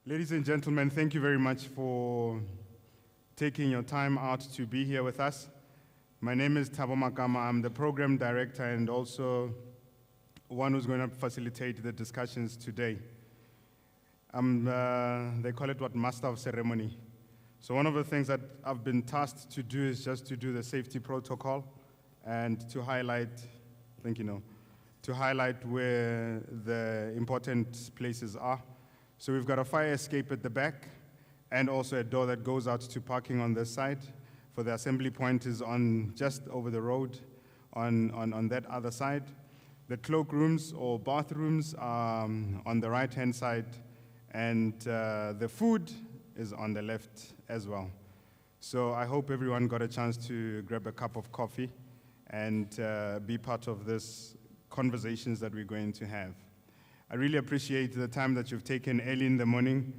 Ladies and gentlemen, thank you very much for taking your time out to be here with us. My name is Thabo Makama. I'm the program director and also one who's going to facilitate the discussions today. They call it master of ceremony. So one of the things that I've been tasked to do is just to do the safety protocol and to highlight, to highlight where the important places are. So we've got a fire escape at the back and also a door that goes out to parking on this side. For the assembly point is on just over the road on that other side. The cloakrooms or bathrooms are on the right-hand side, and the food is on the left as well. So I hope everyone got a chance to grab a cup of coffee and be part of this conversations that we're going to have. I really appreciate the time that you've taken early in the morning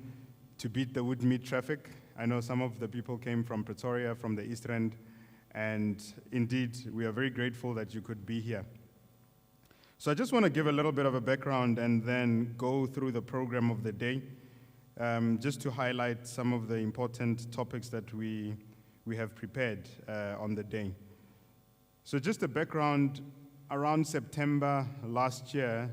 to beat the Woodmead traffic. I know some of the people came from Pretoria, from the East End, and indeed, we are very grateful that you could be here. So I just want to give a little bit of a background and then go through the program of the day, just to highlight some of the important topics that we have prepared on the day. So just a background, around September last year,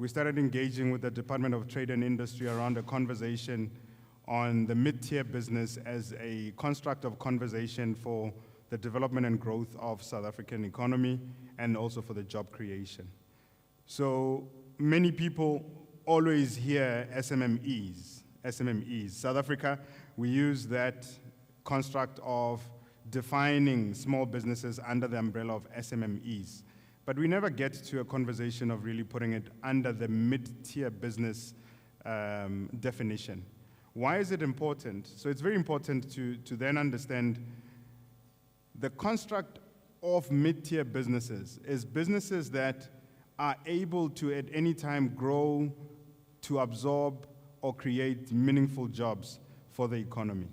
we started engaging with the Department of Trade and Industry around a conversation on the mid-tier business as a construct of conversation for the development and growth of South African economy and also for the job creation. So many people always hear SMMEs. South Africa, we use that construct of defining small businesses under the umbrella of SMMEs. But we never get to a conversation of really putting it under the mid-tier business definition. Why is it important? So it's very important to then understand the construct of mid-tier businesses is businesses that are able to at any time grow, to absorb or create meaningful jobs for the economy.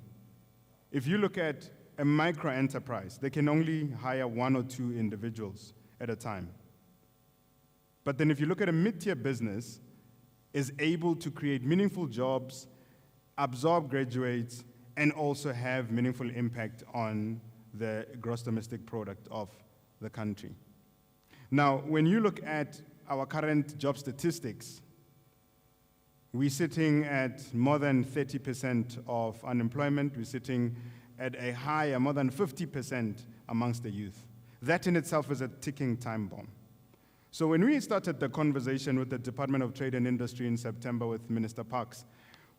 If you look at a micro-enterprise, they can only hire 1 or 2 individuals at a time. But then if you look at a mid-tier business, is able to create meaningful jobs, absorb graduates, and also have meaningful impact on the gross domestic product of the country. Now, when you look at our current job statistics, we're sitting at more than 30% of unemployment. We're sitting at a higher, more than 50% amongst the youth. That in itself is a ticking time bomb. So when we started the conversation with the Department of Trade and Industry in September with Minister Parks,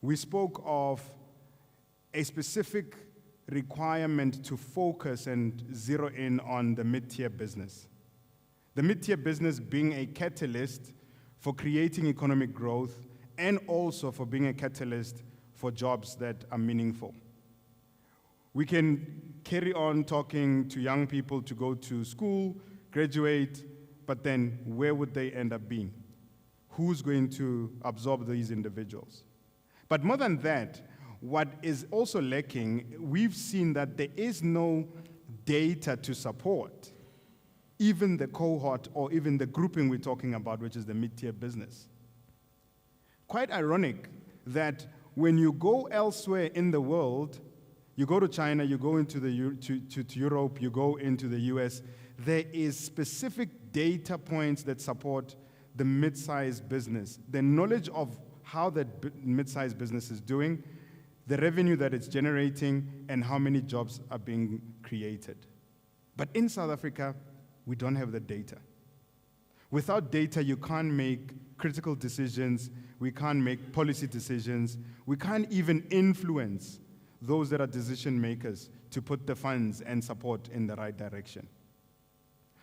we spoke of a specific requirement to focus and zero in on the mid-tier business. The mid-tier business being a catalyst for creating economic growth and also for being a catalyst for jobs that are meaningful. We can carry on talking to young people to go to school, graduate, but then where would they end up being? Who's going to absorb these individuals? But more than that, what is also lacking, we've seen that there is no data to support even the cohort or even the grouping we're talking about, which is the mid-tier business. Quite ironic that when you go elsewhere in the world, you go to China, you go into to Europe, you go into the US, there is specific data points that support the mid-sized business, the knowledge of how that mid-sized business is doing, the revenue that it's generating, and how many jobs are being created. But in South Africa, we don't have the data. Without data, you can't make critical decisions, we can't make policy decisions, we can't even influence those that are decision makers to put the funds and support in the right direction.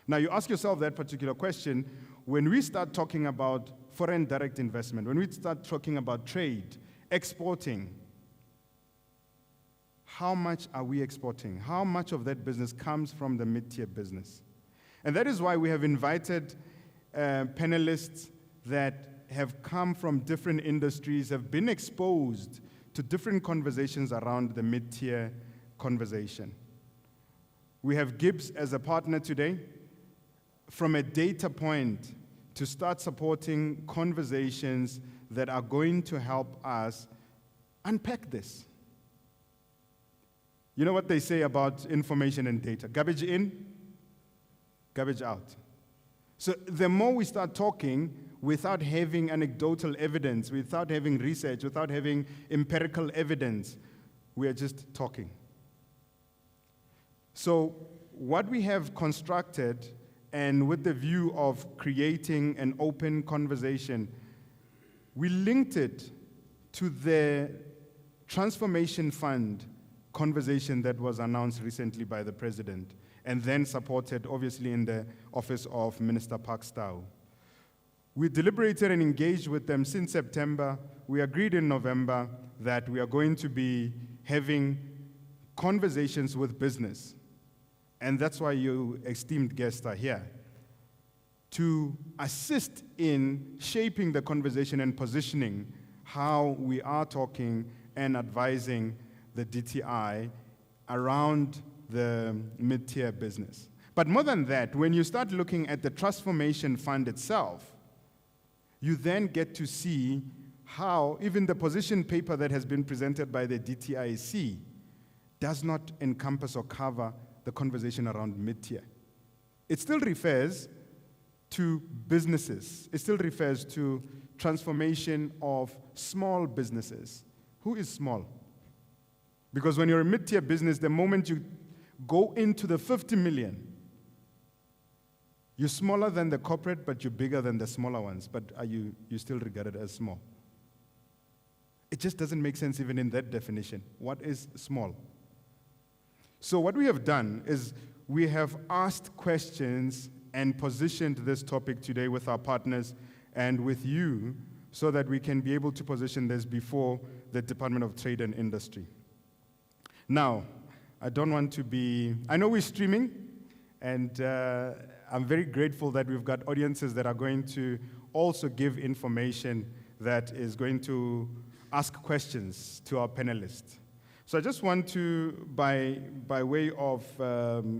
Now you ask yourself that particular question, when we start talking about foreign direct investment, when we start talking about trade, exporting, how much are we exporting? How much of that business comes from the mid-tier business? And that is why we have invited panelists that have come from different industries, have been exposed to different conversations around the mid-tier conversation. We have Gibbs as a partner today. From a data point to start supporting conversations that are going to help us unpack this. You know what they say about information and data? Garbage in, garbage out. So the more we start talking without having anecdotal evidence, without having research, without having empirical evidence, we are just talking. So what we have constructed, and with the view of creating an open conversation, we linked it to the Transformation Fund conversation that was announced recently by the President, and then supported, obviously, in the office of Minister Park Stau. We deliberated and engaged with them since September. We agreed in November that we are going to be having conversations with business. And that's why you esteemed guests are here, to assist in shaping the conversation and positioning how we are talking and advising the DTI around the mid-tier business. But more than that, when you start looking at the Transformation Fund itself, you then get to see how even the position paper that has been presented by the DTIC does not encompass or cover the conversation around mid-tier. It still refers to businesses. It still refers to transformation of small businesses. Who is small? Because when you're a mid-tier business, the moment you go into the 50 million, you're smaller than the corporate, but you're bigger than the smaller ones. But are you still regarded as small? It just doesn't make sense even in that definition. What is small? So what we have done is we have asked questions and positioned this topic today with our partners and with you so that we can be able to position this before the Department of Trade and Industry. Now, I don't want to be, I know we're streaming, and I'm very grateful that we've got audiences that are going to also give information that is going to ask questions to our panelists. So I just want to, by way of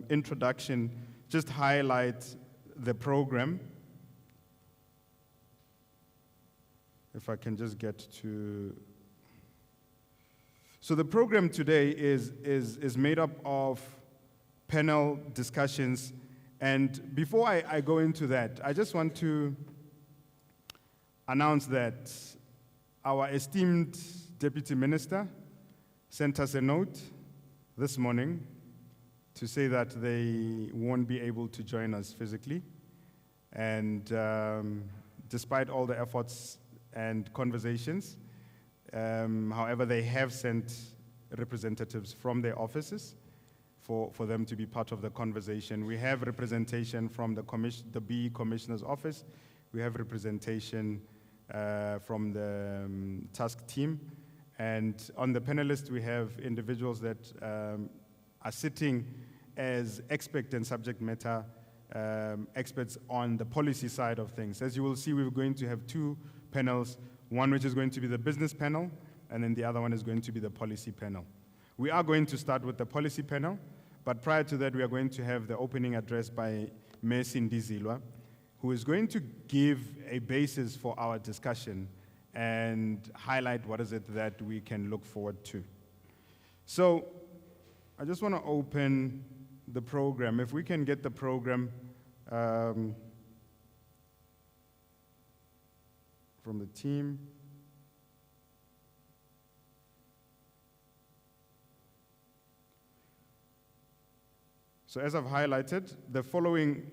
introduction, just highlight the program. If I can just get to... So the program today is made up of panel discussions. And before I go into that, I just want to announce that our esteemed Deputy Minister sent us a note this morning to say that they won't be able to join us physically. And despite all the efforts and conversations, however, they have sent representatives from their offices for them to be part of the conversation. We have representation from the BEE Commissioner's office. We have representation from the task team. And on the panelists, we have individuals that are sitting as expert and subject matter experts on the policy side of things. As you will see, we're going to have two panels, one which is going to be the business panel, and then the other one is going to be the policy panel. We are going to start with the policy panel, but prior to that, we are going to have the opening address by Mayor Cindy Zilwa, who is going to give a basis for our discussion and highlight what is it that we can look forward to. So I just want to open the program. If we can get the program from the team. So as I've highlighted, the following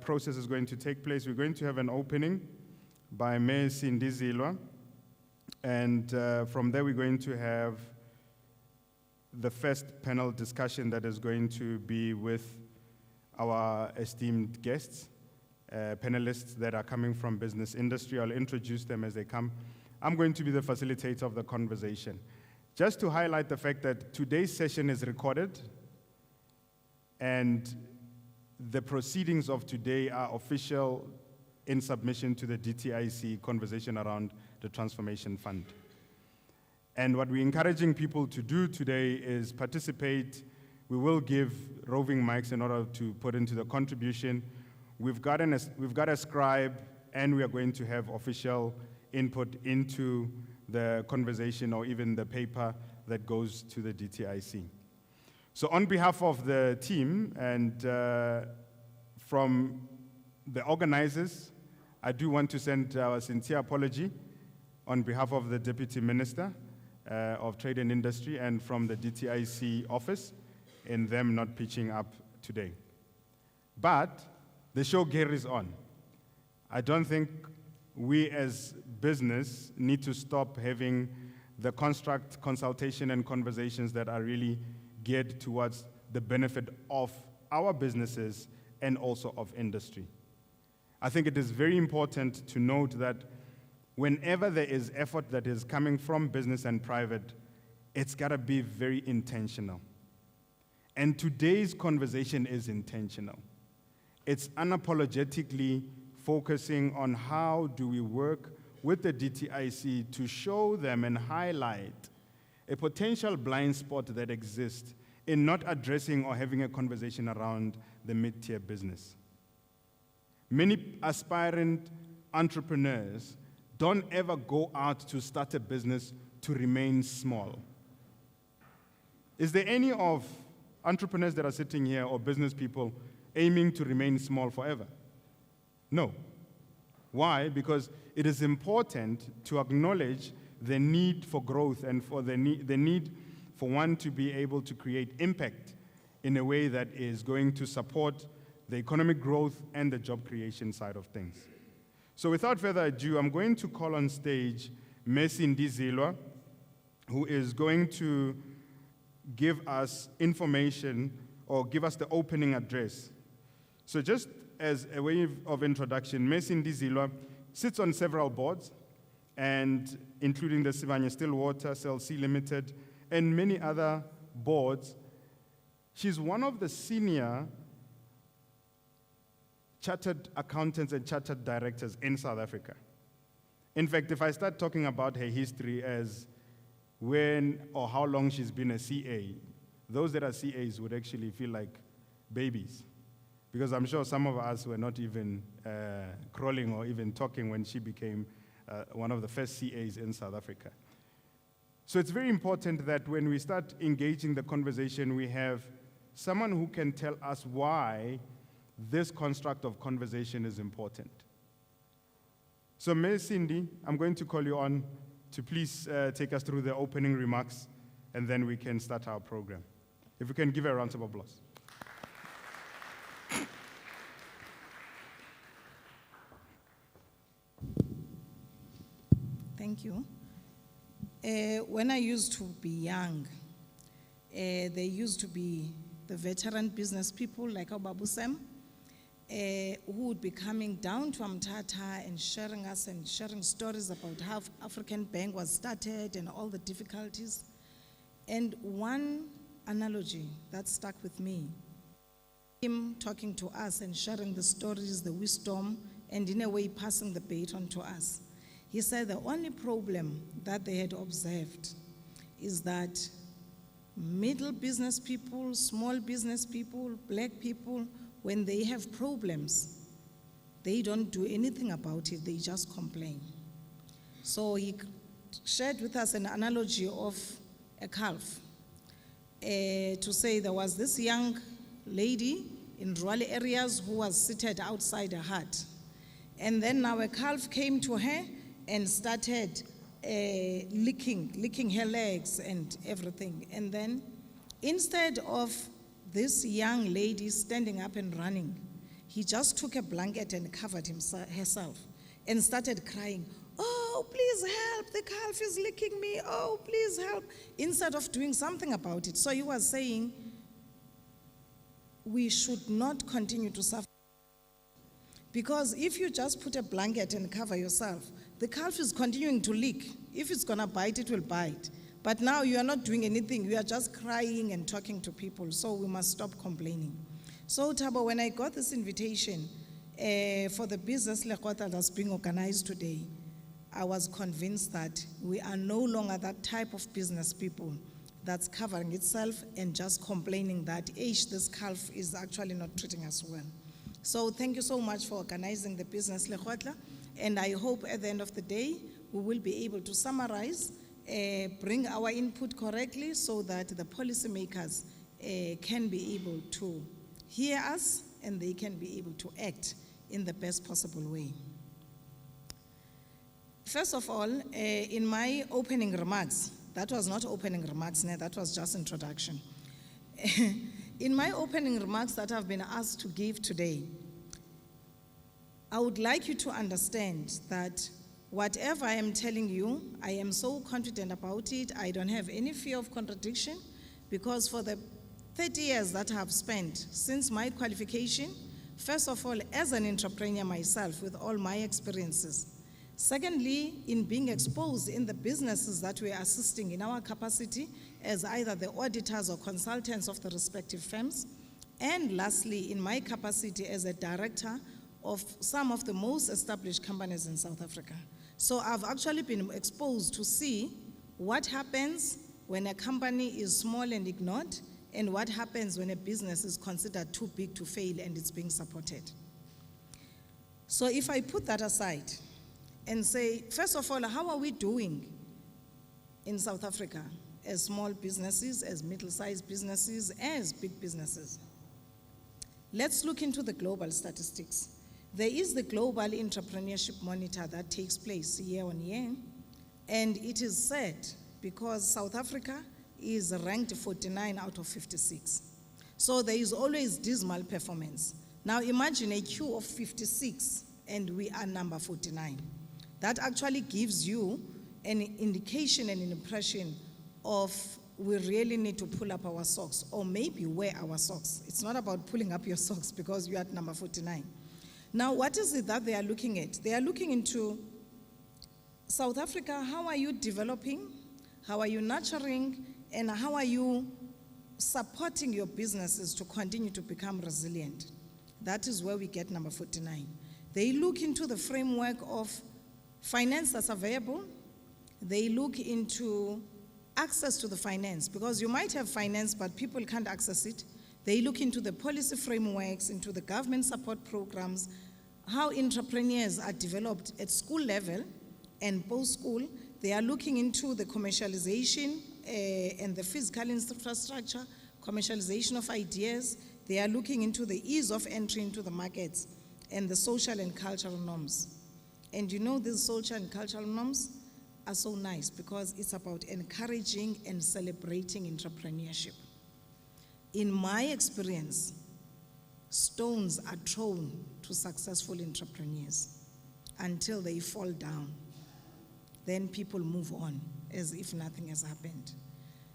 process is going to take place. We're going to have an opening by Mayor Cindy Zilwa, and from there we're going to have the first panel discussion that is going to be with our esteemed guests, panelists that are coming from business industry. I'll introduce them as they come. I'm going to be the facilitator of the conversation. Just to highlight the fact that today's session is recorded, and the proceedings of today are official in submission to the DTIC conversation around the Transformation Fund. And what we're encouraging people to do today is participate. We will give roving mics in order to put into the contribution. We've got a scribe, and we are going to have official input into the conversation or even the paper that goes to the DTIC. So on behalf of the team and from the organizers, I do want to send our sincere apology on behalf of the Deputy Minister of Trade and Industry and from the DTIC office in them not pitching up today. But the show carries on. I don't think we as business need to stop having the construct, consultation, and conversations that are really geared towards the benefit of our businesses and also of industry. I think it is very important to note that whenever there is effort that is coming from business and private, it's got to be very intentional. And today's conversation is intentional. It's unapologetically focusing on how do we work with the DTIC to show them and highlight a potential blind spot that exists in not addressing or having a conversation around the mid-tier business. Many aspirant entrepreneurs don't ever go out to start a business to remain small. Is there any of entrepreneurs that are sitting here or business people aiming to remain small forever? No. Why? Because it is important to acknowledge the need for growth and for the need for one to be able to create impact in a way that is going to support the economic growth and the job creation side of things. So without further ado, I'm going to call on stage Messi Ndizilwa, who is going to give us information or give us the opening address. So just as a way of introduction, Messi Ndizilwa sits on several boards, and including the Sibanye Stillwater, Cell C Limited, and many other boards. She's one of the senior chartered accountants and chartered directors in South Africa. In fact, if I start talking about her history as when or how long she's been a CA, those that are CAs would actually feel like babies, because I'm sure some of us were not even crawling or even talking when she became one of the first CAs in South Africa. So it's very important that when we start engaging the conversation, we have someone who can tell us why this construct of conversation is important. So Ms. Cindy, I'm going to call you on to please take us through the opening remarks, and then we can start our program. If we can give her a round of applause. Thank you. When I used to be young, there used to be the veteran business people like our Babu Sam, who would be coming down to Amtata and sharing stories about how African Bank was started and all the difficulties. And one analogy that stuck with me, him talking to us and sharing the stories, the wisdom, and in a way passing the baton to us. He said the only problem that they had observed is that middle business people, small business people, black people, when they have problems, they don't do anything about it, they just complain. So he shared with us an analogy of a calf, to say there was this young lady in rural areas who was seated outside a hut. And then now a calf came to her and started licking her legs and everything. And then instead of this young lady standing up and running, he just took a blanket and covered herself and started crying, "Oh, please help, the calf is licking me, oh, please help," instead of doing something about it. So he was saying, we should not continue to suffer. Because if you just put a blanket and cover yourself, the calf is continuing to lick. If it's gonna bite, it will bite. But now you are not doing anything, you are just crying and talking to people, so we must stop complaining. So Thabo, when I got this invitation for the Business Lekgotla that's being organized today, I was convinced that we are no longer that type of business people that's covering itself and just complaining that, this calf is actually not treating us well. So thank you so much for organizing the Business Lekgotla, and I hope at the end of the day, we will be able to summarize, bring our input correctly so that the policymakers can be able to hear us and they can be able to act in the best possible way. First of all, in my opening remarks, that was not opening remarks, that was just introduction. In my opening remarks that I've been asked to give today, I would like you to understand that whatever I am telling you, I am so confident about it. I don't have any fear of contradiction, because for the 30 years that I have spent since my qualification, first of all, as an entrepreneur myself with all my experiences. Secondly, in being exposed in the businesses that we are assisting in our capacity as either the auditors or consultants of the respective firms. And lastly, in my capacity as a director of some of the most established companies in South Africa. So I've actually been exposed to see what happens when a company is small and ignored, and what happens when a business is considered too big to fail and it's being supported. So if I put that aside and say, first of all, how are we doing in South Africa as small businesses, as middle-sized businesses, as big businesses? Let's look into the global statistics. There is the Global Entrepreneurship Monitor that takes place year on year, and it is said because South Africa is ranked 49 out of 56. So there is always dismal performance. Now imagine a queue of 56 and we are number 49. That actually gives you an indication and an impression of we really need to pull up our socks, or maybe wear our socks. It's not about pulling up your socks because you're at number 49. Now, what is it that they are looking at? They are looking into South Africa. How are you developing? How are you nurturing? And how are you supporting your businesses to continue to become resilient? That is where we get number 49. They look into the framework of finance that's available. They look into access to the finance, because you might have finance, but people can't access it. They look into the policy frameworks, into the government support programs, how entrepreneurs are developed at school level and post-school. They are looking into the commercialization and the physical infrastructure, commercialization of ideas. They are looking into the ease of entry into the markets and the social and cultural norms. And you know, these social and cultural norms are so nice because it's about encouraging and celebrating entrepreneurship. In my experience, stones are thrown to successful entrepreneurs until they fall down. Then people move on as if nothing has happened.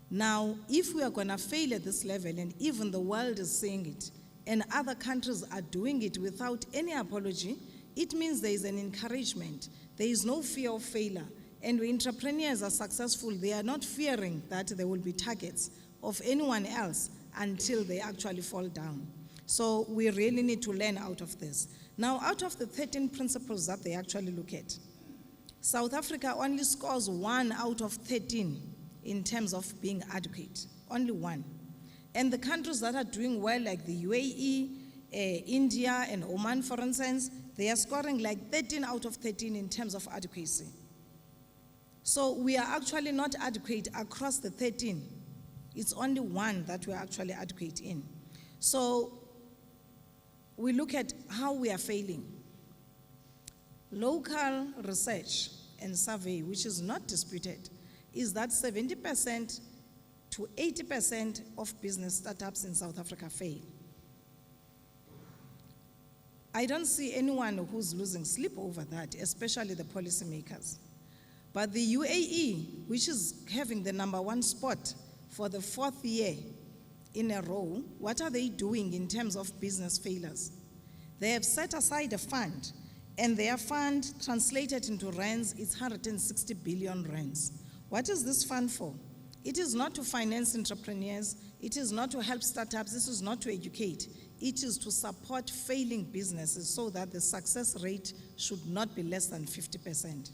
Now, if we are going to fail at this level, and even the world is saying it, and other countries are doing it without any apology, it means there is an encouragement. There is no fear of failure. And when entrepreneurs are successful, they are not fearing that there will be targets of anyone else until they actually fall down. So we really need to learn out of this. Now, out of the 13 principles that they actually look at, South Africa only scores 1 out of 13 in terms of being adequate, only 1. And the countries that are doing well, like the UAE, India, and Oman, for instance, they are scoring like 13 out of 13 in terms of adequacy. So we are actually not adequate across the 13. It's only 1 that we're actually adequate in. So we look at how we are failing. Local research and survey, which is not disputed, is that 70% to 80% of business startups in South Africa fail. I don't see anyone who's losing sleep over that, especially the policymakers. But the UAE, which is having the #1 spot for the 4th year in a row, what are they doing in terms of business failures? They have set aside a fund, and their fund, translated into rands, is 160 billion rands. What is this fund for? It is not to finance entrepreneurs. It is not to help startups. This is not to educate. It is to support failing businesses so that the success rate should not be less than 50%.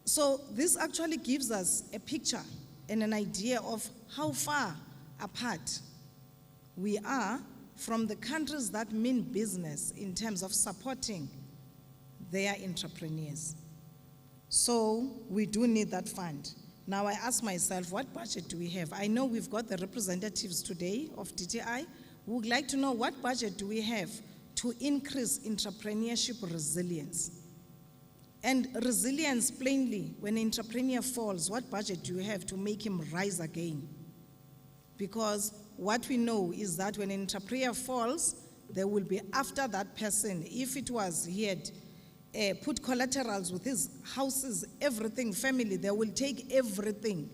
So this actually gives us a picture and an idea of how far apart we are from the countries that mean business in terms of supporting their entrepreneurs. So we do need that fund. Now I ask myself, what budget do we have? I know we've got the representatives today of DTI who would like to know what budget do we have to increase entrepreneurship resilience. And resilience, plainly, when an entrepreneur falls, what budget do you have to make him rise again? Because what we know is that when an entrepreneur falls, there will be after that person, if it was he had put collaterals with his houses, everything, family, they will take everything.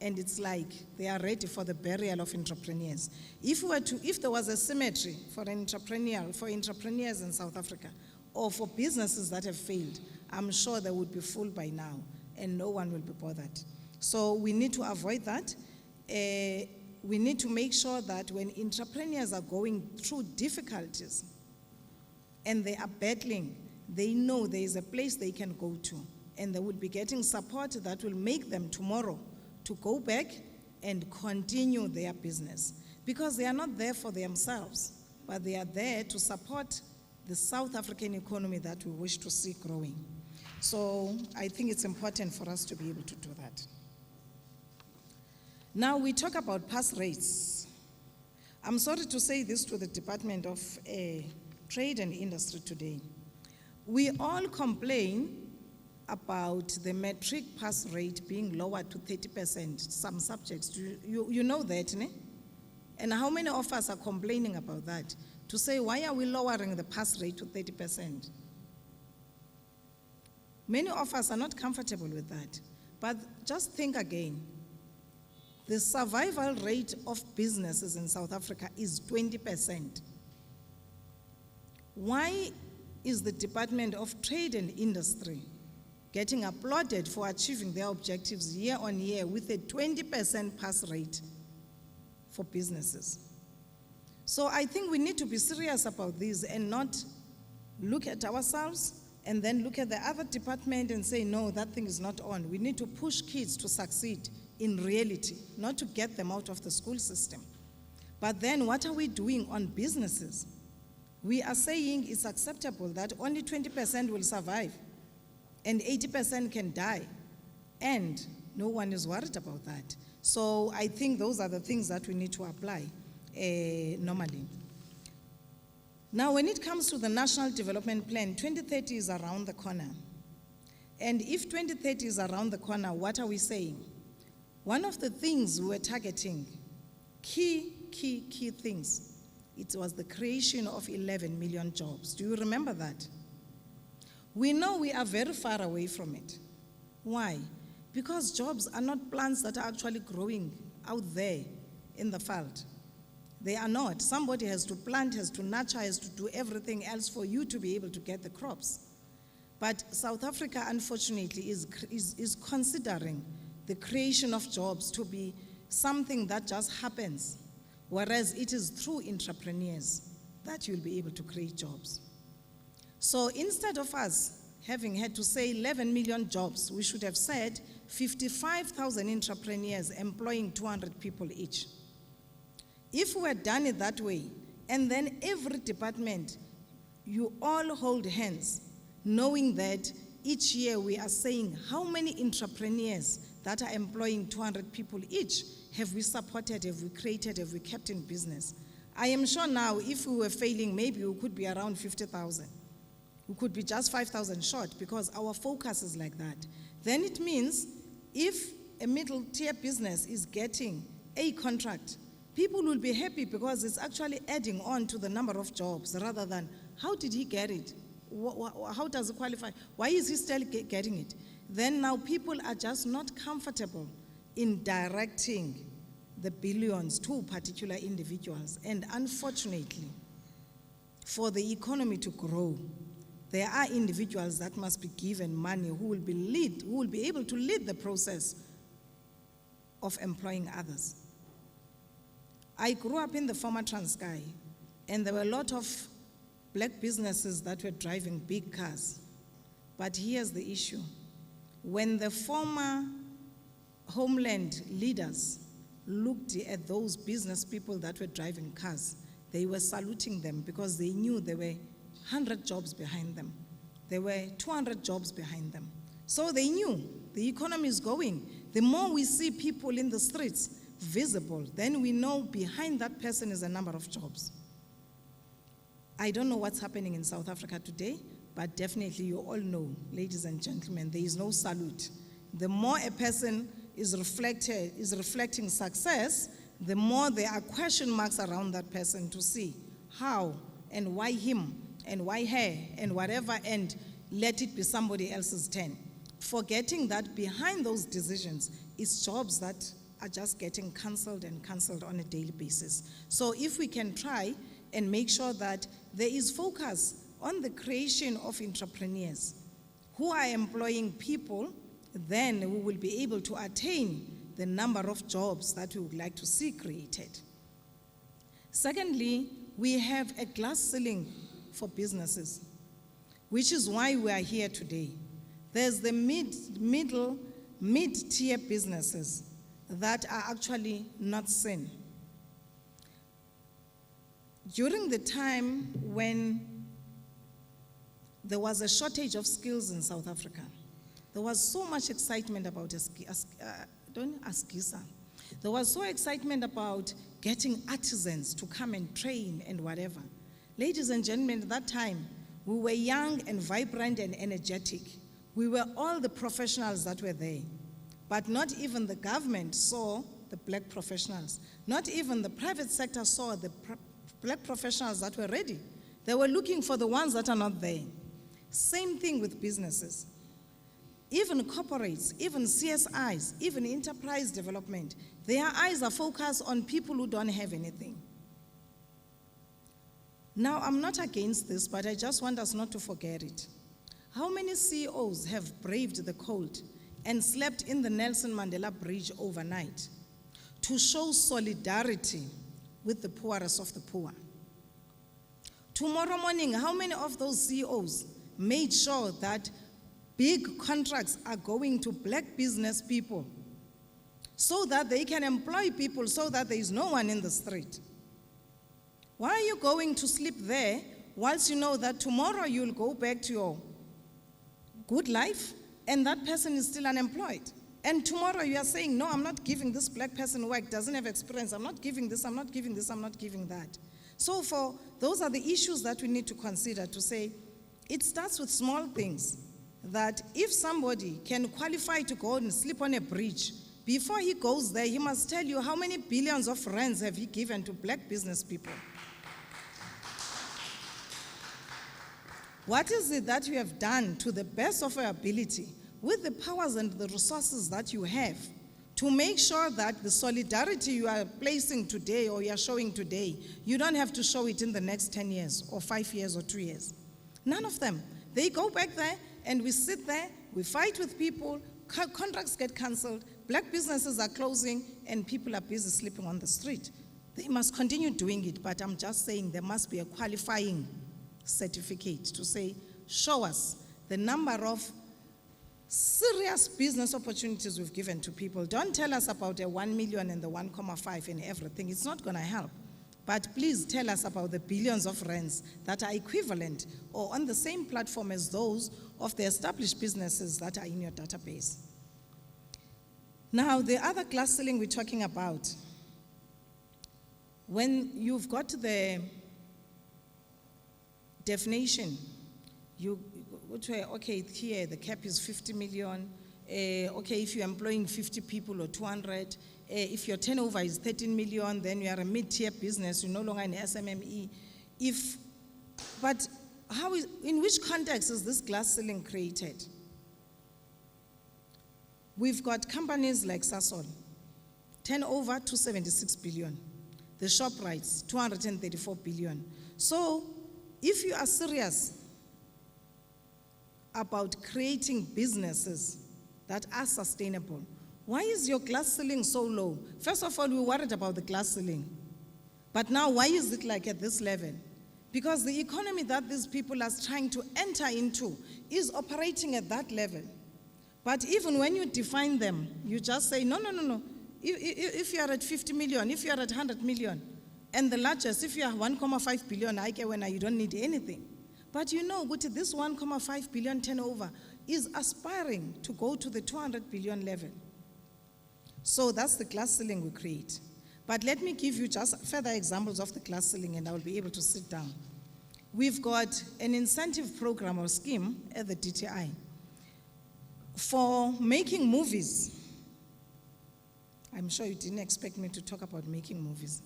And it's like they are ready for the burial of entrepreneurs. If there was a cemetery for entrepreneurs in South Africa, or for businesses that have failed, I'm sure they would be full by now, and no one will be bothered. So we need to avoid that. We need to make sure that when entrepreneurs are going through difficulties and they are battling, they know there is a place they can go to, and they will be getting support that will make them tomorrow to go back and continue their business. Because they are not there for themselves, but they are there to support the South African economy that we wish to see growing. So I think it's important for us to be able to do that. Now we talk about pass rates. I'm sorry to say this to the Department of Trade and Industry today. We all complain about the matric pass rate being lowered to 30%, some subjects. You know that, ne? And how many of us are complaining about that? To say, why are we lowering the pass rate to 30%? Many of us are not comfortable with that. But just think again. The survival rate of businesses in South Africa is 20%. Why is the Department of Trade and Industry getting applauded for achieving their objectives year on year with a 20% pass rate for businesses? So I think we need to be serious about this and not look at ourselves and then look at the other department and say, no, that thing is not on. We need to push kids to succeed in reality, not to get them out of the school system. But then what are we doing on businesses? We are saying it's acceptable that only 20% will survive and 80% can die. And no one is worried about that. So I think those are the things that we need to apply normally. Now, when it comes to the National Development Plan, 2030 is around the corner. And if 2030 is around the corner, what are we saying? One of the things we were targeting, key things, it was the creation of 11 million jobs. Do you remember that? We know we are very far away from it. Why? Because jobs are not plants that are actually growing out there in the field. They are not. Somebody has to plant, has to nurture, has to do everything else for you to be able to get the crops. But South Africa, unfortunately, is considering the creation of jobs to be something that just happens, whereas it is through entrepreneurs that you'll be able to create jobs. So instead of us having had to say 11 million jobs, we should have said 55,000 entrepreneurs employing 200 people each. If we had done it that way, and then every department, you all hold hands, knowing that each year we are saying how many entrepreneurs that are employing 200 people each have we supported, have we created, have we kept in business. I am sure now if we were failing, maybe we could be around 50,000. We could be just 5,000 short because our focus is like that. Then it means if a middle tier business is getting a contract, people will be happy because it's actually adding on to the number of jobs rather than how did he get it? How does it qualify? Why is he still getting it? Then now people are just not comfortable in directing the billions to particular individuals. And unfortunately, for the economy to grow, there are individuals that must be given money who will be able to lead the process of employing others. I grew up in the former Transkei, and there were a lot of black businesses that were driving big cars. But here's the issue. When the former homeland leaders looked at those business people that were driving cars, they were saluting them because they knew there were 100 jobs behind them. There were 200 jobs behind them. So they knew the economy is going. The more we see people in the streets visible, then we know behind that person is a number of jobs. I don't know what's happening in South Africa today, but definitely you all know, ladies and gentlemen, there is no salute. The more a person is reflecting success, the more there are question marks around that person to see how and why him and why her and whatever, and let it be somebody else's turn. Forgetting that behind those decisions is jobs that are just getting cancelled and cancelled on a daily basis. So if we can try and make sure that there is focus on the creation of entrepreneurs who are employing people, then we will be able to attain the number of jobs that we would like to see created. Secondly, we have a glass ceiling for businesses, which is why we are here today. There's the mid-tier businesses that are actually not seen. During the time when there was a shortage of skills in South Africa, there was so much excitement about There was so excitement about getting artisans to come and train and whatever. Ladies and gentlemen, at that time, we were young and vibrant and energetic. We were all the professionals that were there. But not even the government saw the black professionals. Not even the private sector saw the black professionals that were ready. They were looking for the ones that are not there. Same thing with businesses. Even corporates, even CSIs, even enterprise development, their eyes are focused on people who don't have anything. Now, I'm not against this, but I just want us not to forget it. How many CEOs have braved the cold and slept in the Nelson Mandela Bridge overnight to show solidarity with the poorest of the poor? Tomorrow morning, how many of those CEOs made sure that big contracts are going to black business people so that they can employ people, so that there is no one in the street? Why are you going to sleep there whilst you know that tomorrow you'll go back to your good life and that person is still unemployed? And tomorrow you are saying, no, I'm not giving this black person work, doesn't have experience, I'm not giving this, I'm not giving this, I'm not giving that. So those are the issues that we need to consider, to say it starts with small things. That if somebody can qualify to go and sleep on a bridge, before he goes there, he must tell you how many billions of rands have he given to black business people. What is it that you have done to the best of your ability, with the powers and the resources that you have, to make sure that the solidarity you are placing today or you are showing today, you don't have to show it in the next 10 years or 5 years or 2 years? None of them. They go back there and we sit there, we fight with people, contracts get cancelled, black businesses are closing, and people are busy sleeping on the street. They must continue doing it, but I'm just saying there must be a qualifying certificate to say, show us the number of serious business opportunities we've given to people. Don't tell us about the 1 million and the 1.5 and everything. It's not going to help. But please tell us about the billions of rands that are equivalent or on the same platform as those of the established businesses that are in your database. Now, the other glass ceiling we're talking about, when you've got the definition, you go to, okay, here the cap is 50 million, okay, if you're employing 50 people or 200, if your turnover is 13 million, then you are a mid-tier business, you're no longer an SMME. But in which context is this glass ceiling created? We've got companies like Sasol, turnover 276 billion. The ShopRites, 234 billion. So if you are serious about creating businesses that are sustainable, why is your glass ceiling so low? First of all, we worried about the glass ceiling. But now, why is it like at this level? Because the economy that these people are trying to enter into is operating at that level. But even when you define them, you just say, no. If you are at 50 million, if you are at 100 million, And the largest, if you are 1.5 billion, you don't need anything. But you know, this 1.5 billion turnover is aspiring to go to the 200 billion level. So that's the glass ceiling we create. But let me give you just further examples of the glass ceiling, and I will be able to sit down. We've got an incentive program or scheme at the DTI for making movies. I'm sure you didn't expect me to talk about making movies.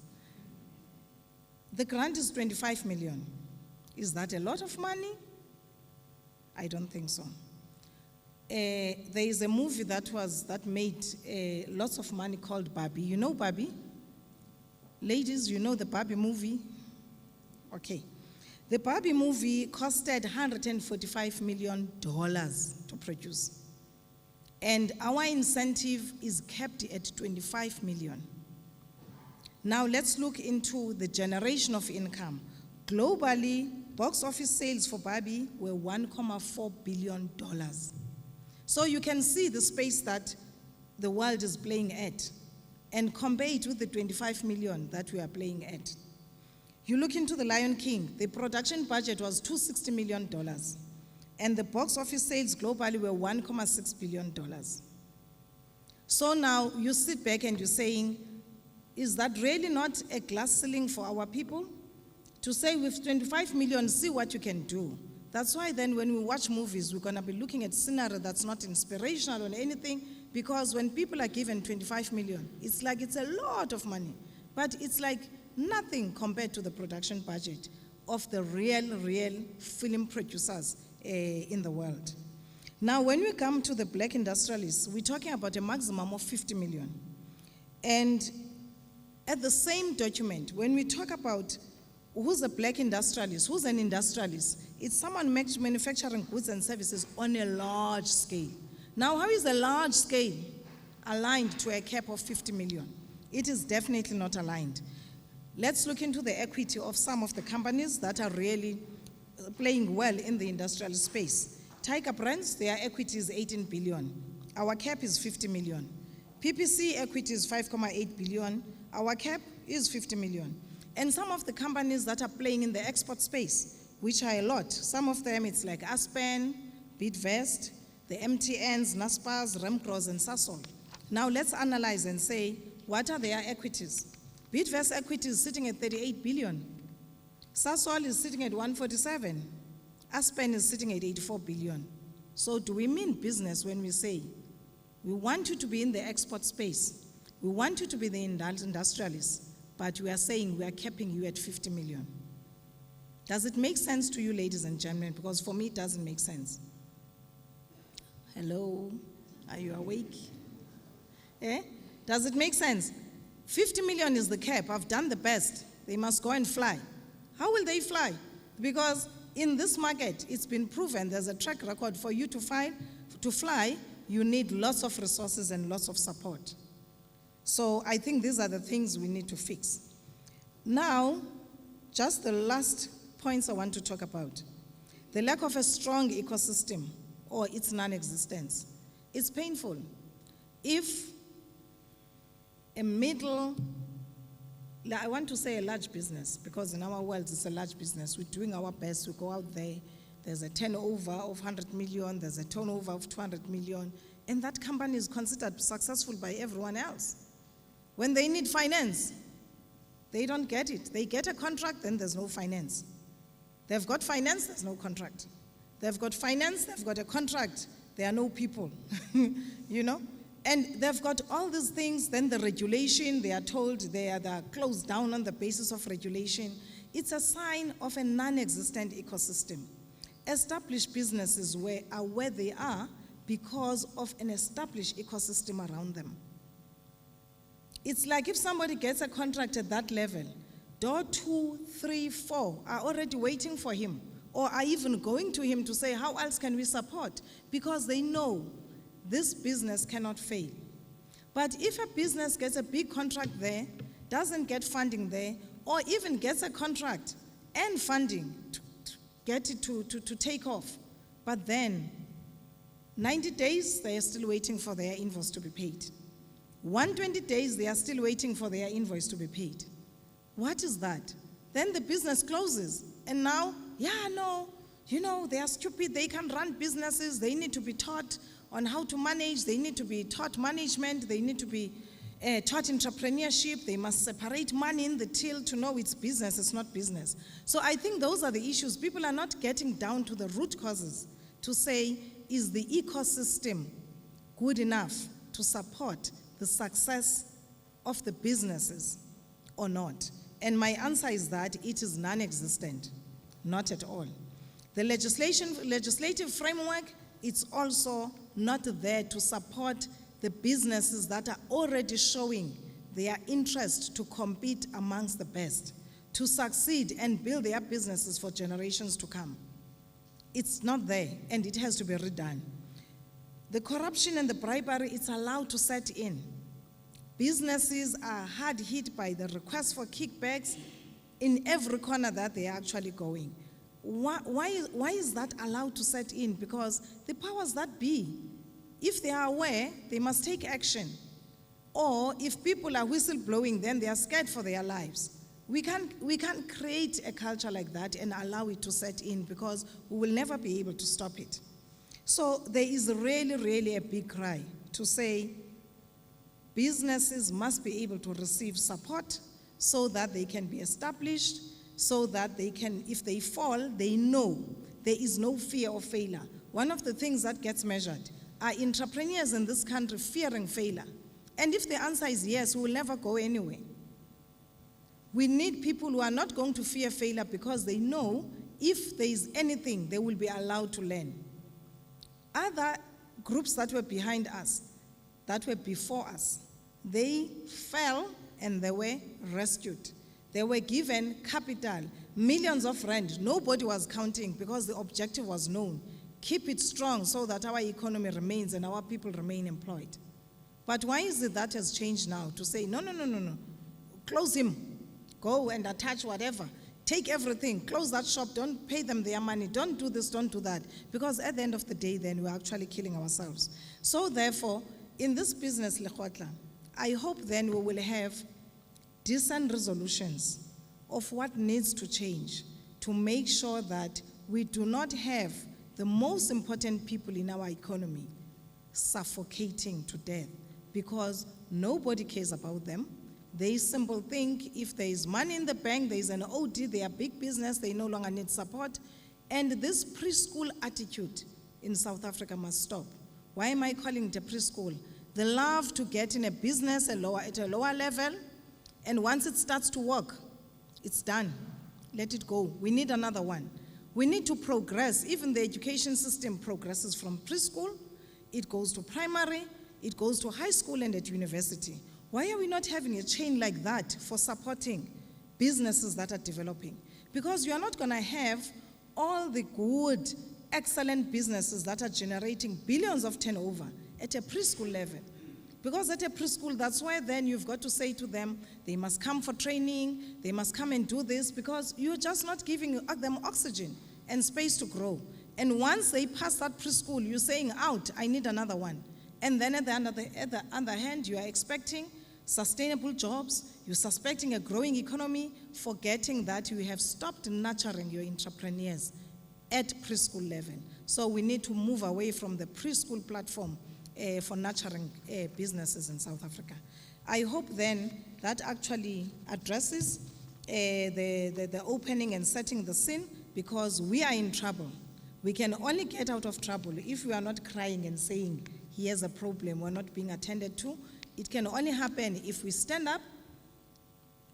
The grant is 25 million. Is that a lot of money? I don't think so. There is a movie that made lots of money called Barbie. You know Barbie? Ladies, you know the Barbie movie? Okay. The Barbie movie costed $145 million to produce. And our incentive is kept at 25 million. Now let's look into the generation of income. Globally, box office sales for Barbie were $1.4 billion. So you can see the space that the world is playing at and compare it with the 25 million that we are playing at. You look into The Lion King, the production budget was $260 million, and the box office sales globally were $1.6 billion. So now you sit back and you're saying, is that really not a glass ceiling for our people? To say with 25 million, see what you can do. That's why then when we watch movies, we're going to be looking at scenario that's not inspirational or anything, because when people are given 25 million, it's like it's a lot of money, but it's like nothing compared to the production budget of the real film producers in the world. Now, when we come to the black industrialists, we're talking about a maximum of 50 million. And at the same document, when we talk about who's a black industrialist, who's an industrialist, it's someone manufacturing goods and services on a large scale. Now, how is a large scale aligned to a cap of 50 million? It is definitely not aligned. Let's look into the equity of some of the companies that are really playing well in the industrial space. Tiger Brands, their equity is 18 billion. Our cap is 50 million. PPC equity is 5.8 billion. Our cap is 50 million. And some of the companies that are playing in the export space, which are a lot, some of them it's like Aspen, Bidvest, the MTNs, Naspers, Remgros, and Sasol. Now let's analyze and say, what are their equities? Bidvest equity is sitting at 38 billion. Sasol is sitting at 147. Aspen is sitting at 84 billion. So do we mean business when we say, we want you to be in the export space, we want you to be the industrialists, but we are saying we are capping you at 50 million. Does it make sense to you, ladies and gentlemen? Because for me, it doesn't make sense. Hello? Are you awake? Eh? Does it make sense? 50 million is the cap. I've done the best. They must go and fly. How will they fly? Because in this market, it's been proven there's a track record for you to fly, you need lots of resources and lots of support. So I think these are the things we need to fix. Now, just the last points I want to talk about. The lack of a strong ecosystem or its non-existence. It's painful. If a I want to say a large business, because in our world it's a large business. We're doing our best. We go out there. There's a turnover of 100 million. There's a turnover of 200 million. And that company is considered successful by everyone else. When they need finance, they don't get it. They get a contract, then there's no finance. They've got finance, there's no contract. They've got finance, they've got a contract, there are no people, you know? And they've got all these things, then the regulation, they are told they are closed down on the basis of regulation. It's a sign of a non-existent ecosystem. Established businesses are where they are because of an established ecosystem around them. It's like if somebody gets a contract at that level, door 2, 3, 4 are already waiting for him, or are even going to him to say, how else can we support? Because they know this business cannot fail. But if a business gets a big contract there, doesn't get funding there, or even gets a contract and funding to get it to take off, but then 90 days, they are still waiting for their invoice to be paid. 120 days, they are still waiting for their invoice to be paid. What is that? Then the business closes. And now, they are stupid, they can run businesses, they need to be taught on how to manage, they need to be taught management, they need to be taught entrepreneurship, they must separate money in the till to know it's business, it's not business. So I think those are the issues. People are not getting down to the root causes to say, is the ecosystem good enough to support the success of the businesses or not? And my answer is that it is non-existent, not at all. The legislative framework, it's also not there to support the businesses that are already showing their interest to compete amongst the best, to succeed and build their businesses for generations to come. It's not there, and it has to be redone. The corruption and the bribery, it's allowed to set in. Businesses are hard hit by the request for kickbacks in every corner that they are actually going. Why is that allowed to set in? Because the powers that be, if they are aware, they must take action. Or if people are whistleblowing, then they are scared for their lives. We can't create a culture like that and allow it to set in, because we will never be able to stop it. So there is really, really a big cry to say businesses must be able to receive support so that they can be established, so that they can, if they fall, they know there is no fear of failure. One of the things that gets measured are entrepreneurs in this country fearing failure. And if the answer is yes, we will never go anywhere. We need people who are not going to fear failure because they know if there is anything, they will be allowed to learn. Other groups that were behind us, that were before us, they fell and they were rescued. They were given capital, millions of rand. Nobody was counting because the objective was known. Keep it strong so that our economy remains and our people remain employed. But why is it that has changed now to say, no, close him, go and attach whatever, take everything, close that shop, don't pay them their money, don't do this, don't do that. Because at the end of the day, then we're actually killing ourselves. So therefore, in this business, Lekgotla, I hope then we will have decent resolutions of what needs to change to make sure that we do not have the most important people in our economy suffocating to death because nobody cares about them. They simply think if there is money in the bank, there is an OD, they are big business, they no longer need support. And this preschool attitude in South Africa must stop. Why am I calling it a preschool? The love to get in a business at a lower level, and once it starts to work, it's done. Let it go. We need another one. We need to progress. Even the education system progresses from preschool, it goes to primary, it goes to high school and at university. Why are we not having a chain like that for supporting businesses that are developing? Because you are not going to have all the good, excellent businesses that are generating billions of turnover at a preschool level. Because at a preschool, that's why then you've got to say to them, they must come for training, they must come and do this, because you're just not giving them oxygen and space to grow. And once they pass that preschool, you're saying, out, I need another one. And then at the other hand, you are expecting sustainable jobs, you're suspecting a growing economy, forgetting that you have stopped nurturing your entrepreneurs at preschool level. So we need to move away from the preschool platform for nurturing businesses in South Africa. I hope then that actually addresses the opening and setting the scene, because we are in trouble. We can only get out of trouble if we are not crying and saying, here's a problem, we're not being attended to. It can only happen if we stand up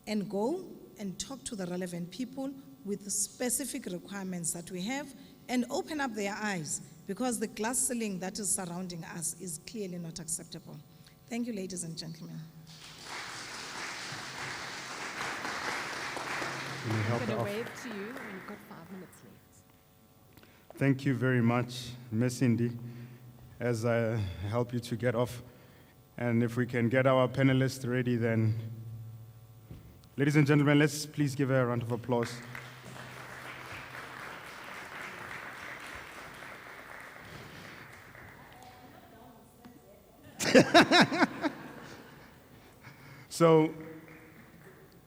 and go and talk to the relevant people with the specific requirements that we have and open up their eyes, because the glass ceiling that is surrounding us is clearly not acceptable. Thank you, ladies and gentlemen. I'm going to wave to you, and you've got 5 minutes left. Thank you very much, Ms. Cindy, as I help you to get off. And if we can get our panelists ready, then, ladies and gentlemen, let's please give her a round of applause. So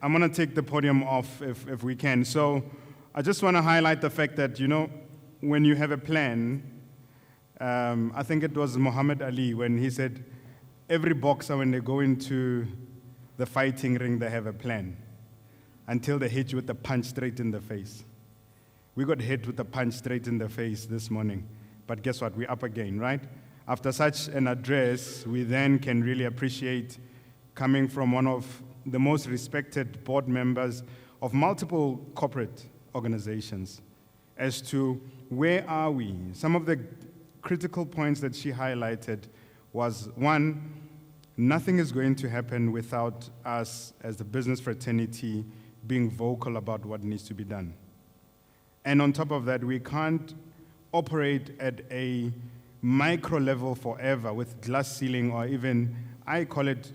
I'm going to take the podium off if we can. So I just want to highlight the fact that, when you have a plan, I think it was Muhammad Ali when he said, every boxer, when they go into the fighting ring, they have a plan until they hit you with a punch straight in the face. We got hit with a punch straight in the face this morning. But guess what? We're up again, right? After such an address, we then can really appreciate coming from one of the most respected board members of multiple corporate organizations as to where are we. Some of the critical points that she highlighted was, one, nothing is going to happen without us as the business fraternity being vocal about what needs to be done. And on top of that, we can't operate at a micro level forever with glass ceiling, or even, I call it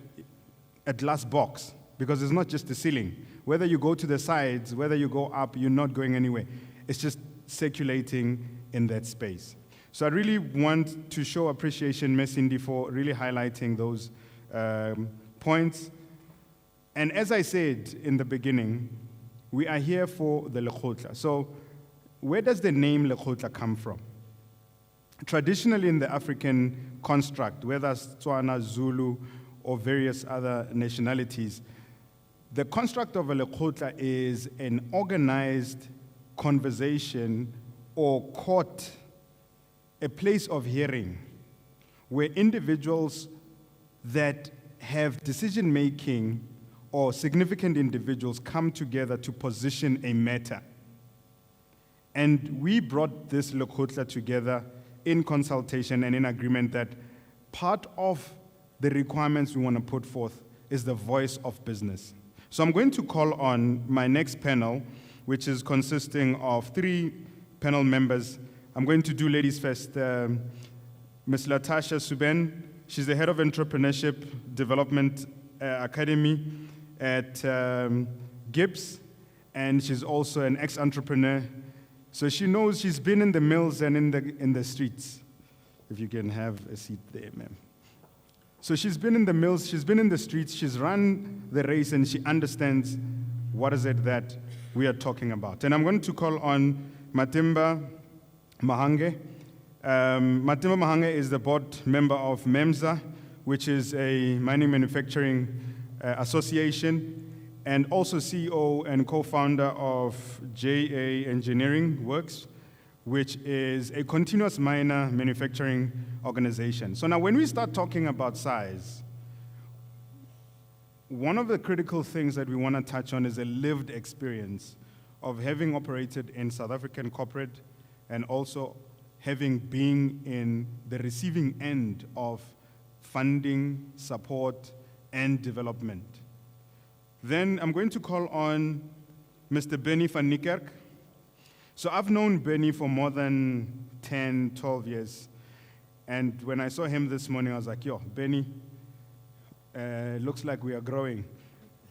a glass box, because it's not just the ceiling. Whether you go to the sides, whether you go up, you're not going anywhere. It's just circulating in that space. So I really want to show appreciation, Ms. Cindy, for really highlighting those points. And as I said in the beginning, we are here for the Lekgotla. So where does the name Lekgotla come from? Traditionally in the African construct, whether it's Tswana, Zulu, or various other nationalities, the construct of a Lekgotla is an organized conversation or court, a place of hearing, where individuals that have decision-making or significant individuals come together to position a matter. And we brought this Lekgotla together in consultation and in agreement that part of the requirements we want to put forth is the voice of business. So I'm going to call on my next panel, which is consisting of 3 panel members. I'm going to do ladies first. Ms. Latasha Suben, she's the head of Entrepreneurship Development Academy at Gibbs, and she's also an ex-entrepreneur. So she knows, she's been in the mills and in the streets. If you can have a seat there, ma'am. So she's been in the mills, she's been in the streets, she's run the race, and she understands what is it that we are talking about. And I'm going to call on Matimba Mahange. Matimba Mahange is the board member of MEMSA, which is a mining manufacturing association, and also CEO and co-founder of JA Engineering Works, which is a continuous miner manufacturing organization. So now when we start talking about size, one of the critical things that we want to touch on is a lived experience of having operated in South African corporate and also having been in the receiving end of funding, support, and development. Then I'm going to call on Mr. Benny van Niekerk. So I've known Benny for more than 10, 12 years. And when I saw him this morning, I was like, yo, Benny, looks like we are growing.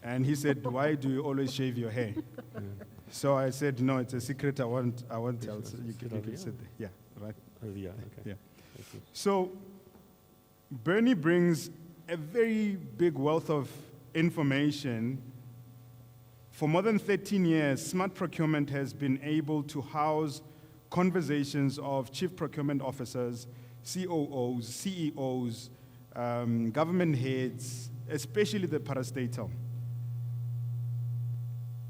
And he said, why do you always shave your hair? So I said, no, it's a secret I won't tell. So you can sit there. Yeah, right. Okay. Yeah. So Bernie brings a very big wealth of information. For more than 13 years, Smart Procurement has been able to house conversations of chief procurement officers, COOs, CEOs, government heads, especially the parastatal.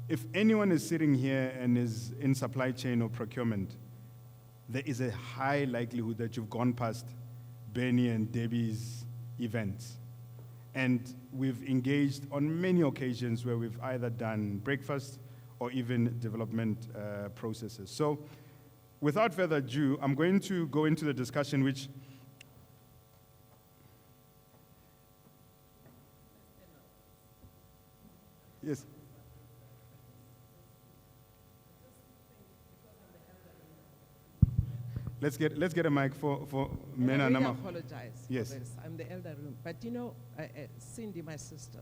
If anyone is sitting here and is in supply chain or procurement, there is a high likelihood that you've gone past Benny and Debbie's events. And we've engaged on many occasions where we've either done breakfast or even development processes. So without further ado, I'm going to go into the discussion which yes. Let's get a mic for Mena I really Nama. apologize Yes. for this. I'm the elder room. But you know, Cindy, my sister,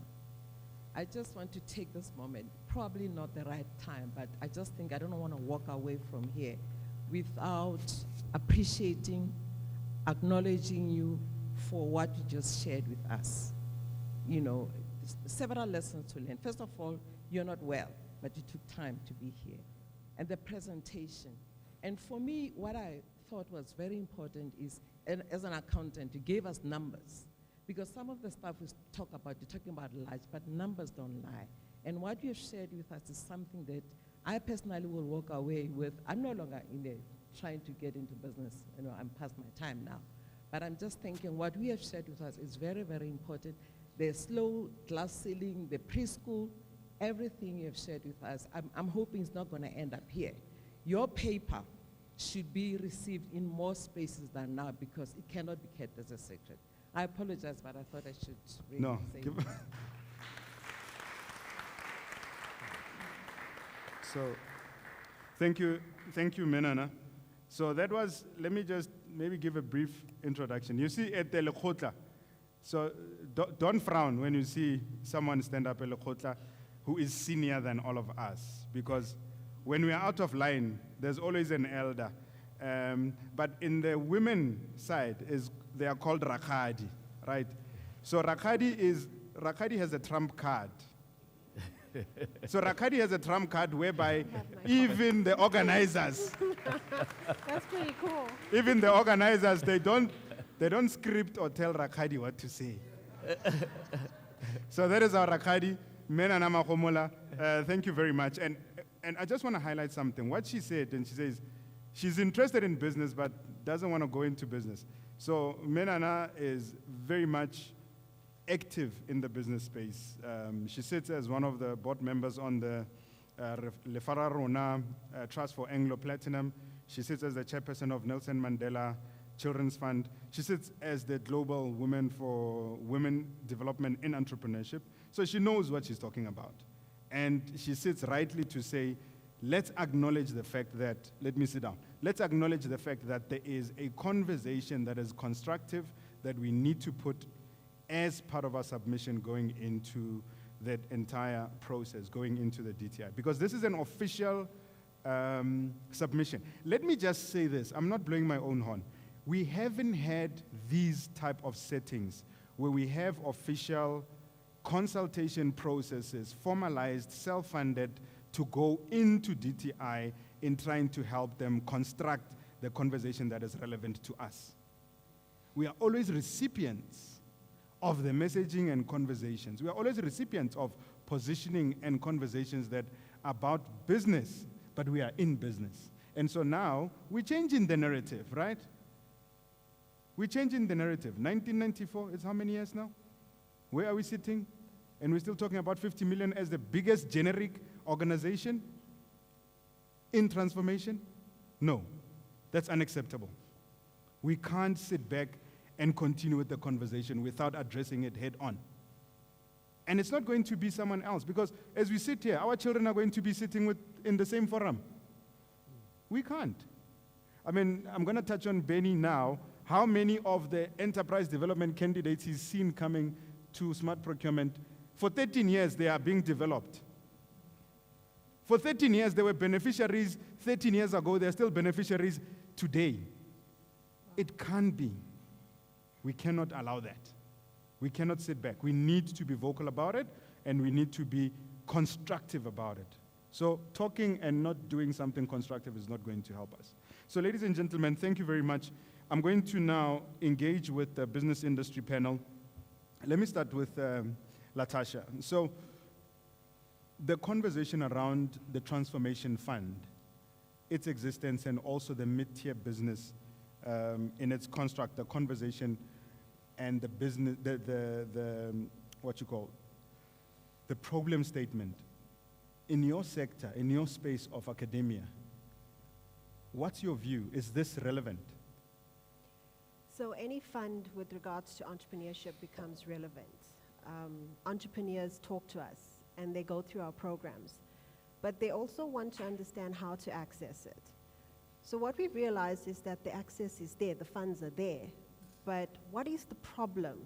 I just want to take this moment, probably not the right time, but I just think I don't want to walk away from here without appreciating, acknowledging you for what you just shared with us. You know, several lessons to learn. First of all, you're not well, but you took time to be here. And the presentation. And for me, what I thought was very important is, as an accountant, you gave us numbers. Because some of the stuff we talk about, you're talking about lies, but numbers don't lie. And what you've shared with us is something that I personally will walk away with. I'm no longer in there trying to get into business. I'm past my time now. But I'm just thinking what we have shared with us is very, very important. The slow glass ceiling, the preschool, everything you have shared with us, I'm hoping it's not going to end up here. Your paper should be received in more spaces than now because it cannot be kept as a secret. I apologize, but I thought I should really say that. So, thank you, Menana. So that was, let me just maybe give a brief introduction. You see at the Lekgotla, so don't frown when you see someone stand up at Lekgotla who is senior than all of us, because when we are out of line, there's always an elder. But in the women side, they are called Rakadi, right? So Rakadi has a trump card. So Rakadi has a trump card whereby even the organizers, That's pretty cool. even the organizers, they don't script or tell Rakadi what to say. So that is our Rakadi. Menana Makomola, thank you very much. And I just want to highlight something. What she said, and she says she's interested in business but doesn't want to go into business. So Menana is very much active in the business space. She sits as one of the board members on the Lefara Rona Trust for Anglo Platinum. She sits as the chairperson of Nelson Mandela Children's Fund. She sits as the Global Women for Women Development in Entrepreneurship. So she knows what she's talking about. And she sits rightly to say, let's acknowledge the fact that, let me sit down. Let's acknowledge the fact that there is a conversation that is constructive that we need to put as part of our submission going into that entire process, going into the DTI. Because this is an official submission. Let me just say this, I'm not blowing my own horn. We haven't had these type of settings where we have official consultation processes, formalized, self-funded, to go into DTI in trying to help them construct the conversation that is relevant to us. We are always recipients of the messaging and conversations. We are always recipients of positioning and conversations that are about business, but we are in business. And so now, we're changing the narrative, right? We're changing the narrative. 1994 is how many years now? Where are we sitting? And we're still talking about 50 million as the biggest generic organization in transformation? No, that's unacceptable. We can't sit back and continue with the conversation without addressing it head on. And it's not going to be someone else, because as we sit here, our children are going to be sitting in the same forum. We can't. I mean, I'm going to touch on Benny now. How many of the enterprise development candidates he's seen coming to smart procurement? For 13 years, they are being developed. For 13 years, they were beneficiaries 13 years ago. They're still beneficiaries today. It can't be. We cannot allow that. We cannot sit back. We need to be vocal about it, and we need to be constructive about it. So talking and not doing something constructive is not going to help us. So ladies and gentlemen, thank you very much. I'm going to now engage with the business industry panel. Let me start with Latasha. So the conversation around the Transformation Fund, its existence, and also the mid-tier business in its construct, the conversation and the business, what you call, the problem statement. In your sector, in your space of academia, what's your view? Is this relevant? So any fund with regards to entrepreneurship becomes relevant. Entrepreneurs talk to us and they go through our programs, but they also want to understand how to access it. So what we've realized is that the access is there, the funds are there, but what is the problem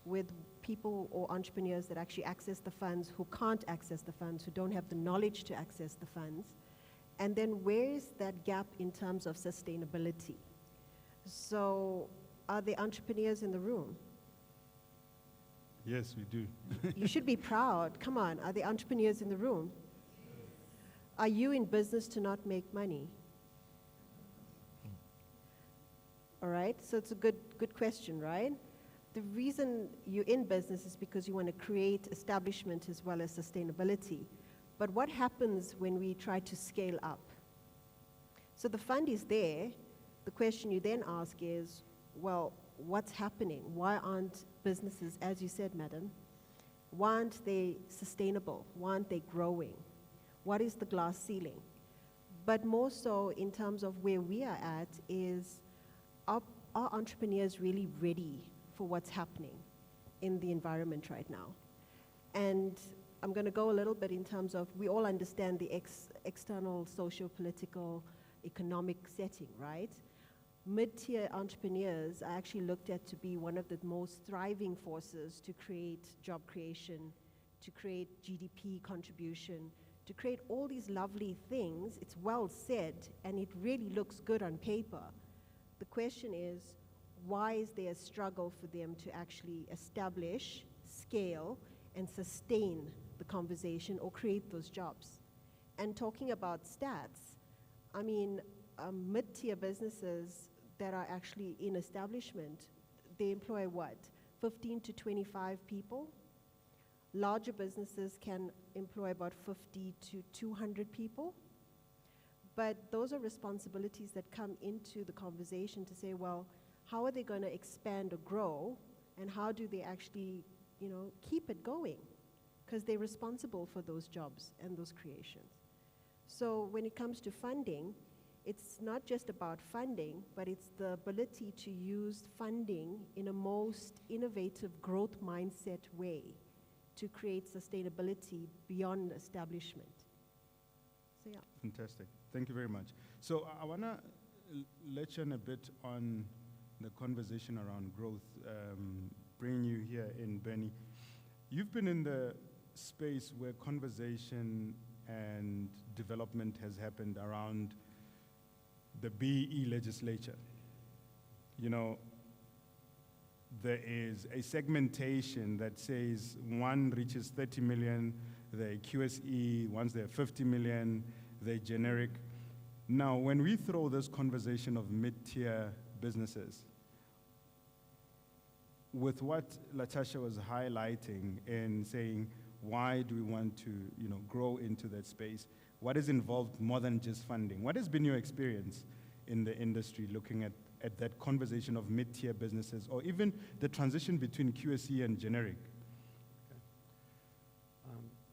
with people or entrepreneurs that actually access the funds, who can't access the funds, who don't have the knowledge to access the funds? And then where is that gap in terms of sustainability? So are there entrepreneurs in the room? Yes, we do. You should be proud. Come on, are there entrepreneurs in the room? Are you in business to not make money? All right, so it's a good question, right? The reason you're in business is because you want to create establishment as well as sustainability. But what happens when we try to scale up? So the fund is there. The question you then ask is, well, what's happening? Why aren't businesses, as you said, madam, why aren't they sustainable? Why aren't they growing? What is the glass ceiling? But more so in terms of where we are at is, are entrepreneurs really ready for what's happening in the environment right now? And I'm going to go a little bit in terms of, we all understand the external socio-political economic setting, right? Mid-tier entrepreneurs are actually looked at to be one of the most thriving forces to create job creation, to create GDP contribution, to create all these lovely things. It's well said, and it really looks good on paper. The question is, why is there a struggle for them to actually establish, scale, and sustain the conversation or create those jobs? And talking about stats, I mean, mid-tier businesses that are actually in establishment, they employ what? 15 to 25 people. Larger businesses can employ about 50 to 200 people. But those are responsibilities that come into the conversation to say, well, how are they going to expand or grow, and how do they actually, keep it going? Because they're responsible for those jobs and those creations. So when it comes to funding, it's not just about funding, but it's the ability to use funding in a most innovative growth mindset way to create sustainability beyond establishment. So yeah. Fantastic. Thank you very much. So I want to lecture a bit on the conversation around growth, bringing you here in, Bernie. You've been in the space where conversation and development has happened around the BEE legislature. There is a segmentation that says one reaches 30 million, they're QSE, once they're 50 million, they're generic. Now, when we throw this conversation of mid-tier businesses, with what Latasha was highlighting in saying, why do we want to grow into that space? What is involved more than just funding? What has been your experience in the industry looking at that conversation of mid-tier businesses, or even the transition between QSE and generic?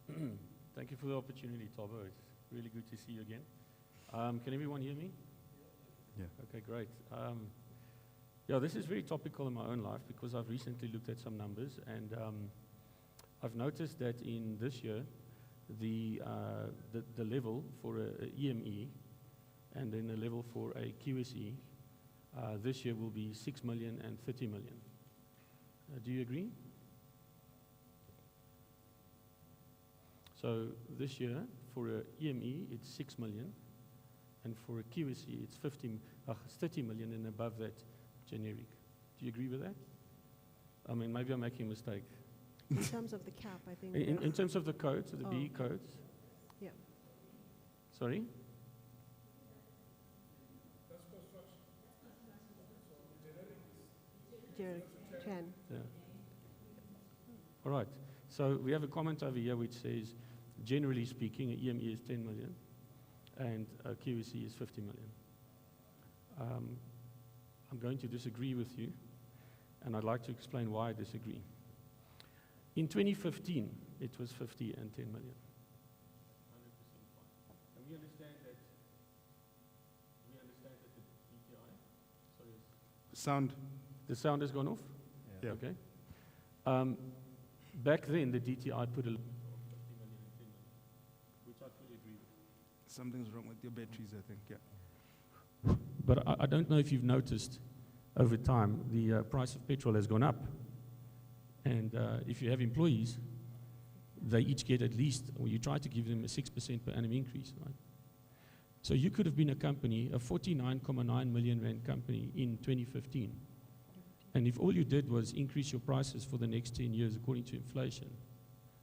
Okay. Thank you for the opportunity, Thabo. It's really good to see you again. Can everyone hear me? Yeah. Okay, great. This is very topical in my own life because I've recently looked at some numbers, and I've noticed that in this year, the level for a EME and then the level for a QSE this year will be 6 million and 30 million. Do you agree? So this year, for a EME, it's 6 million, and for a QSE, it's 30 million and above that, generic. Do you agree with that? I mean, maybe I'm making a mistake. In terms of the cap, I think. In terms of the codes, the BE codes? Yeah. Sorry? Generic 10. Yeah. All right. So we have a comment over here which says, generally speaking, a EME is 10 million and a QSE is 50 million. I'm going to disagree with you, and I'd like to explain why I disagree. In 2015, it was 50 and 10 million. 100% fine. And we understand that the DTI, sorry. Sound. The sound has gone off? Yeah. Okay. Back then, the DTI put a limit of 50 million and 10 million, which I fully agree with. Something's wrong with your batteries, I think, yeah. But I don't know if you've noticed over time, the price of petrol has gone up. And if you have employees, they each get at least, or you try to give them a 6% per annum increase, right? So you could have been a company, a 49.9 million rand company in 2015, And if all you did was increase your prices for the next 10 years according to inflation,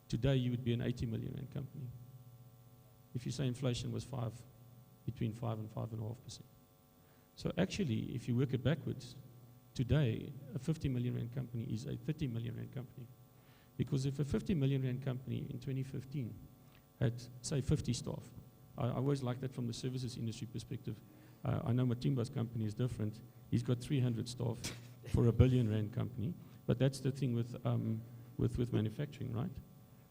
today you would be an 80 million rand company. If you say inflation was between 5 and 5.5%. So actually, if you work it backwards, today a 50 million rand company is a 30 million rand company. Because if a 50 million rand company in 2015 had, say, 50 staff, I always like that from the services industry perspective. I know Matimba's company is different. He's got 300 staff for a billion rand company, but that's the thing with manufacturing, right?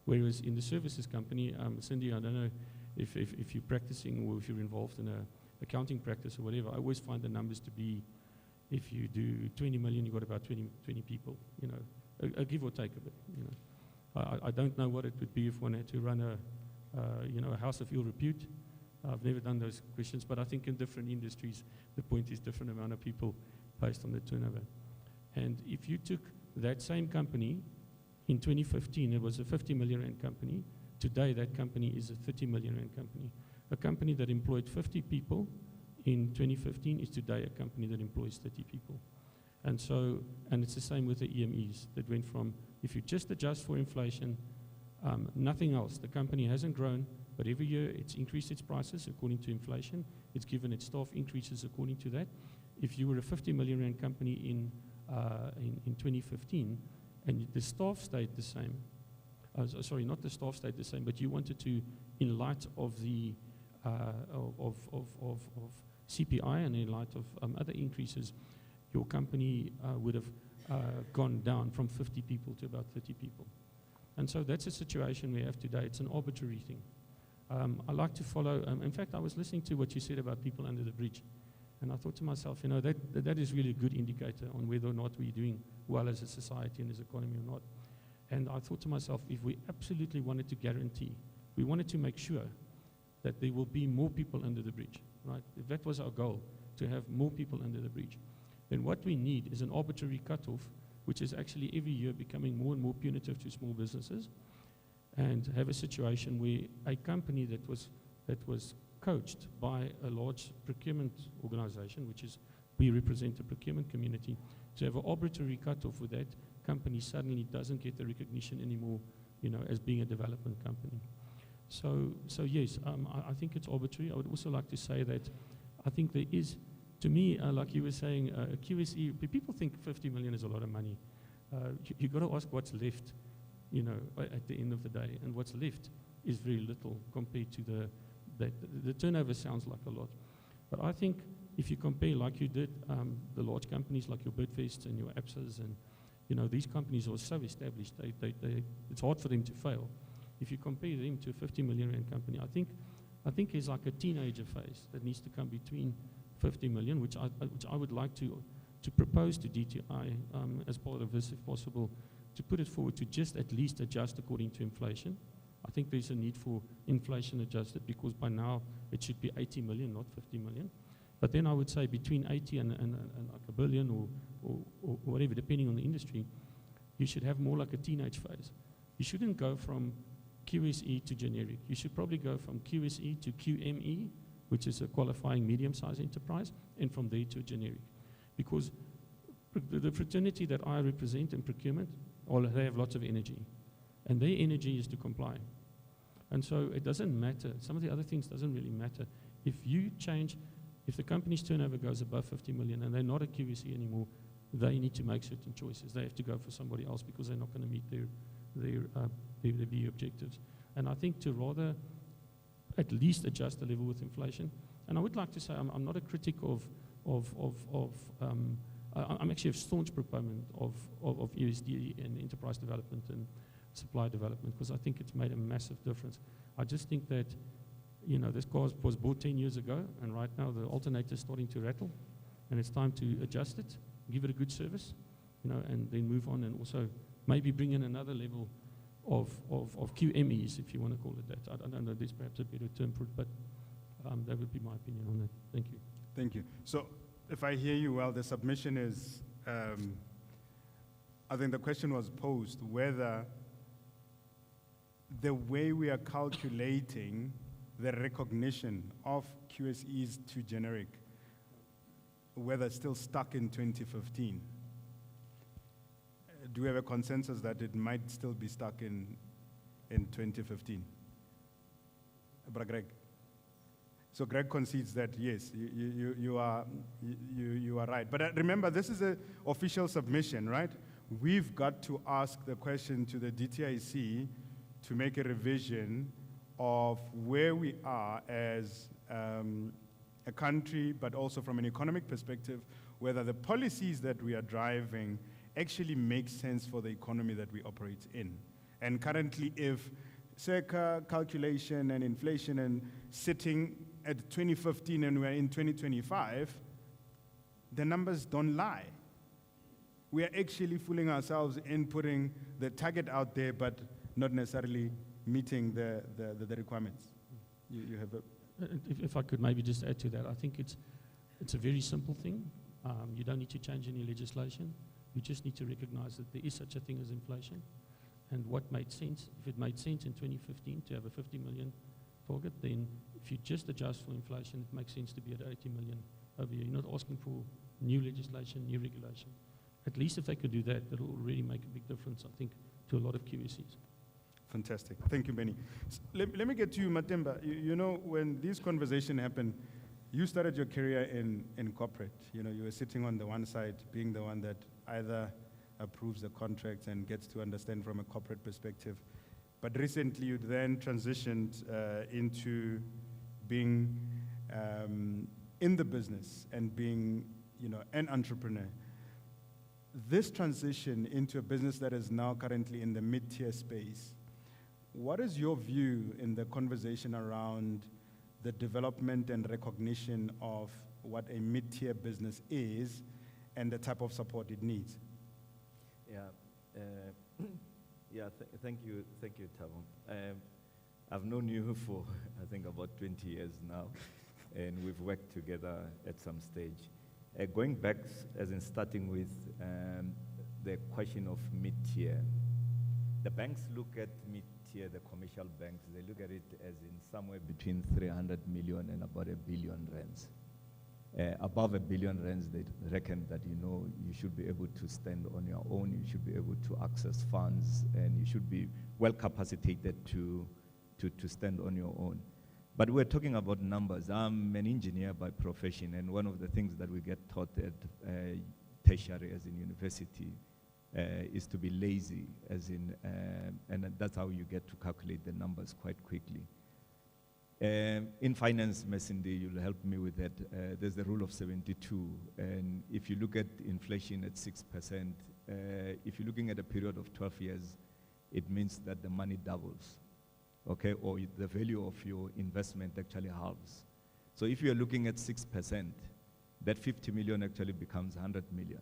Whereas in the services company, Cindy, I don't know if you're practicing or if you're involved in a accounting practice or whatever, I always find the numbers to be, if you do 20 million, you've got about 20 people, you know, a give or take a bit, you know. I don't know what it would be if one had to run a house of ill repute. I've never done those questions, but I think in different industries, the point is different amount of people based on the turnover. And if you took that same company in 2015, it was a 50 million rand company. Today, that company is a 30 million rand company. A company that employed 50 people in 2015 is today a company that employs 30 people. And so, and it's the same with the EMEs that went from, if you just adjust for inflation, nothing else. The company hasn't grown, but every year it's increased its prices according to inflation. It's given its staff increases according to that. If you were a 50 million rand company in 2015, and the staff stayed the same, sorry, not the staff stayed the same, but you wanted to, in light of the of CPI and in light of other increases, your company would have gone down from 50 people to about 30 people. And so that's a situation we have today. It's an arbitrary thing. I like to follow, in fact, I was listening to what you said about people under the bridge, and I thought to myself, you know, that is really a good indicator on whether or not we're doing well as a society and as an economy or not. And I thought to myself, if we absolutely wanted to guarantee, we wanted to make sure that there will be more people under the bridge, right? If that was our goal, to have more people under the bridge, then what we need is an arbitrary cutoff, which is actually every year becoming more and more punitive to small businesses, and have a situation where a company that was coached by a large procurement organization, which is, we represent the procurement community, to have an arbitrary cutoff with that company suddenly doesn't get the recognition anymore, you know, as being a development company. So yes, I think it's arbitrary. I would also like to say that I think there is, to me, like you were saying, QSE, people think 50 million is a lot of money. You've got to ask what's left, you know, at the end of the day. And what's left is very little compared to the turnover sounds like a lot. But I think if you compare, like you did, the large companies like your Bidfests and your Absas, and, you know, these companies are so established, it's hard for them to fail. If you compare them to a 50 million rand company, I think there's like a teenager phase that needs to come between 50 million, which I would like to propose to DTI as part of this, if possible, to put it forward to just at least adjust according to inflation. I think there's a need for inflation adjusted, because by now it should be 80 million, not 50 million. But then I would say between 80 and like a billion or whatever, depending on the industry, you should have more like a teenage phase. You shouldn't go from QSE to generic. You should probably go from QSE to QME, which is a qualifying medium-sized enterprise, and from there to a generic. Because the fraternity that I represent in procurement, they have lots of energy. And their energy is to comply. And so it doesn't matter. Some of the other things doesn't really matter. If you change, if the company's turnover goes above 50 million and they're not a QSE anymore, they need to make certain choices. They have to go for somebody else because they're not going to meet their B objectives. And I think to rather at least adjust the level with inflation. And I would like to say I'm not a critic I'm actually a staunch proponent of ESD and enterprise development and supply development, because I think it's made a massive difference. I just think that, you know, this car was bought 10 years ago, and right now the alternator is starting to rattle, and it's time to adjust it, give it a good service, you know, and then move on, and also maybe bring in another level of QMEs, if you want to call it that. I don't know, there's perhaps a better term for it, but that would be my opinion on that. Thank you. Thank you. So if I hear you well, the submission is, I think the question was posed whether the way we are calculating the recognition of QSEs to generic, whether it's still stuck in 2015. do we have a consensus that it might still be stuck in 2015? Bra Greg. So Greg concedes that yes, you are right. But remember, this is an official submission, right? We've got to ask the question to the DTIC to make a revision of where we are as a country, but also from an economic perspective, whether the policies that we are driving actually make sense for the economy that we operate in. And currently, if circa calculation and inflation and sitting at 2015 and we're in 2025, the numbers don't lie. We are actually fooling ourselves in putting the target out there, but not necessarily meeting the requirements. You have a... If I could maybe just add to that, I think it's a very simple thing. You don't need to change any legislation. You just need to recognize that there is such a thing as inflation. And what made sense, if it made sense in 2015 to have a 50 million target, then if you just adjust for inflation, it makes sense to be at 80 million over here. You're not asking for new legislation, new regulation. At least if they could do that, that will really make a big difference, I think, to a lot of QSCs. Fantastic. Thank you, Benny. Let me get to you, Matemba. You know, when this conversation happened, you started your career in corporate. You know, you were sitting on the one side, being the one that either approves the contracts and gets to understand from a corporate perspective. But recently, you then transitioned into being in the business and being, you know, an entrepreneur. This transition into a business that is now currently in the mid-tier space, what is your view in the conversation around the development and recognition of what a mid-tier business is and the type of support it needs? Thank you, Thabo. I've known you for, I think, about 20 years now, and we've worked together at some stage. Going back, as in starting with the question of mid-tier, the banks look at mid-tier, the commercial banks, they look at it as in somewhere between 300 million and about 1 billion rands. Above 1 billion rands, they reckon that, you know, you should be able to stand on your own, you should be able to access funds, and you should be well capacitated to stand on your own. But we're talking about numbers. I'm an engineer by profession, and one of the things that we get taught at tertiary, as in university, is to be lazy, as in, and that's how you get to calculate the numbers quite quickly. In finance, Mesindi, you'll help me with that. There's the rule of 72, and if you look at inflation at 6%, if you're looking at a period of 12 years, it means that the money doubles, okay, or the value of your investment actually halves. So if you're looking at 6%, that 50 million actually becomes 100 million.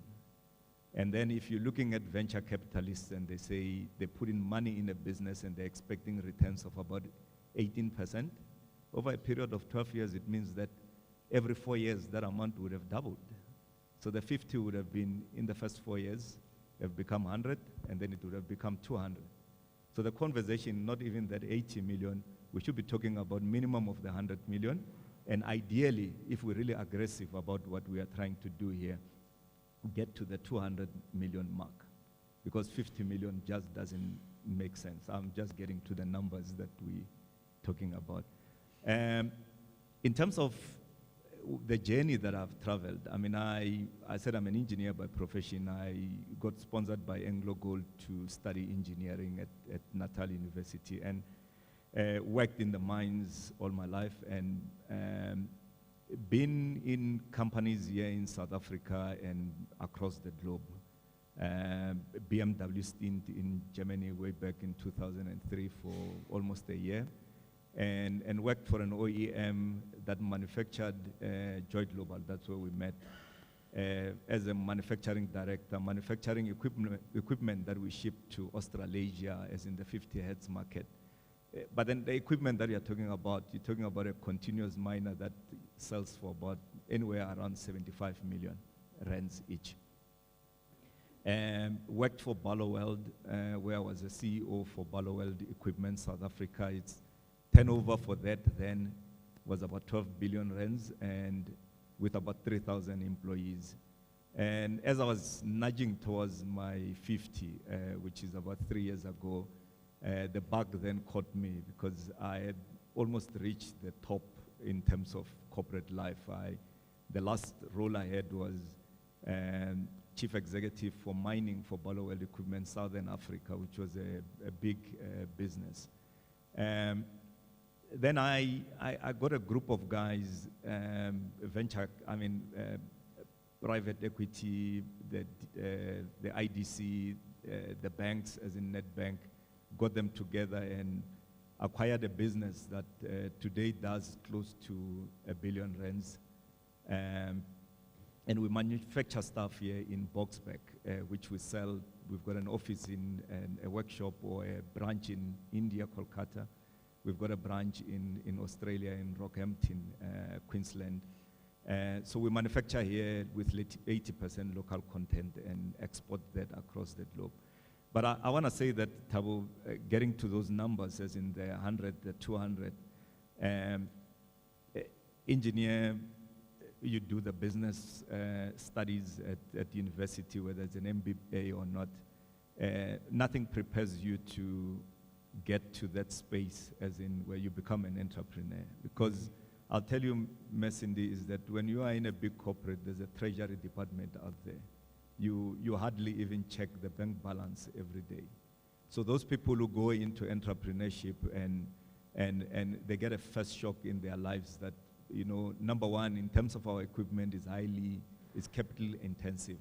And then if you're looking at venture capitalists and they say they put in money in a business and they're expecting returns of about 18%, over a period of 12 years, it means that every 4 years, that amount would have doubled. So the 50 would have been, in the first 4 years, have become 100, and then it would have become 200. So the conversation, not even that 80 million, we should be talking about minimum of the 100 million, and ideally, if we're really aggressive about what we are trying to do here, get to the 200 million mark, because 50 million just doesn't make sense. I'm just getting to the numbers that we're talking about. In terms of the journey that I've traveled, I mean, I said I'm an engineer by profession. I got sponsored by Anglo Gold to study engineering at Natal University, and worked in the mines all my life, and been in companies here in South Africa and across the globe. BMW stint in Germany way back in 2003 for almost a year. And worked for an OEM that manufactured Joy Global. That's where we met. As a manufacturing director, manufacturing equipment that we shipped to Australasia, as in the 50 hertz market. But then the equipment that you're talking about a continuous miner that sells for about anywhere around 75 million rands each. Worked for Barloworld, where I was a CEO for Barloworld Equipment South Africa. Its turnover for that then was about 12 billion rands, and with about 3,000 employees. And as I was nudging towards my 50, which is about 3 years ago, the bug then caught me because I had almost reached the top in terms of corporate life. The last role I had was chief executive for mining for Ballowell Equipment, Southern Africa, which was a big business. Then I got a group of guys, private equity, the IDC, the banks, as in Nedbank, got them together and acquired a business that today does close to R1 billion. And we manufacture stuff here in Boksburg, which we sell. We've got an office in a workshop or a branch in India, Kolkata. We've got a branch in Australia, in Rockhampton, Queensland. So we manufacture here with 80% local content and export that across the globe. But I want to say that, Thabo, getting to those numbers, as in the 100, the 200, engineer, you do the business studies at university, whether it's an MBA or not, nothing prepares you to get to that space, as in where you become an entrepreneur. Because I'll tell you, Mesindi, is that when you are in a big corporate, there's a treasury department out there. You hardly even check the bank balance every day. So those people who go into entrepreneurship and they get a first shock in their lives that, you know, number one, in terms of our equipment, is capital intensive.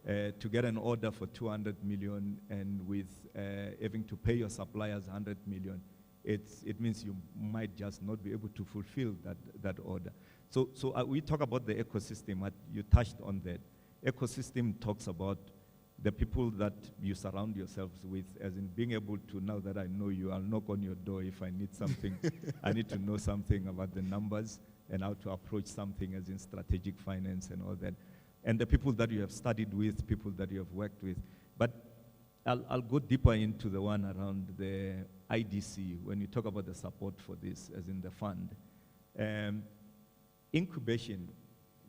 To get an order for 200 million and with having to pay your suppliers 100 million, it means you might just not be able to fulfill that order. So we talk about the ecosystem. You touched on that. Ecosystem talks about the people that you surround yourselves with, as in being able to, now that I know you, I'll knock on your door if I need something. I need to know something about the numbers and how to approach something, as in strategic finance and all that. And the people that you have studied with, people that you have worked with. But I'll go deeper into the one around the IDC when you talk about the support for this, as in the fund. Incubation,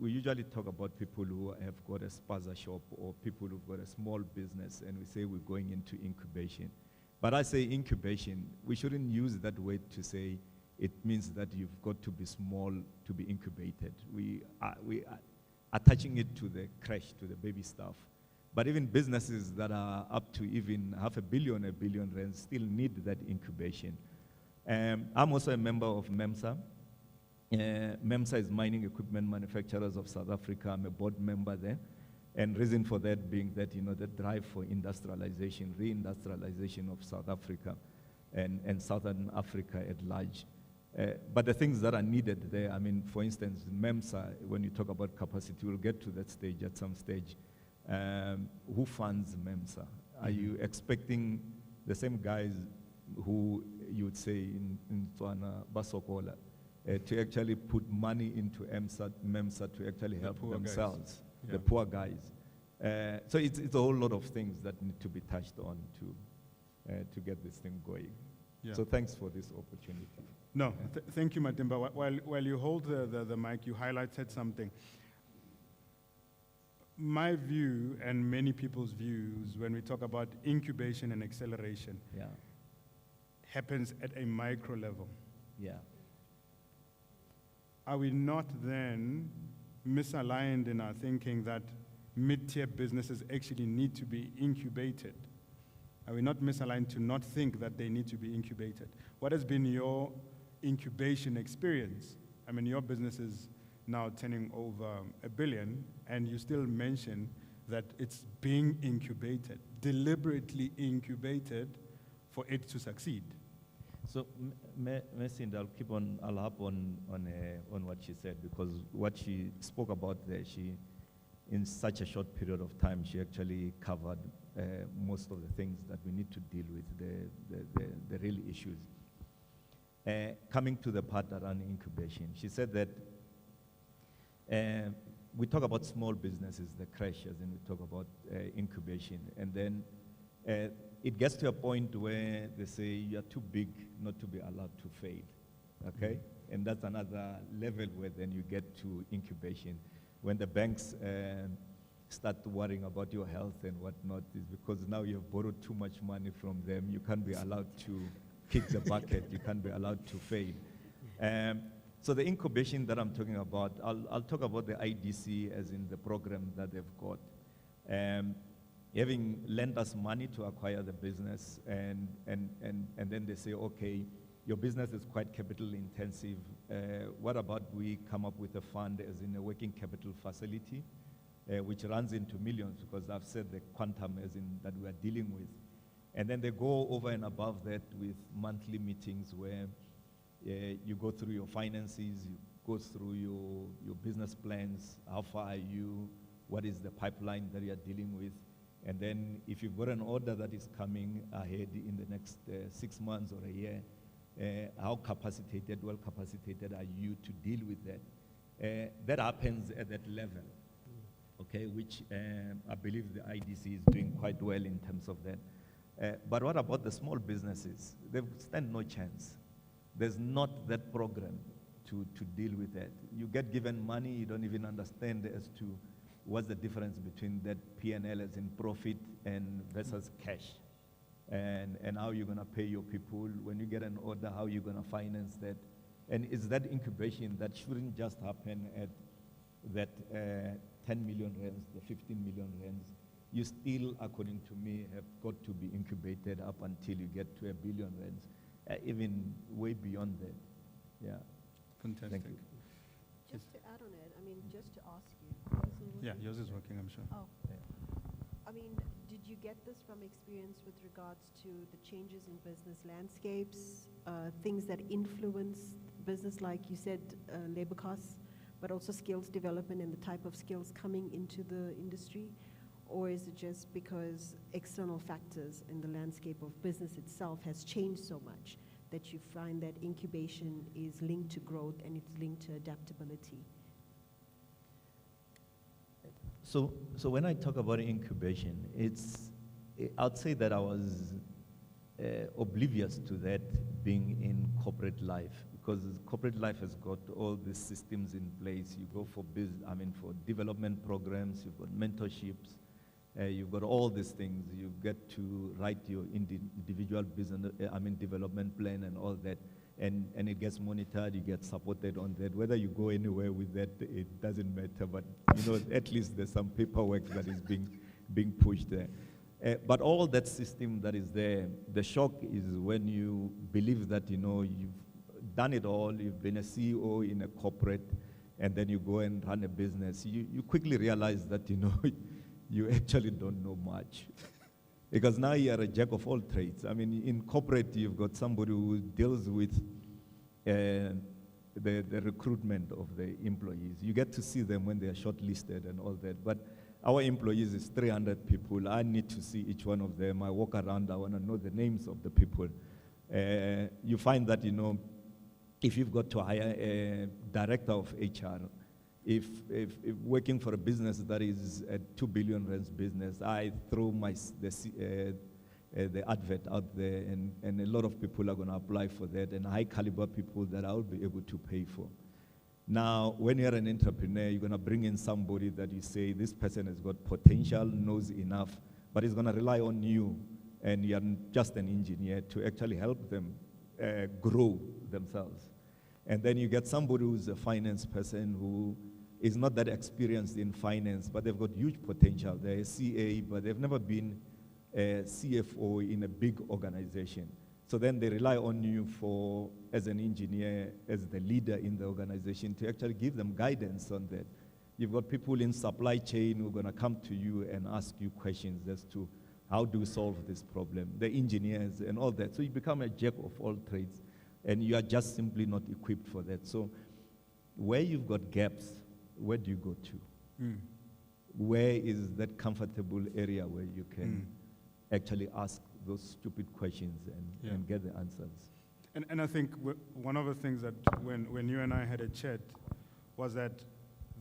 we usually talk about people who have got a spaza shop or people who've got a small business, and we say we're going into incubation. But I say incubation, we shouldn't use that word to say it means that you've got to be small to be incubated. We are attaching it to the crash, to the baby stuff. But even businesses that are up to even R500 million, R1 billion still need that incubation. I'm also a member of MEMSA. MEMSA is Mining Equipment Manufacturers of South Africa. I'm a board member there. And reason for that being that, you know, the drive for industrialization, reindustrialization of South Africa and Southern Africa at large. But the things that are needed there, I mean, for instance, MEMSA, when you talk about capacity, we'll get to that stage at some stage. Who funds MEMSA? Are you expecting the same guys who you would say in Tswana, Basokola, to actually put money into MEMSA to actually help themselves, yeah. the poor guys? So it's a whole lot of things that need to be touched on to get this thing going. Yeah. So thanks for this opportunity. No, thank you, Matimba. While you hold the mic, you highlighted something. My view and many people's views when we talk about incubation and acceleration happens at a micro level. Yeah. Are we not then misaligned in our thinking that mid-tier businesses actually need to be incubated? Are we not misaligned to not think that they need to be incubated? What has been your incubation experience? I mean, your business is now turning over R1 billion, and you still mention that it's being incubated, deliberately incubated for it to succeed. So, Mesinda, I'll hop on what she said, because what she spoke about there, in such a short period of time, she actually covered most of the things that we need to deal with, the real issues. Coming to the part around incubation, she said that we talk about small businesses, the crashes, and we talk about incubation. And then it gets to a point where they say you're too big not to be allowed to fail, okay? Mm-hmm. And that's another level where then you get to incubation. When the banks start worrying about your health and whatnot is because now you have borrowed too much money from them. You can't be allowed to kick the bucket. You can't be allowed to fail. So the incubation that I'm talking about, I'll talk about the IDC as in the program that they've got. Having lent us money to acquire the business, and then they say, okay, your business is quite capital intensive. What about we come up with a fund as in a working capital facility, which runs into millions, because I've said the quantum as in that we are dealing with. And then they go over and above that with monthly meetings where you go through your finances, you go through your business plans, how far are you, what is the pipeline that you are dealing with. And then if you've got an order that is coming ahead in the next 6 months or a year, how capacitated, well capacitated are you to deal with that? That happens at that level, okay, which I believe the IDC is doing quite well in terms of that. But what about the small businesses? They stand no chance. There's not that program to deal with that. You get given money, you don't even understand as to what's the difference between that P&L as in profit and versus cash. And how you're going to pay your people. When you get an order, how you're going to finance that. And it's that incubation that shouldn't just happen at that 10 million rands, the 15 million rands. You still, according to me, have got to be incubated up until you get to 1 billion rands, even way beyond that. Yeah. Fantastic. Thank you. Just to add on it, I mean, just to ask you. Yeah, yours is working, I'm sure. Oh. I mean, did you get this from experience with regards to the changes in business landscapes, things that influence business, like you said, labor costs, but also skills development and the type of skills coming into the industry? Or is it just because external factors in the landscape of business itself has changed so much that you find that incubation is linked to growth and it's linked to adaptability? So when I talk about incubation, I'd say that I was oblivious to that being in corporate life, because corporate life has got all these systems in place. You go for for development programs, you've got mentorships, you've got all these things. You get to write your individual business, development plan and all that. And it gets monitored, you get supported on that. Whether you go anywhere with that, it doesn't matter, but at least there's some paperwork that is being pushed there. But all that system that is there, the shock is when you believe that, you've done it all, you've been a CEO in a corporate, and then you go and run a business. You quickly realize that, you actually don't know much. Because now you are a jack of all trades. I mean, in corporate, you've got somebody who deals with the recruitment of the employees. You get to see them when they are shortlisted and all that. But our employees is 300 people. I need to see each one of them. I walk around, I want to know the names of the people. You find that, if you've got to hire a director of HR, if working for a business that is a 2 billion rands business, I throw the advert out there, and a lot of people are going to apply for that, and high caliber people that I'll be able to pay for. Now, when you're an entrepreneur, you're going to bring in somebody that you say, this person has got potential, knows enough, but he's going to rely on you, and you're just an engineer to actually help them grow themselves. And then you get somebody who's a finance person who is not that experienced in finance, but they've got huge potential. They're a CA, but they've never been a CFO in a big organization. So then they rely on you as an engineer, as the leader in the organization, to actually give them guidance on that. You've got people in supply chain who are going to come to you and ask you questions as to how do we solve this problem, the engineers and all that. So you become a jack of all trades, and you are just simply not equipped for that. So where you've got gaps, where do you go to? Where is that comfortable area where you can actually ask those stupid questions and get the answers? And I think one of the things that when you and I had a chat was that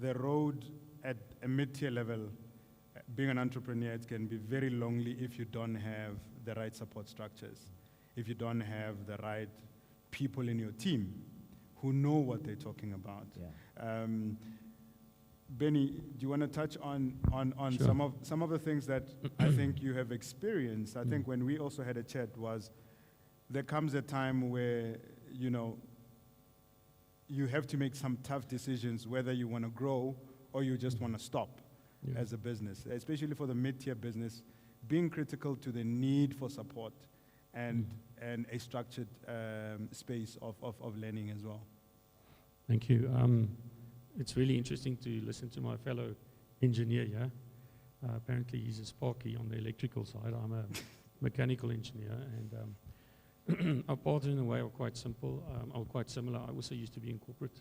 the road at a mid-tier level, being an entrepreneur, it can be very lonely if you don't have the right support structures, if you don't have the right people in your team who know what they're talking about. Yeah. Benny, do you want to touch on Sure. some of the things that I think you have experienced? I think when we also had a chat was there comes a time where, you know, you have to make some tough decisions whether you want to grow or you just want to stop Yeah. as a business, especially for the mid-tier business, being critical to the need for support and a structured space of learning as well. Thank you. It's really interesting to listen to my fellow engineer here. Apparently he's a sparky on the electrical side. I'm a mechanical engineer, and our paths in a way are quite simple, are quite similar. I also used to be in corporate.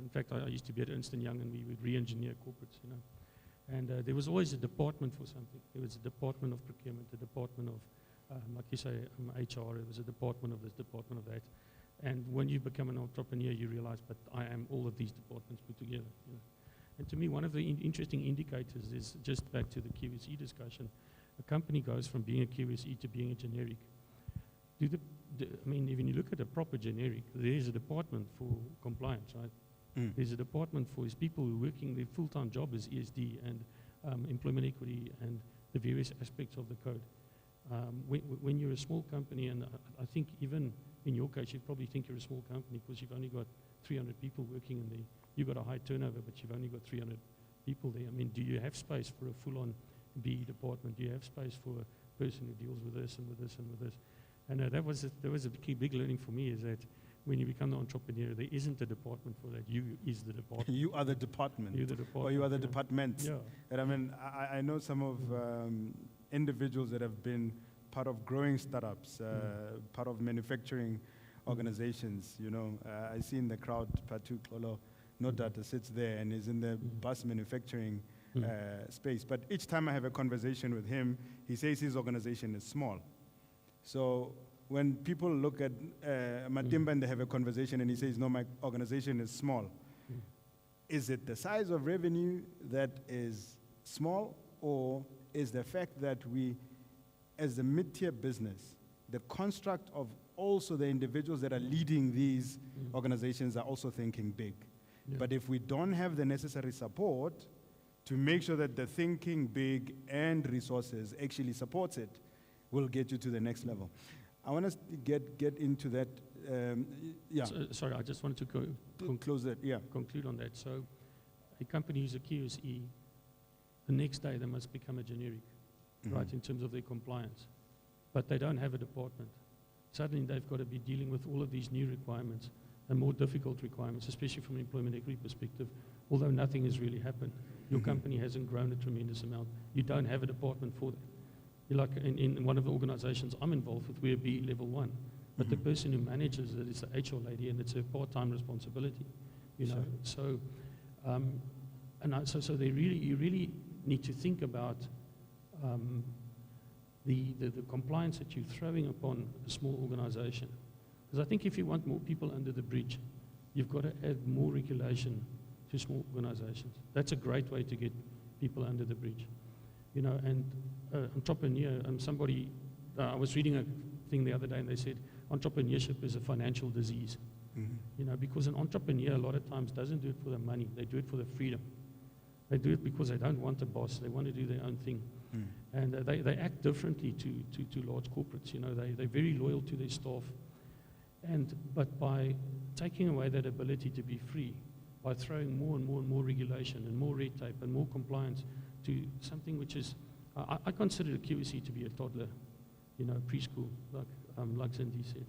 In fact, I used to be at Ernst & Young, and we would re-engineer corporates, you know. And there was always a department for something. There was a department of procurement, a department of, like you say, HR. There was a department of this, department of that. And when you become an entrepreneur, you realize, but I am all of these departments put together. You know? And to me, one of the interesting indicators is just back to the QSE discussion. A company goes from being a QSE to being a generic. I mean, when you look at a proper generic, there is a department for compliance, right? There's a department for his people who are working, their full-time job is ESD and employment equity and the various aspects of the code. When you're a small company, and I think even in your case, you probably think you're a small company because you've only got 300 people working in there. You've got a high turnover, but you've only got 300 people there. I mean, do you have space for a full-on BE department? Do you have space for a person who deals with this and with this and with this? And that was a key big learning for me, is that when you become the entrepreneur, there isn't a department for that. You is the department. You are the department. You're the department. Or you are the yeah. department. Yeah. And I mean, I know some of individuals that have been part of growing startups, part of manufacturing organizations, you know. I see in the crowd, Patu Klolo, no data sits there and is in the bus manufacturing space. But each time I have a conversation with him, he says his organization is small. So when people look at Matimba and they have a conversation and he says, no, my organization is small, is it the size of revenue that is small, or is the fact that we, as a mid-tier business, the construct of also the individuals that are leading these organizations are also thinking big? Yeah. But if we don't have the necessary support to make sure that the thinking big and resources actually supports it, will get you to the next level. I want us to get into that. Yeah. Sorry, I just wanted to Close that. Yeah. conclude on that. So a company who's a QSE, the next day they must become a generic, right, in terms of their compliance. But they don't have a department. Suddenly they've got to be dealing with all of these new requirements and more difficult requirements, especially from an employment equity perspective, although nothing has really happened. Your company hasn't grown a tremendous amount. You don't have a department for that. Like in one of the organizations I'm involved with, we're B level 1. But the person who manages it is the HR lady, and it's a part-time responsibility, you know. So, so you really need to think about the compliance that you're throwing upon a small organization. Because I think if you want more people under the bridge, you've got to add more regulation to small organizations. That's a great way to get people under the bridge, you know. And entrepreneur, somebody, I was reading a thing the other day and they said entrepreneurship is a financial disease. You know, because an entrepreneur a lot of times doesn't do it for the money, they do it for the freedom. They do it because they don't want a boss, they want to do their own thing. And they act differently to large corporates, you know, they're very loyal to their staff. But by taking away that ability to be free, by throwing more and more and more regulation and more red tape and more compliance to something which is, I consider the QSE to be a toddler, you know, preschool, like Cindy said.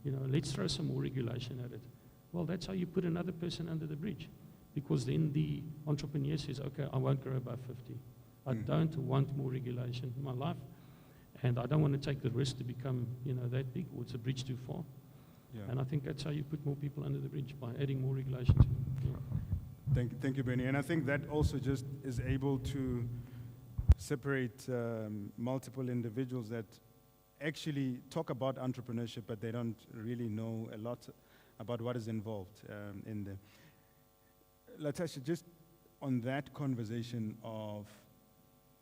You know, let's throw some more regulation at it. Well, that's how you put another person under the bridge, because then the entrepreneur says, okay, I won't grow above 50. I don't want more regulation in my life, and I don't want to take the risk to become, you know, that big, or it's a bridge too far. Yeah. And I think that's how you put more people under the bridge, by adding more regulation to it. Yeah. Thank you, Benny. And I think that also just is able to separate multiple individuals that actually talk about entrepreneurship, but they don't really know a lot about what is involved in the. Latasha, just on that conversation of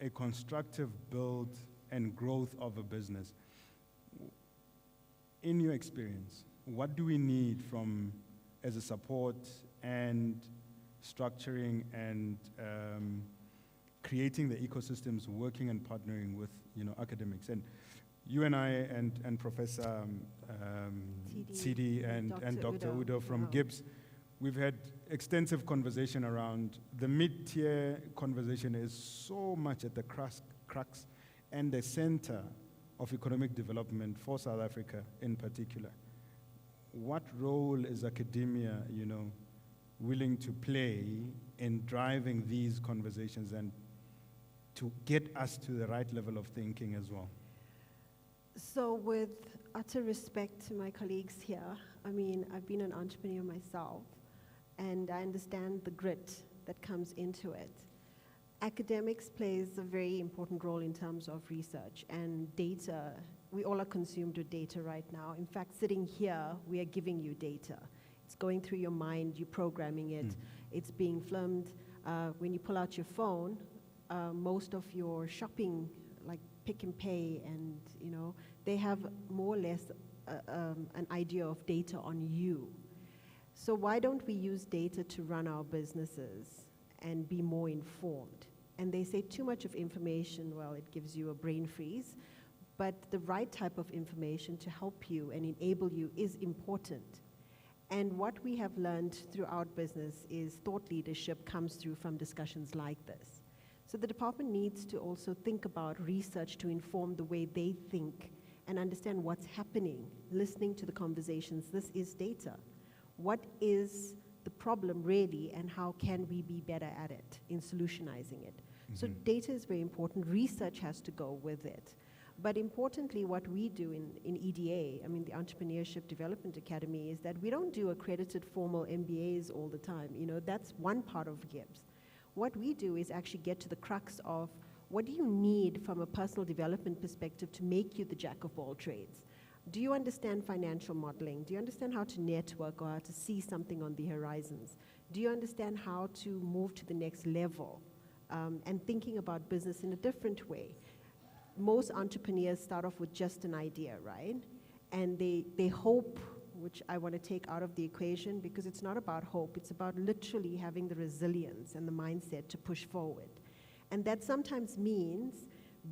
a constructive build and growth of a business, in your experience, what do we need from as a support and structuring and creating the ecosystems, working and partnering with academics. And you and I and Professor Tsidi and Dr. Udo from Gibbs, we've had extensive conversation around the mid-tier conversation is so much at the crux and the center of economic development for South Africa in particular. What role is academia, willing to play in driving these conversations and to get us to the right level of thinking as well? So with utter respect to my colleagues here, I mean, I've been an entrepreneur myself, and I understand the grit that comes into it. Academics plays a very important role in terms of research and data. We all are consumed with data right now. In fact, sitting here, we are giving you data. It's going through your mind, you're programming it, it's being filmed. When you pull out your phone, most of your shopping, like Pick and Pay, and they have more or less an idea of data on you. So why don't we use data to run our businesses and be more informed? And they say too much of information, well, it gives you a brain freeze, but the right type of information to help you and enable you is important. And what we have learned throughout business is thought leadership comes through from discussions like this. So the department needs to also think about research to inform the way they think and understand what's happening, listening to the conversations. This is data. What is the problem really, and how can we be better at it in solutionizing it? So data is very important. Research has to go with it. But importantly, what we do in EDA, I mean the Entrepreneurship Development Academy, is that we don't do accredited formal MBAs all the time. That's one part of Gibbs. What we do is actually get to the crux of what do you need from a personal development perspective to make you the jack of all trades? Do you understand financial modeling? Do you understand how to network or how to see something on the horizons? Do you understand how to move to the next level and thinking about business in a different way? Most entrepreneurs start off with just an idea, right? And they hope, which I want to take out of the equation, because it's not about hope, it's about literally having the resilience and the mindset to push forward. And that sometimes means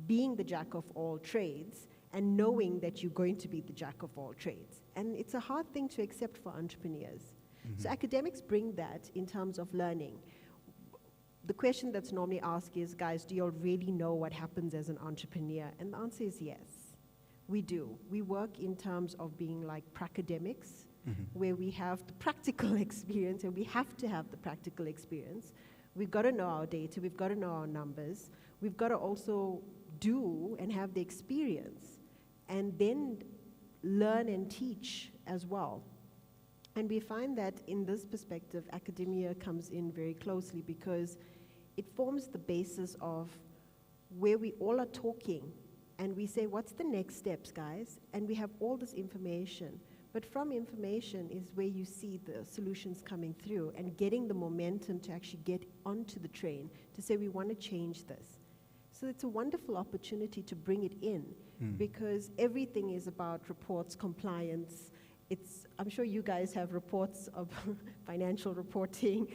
being the jack of all trades and knowing that you're going to be the jack of all trades. And it's a hard thing to accept for entrepreneurs. So academics bring that in terms of learning. The question that's normally asked is, guys, do you all really know what happens as an entrepreneur? And the answer is yes, we do. We work in terms of being like pracademics, where we have the practical experience, and we have to have the practical experience. We've got to know our data, we've got to know our numbers, we've got to also do and have the experience, and then learn and teach as well. And we find that in this perspective, academia comes in very closely because it forms the basis of where we all are talking and we say, what's the next steps, guys? And we have all this information. But from information is where you see the solutions coming through and getting the momentum to actually get onto the train to say, we want to change this. So it's a wonderful opportunity to bring it in because everything is about reports, compliance. I'm sure you guys have reports of financial reporting,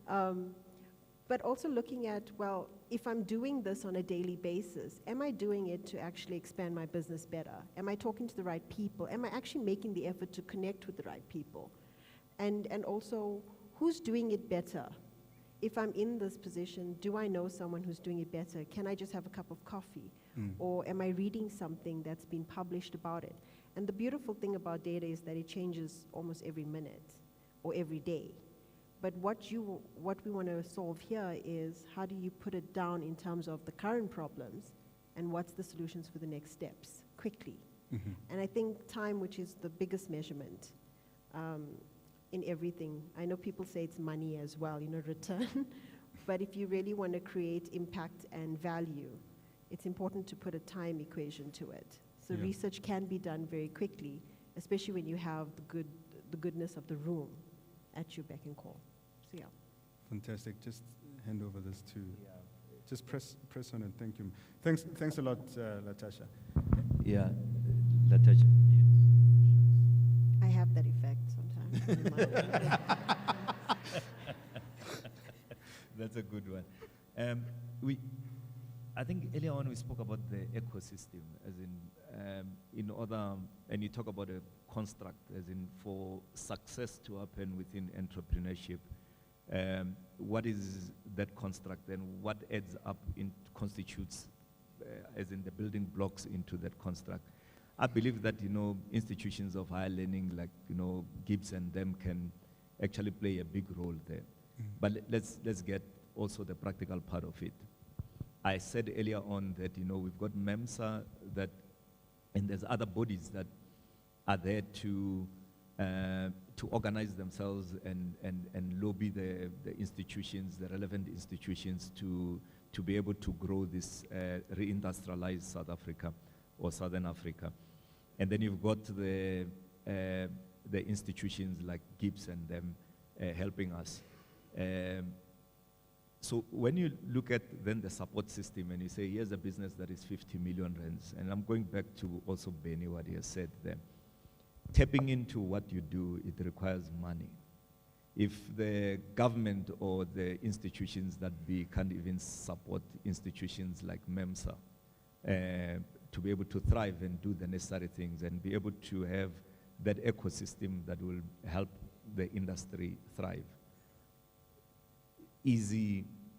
but also looking at, well, if I'm doing this on a daily basis, am I doing it to actually expand my business better? Am I talking to the right people? Am I actually making the effort to connect with the right people? And also, who's doing it better? If I'm in this position, do I know someone who's doing it better? Can I just have a cup of coffee? Or am I reading something that's been published about it? And the beautiful thing about data is that it changes almost every minute or every day. But what we want to solve here is how do you put it down in terms of the current problems and what's the solutions for the next steps quickly. And I think time, which is the biggest measurement in everything. I know people say it's money as well, return. But if you really want to create impact and value, it's important to put a time equation to it. So research can be done very quickly, especially when you have the goodness of the room at your beck and call. So yeah. Fantastic. Just hand over this to. Just press on it. Thank you. Thanks a lot, Latasha. Yeah, Latasha. I have that effect sometimes. That's a good one. I think earlier on we spoke about the ecosystem, as in order, and you talk about a construct, as in for success to happen within entrepreneurship. What is that construct, and what adds up in constitutes, as in the building blocks into that construct? I believe that institutions of higher learning like Gibbs and them can actually play a big role there. But let's get also the practical part of it. I said earlier on that we've got MEMSA and there's other bodies that are there to organize themselves and lobby the institutions, the relevant institutions, to be able to grow this reindustrialized South Africa or Southern Africa. And then you've got the institutions like Gibbs and them helping us. So when you look at then the support system and you say, here's a business that is 50 million rands, and I'm going back to also Benny, what he has said there. Tapping into what you do, it requires money. If the government or the institutions that can't even support institutions like MEMSA to be able to thrive and do the necessary things and be able to have that ecosystem that will help the industry thrive.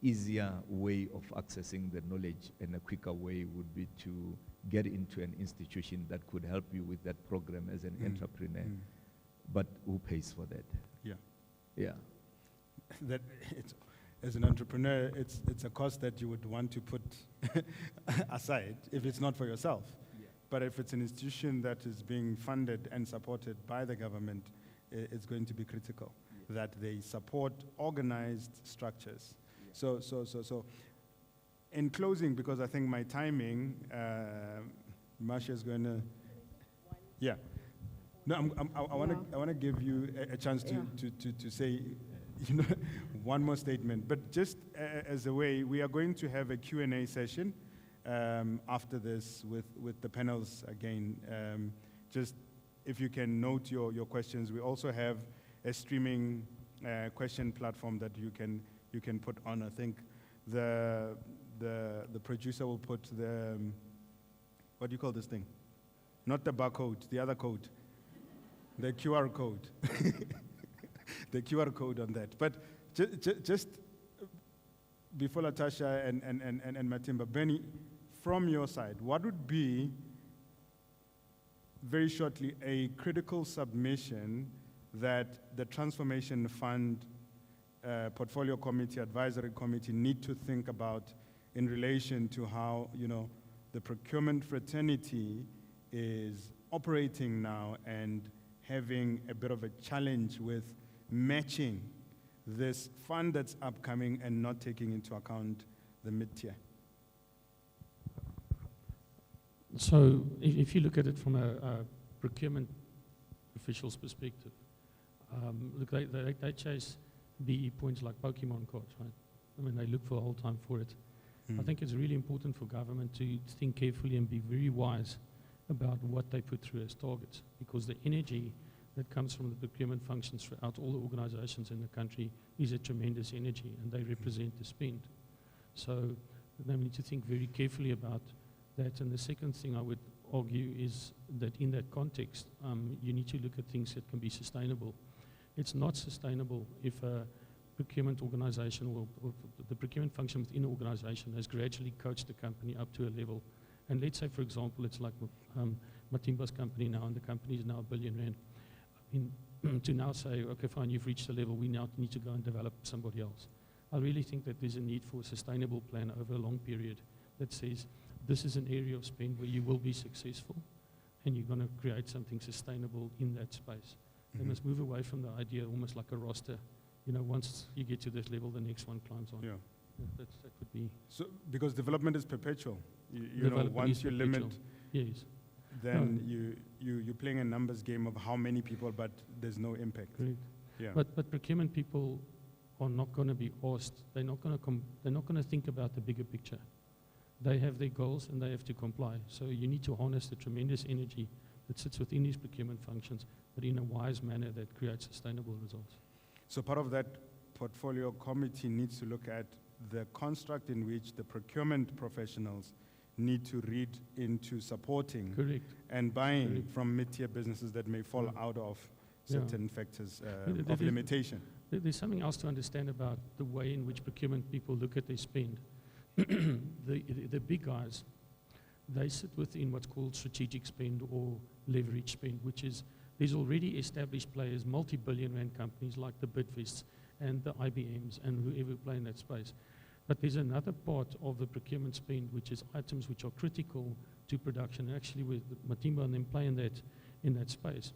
Easier way of accessing the knowledge and a quicker way would be to get into an institution that could help you with that program as an entrepreneur. But who pays for that? Yeah. That as an entrepreneur, it's a cost that you would want to put aside if it's not for yourself. Yeah. But if it's an institution that is being funded and supported by the government, it's going to be critical that they support organized structures. So in closing, because I think my timing, Marcia is going to, yeah. No, I want to give you a chance to say, one more statement. But just as a way, we are going to have a Q&A session after this with the panels again. Just if you can note your questions. We also have a streaming question platform that you can put on. I think the producer will put the, what do you call this thing? Not the barcode, the other code. The QR code. The QR code on that. But just before Latasha and Matimba, Benny, from your side, what would be, very shortly, a critical submission that the Transformation Fund Portfolio Committee, Advisory Committee need to think about in relation to how, the procurement fraternity is operating now and having a bit of a challenge with matching this fund that's upcoming and not taking into account the mid-tier? So if you look at it from a procurement official's perspective, look, they chase BE points like Pokemon cards, right? I mean, they look for the whole time for it. I think it's really important for government to think carefully and be very wise about what they put through as targets, because the energy that comes from the procurement functions throughout all the organizations in the country is a tremendous energy, and they represent the spend. So they need to think very carefully about that. And the second thing I would argue is that in that context, you need to look at things that can be sustainable. It's not sustainable if a procurement organization or the procurement function within an organization has gradually coached the company up to a level. And let's say, for example, it's like Matimba's company now, and the company is now R1 billion. To now say, okay, fine, you've reached a level, we now need to go and develop somebody else. I really think that there's a need for a sustainable plan over a long period that says this is an area of spend where you will be successful and you're going to create something sustainable in that space. They must move away from the idea almost like a roster. Once you get to this level, the next one climbs on. Yeah. That would be. So, because development is perpetual. Once you perpetual. limit, Yes. then you're playing a numbers game of how many people, but there's no impact. Correct. Yeah. But procurement people are not going to be asked. They're not going to think about the bigger picture. They have their goals and they have to comply. So you need to harness the tremendous energy that sits within these procurement functions, but in a wise manner that creates sustainable results. So part of that portfolio committee needs to look at the construct in which the procurement professionals need to read into supporting Correct. and buying Correct. from mid-tier businesses that may fall out of Yeah. certain factors There- of there- limitation. There's something else to understand about the way in which procurement people look at their spend. The big guys, they sit within what's called strategic spend or leverage spend, which is there's already established players, multi-billion rand companies like the Bidvests and the IBMs and whoever play in that space. But there's another part of the procurement spend, which is items which are critical to production. And actually, with Matimba and them play in that space.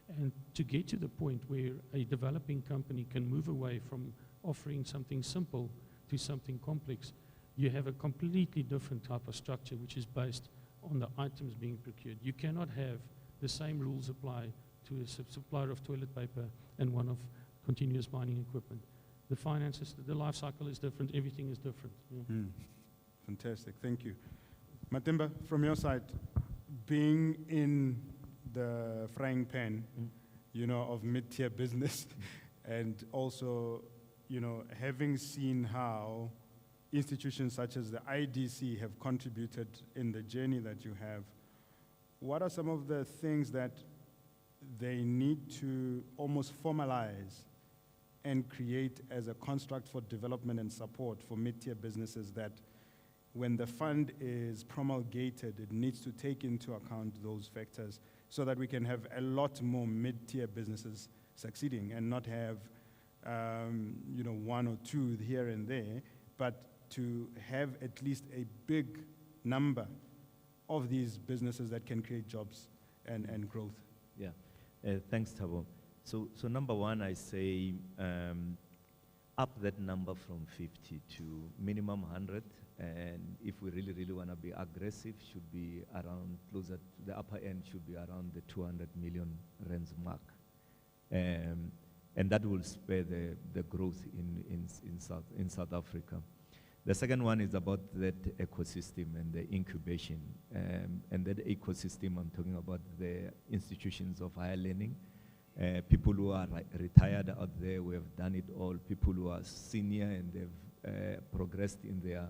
And to get to the point where a developing company can move away from offering something simple to something complex, you have a completely different type of structure, which is based on the items being procured. You cannot have the same rules apply to a supplier of toilet paper and one of continuous mining equipment. The finances, the life cycle is different, everything is different. Yeah. Fantastic, thank you. Matimba, from your side, being in the frying pan, of mid-tier business, and also, having seen how institutions such as the IDC have contributed in the journey that you have, what are some of the things that they need to almost formalize and create as a construct for development and support for mid-tier businesses that when the fund is promulgated, it needs to take into account those factors so that we can have a lot more mid-tier businesses succeeding and not have, one or two here and there, but to have at least a big number of these businesses that can create jobs and growth. Yeah, thanks, Thabo. So number one, I say up that number from 50 to minimum 100, and if we really, really want to be aggressive, should be around closer to the upper end, should be around the 200 million rands mark. And that will spur the growth in South Africa. The second one is about that ecosystem and the incubation. And that ecosystem, I'm talking about the institutions of higher learning, people who are retired out there, who have done it all, people who are senior and they've progressed in their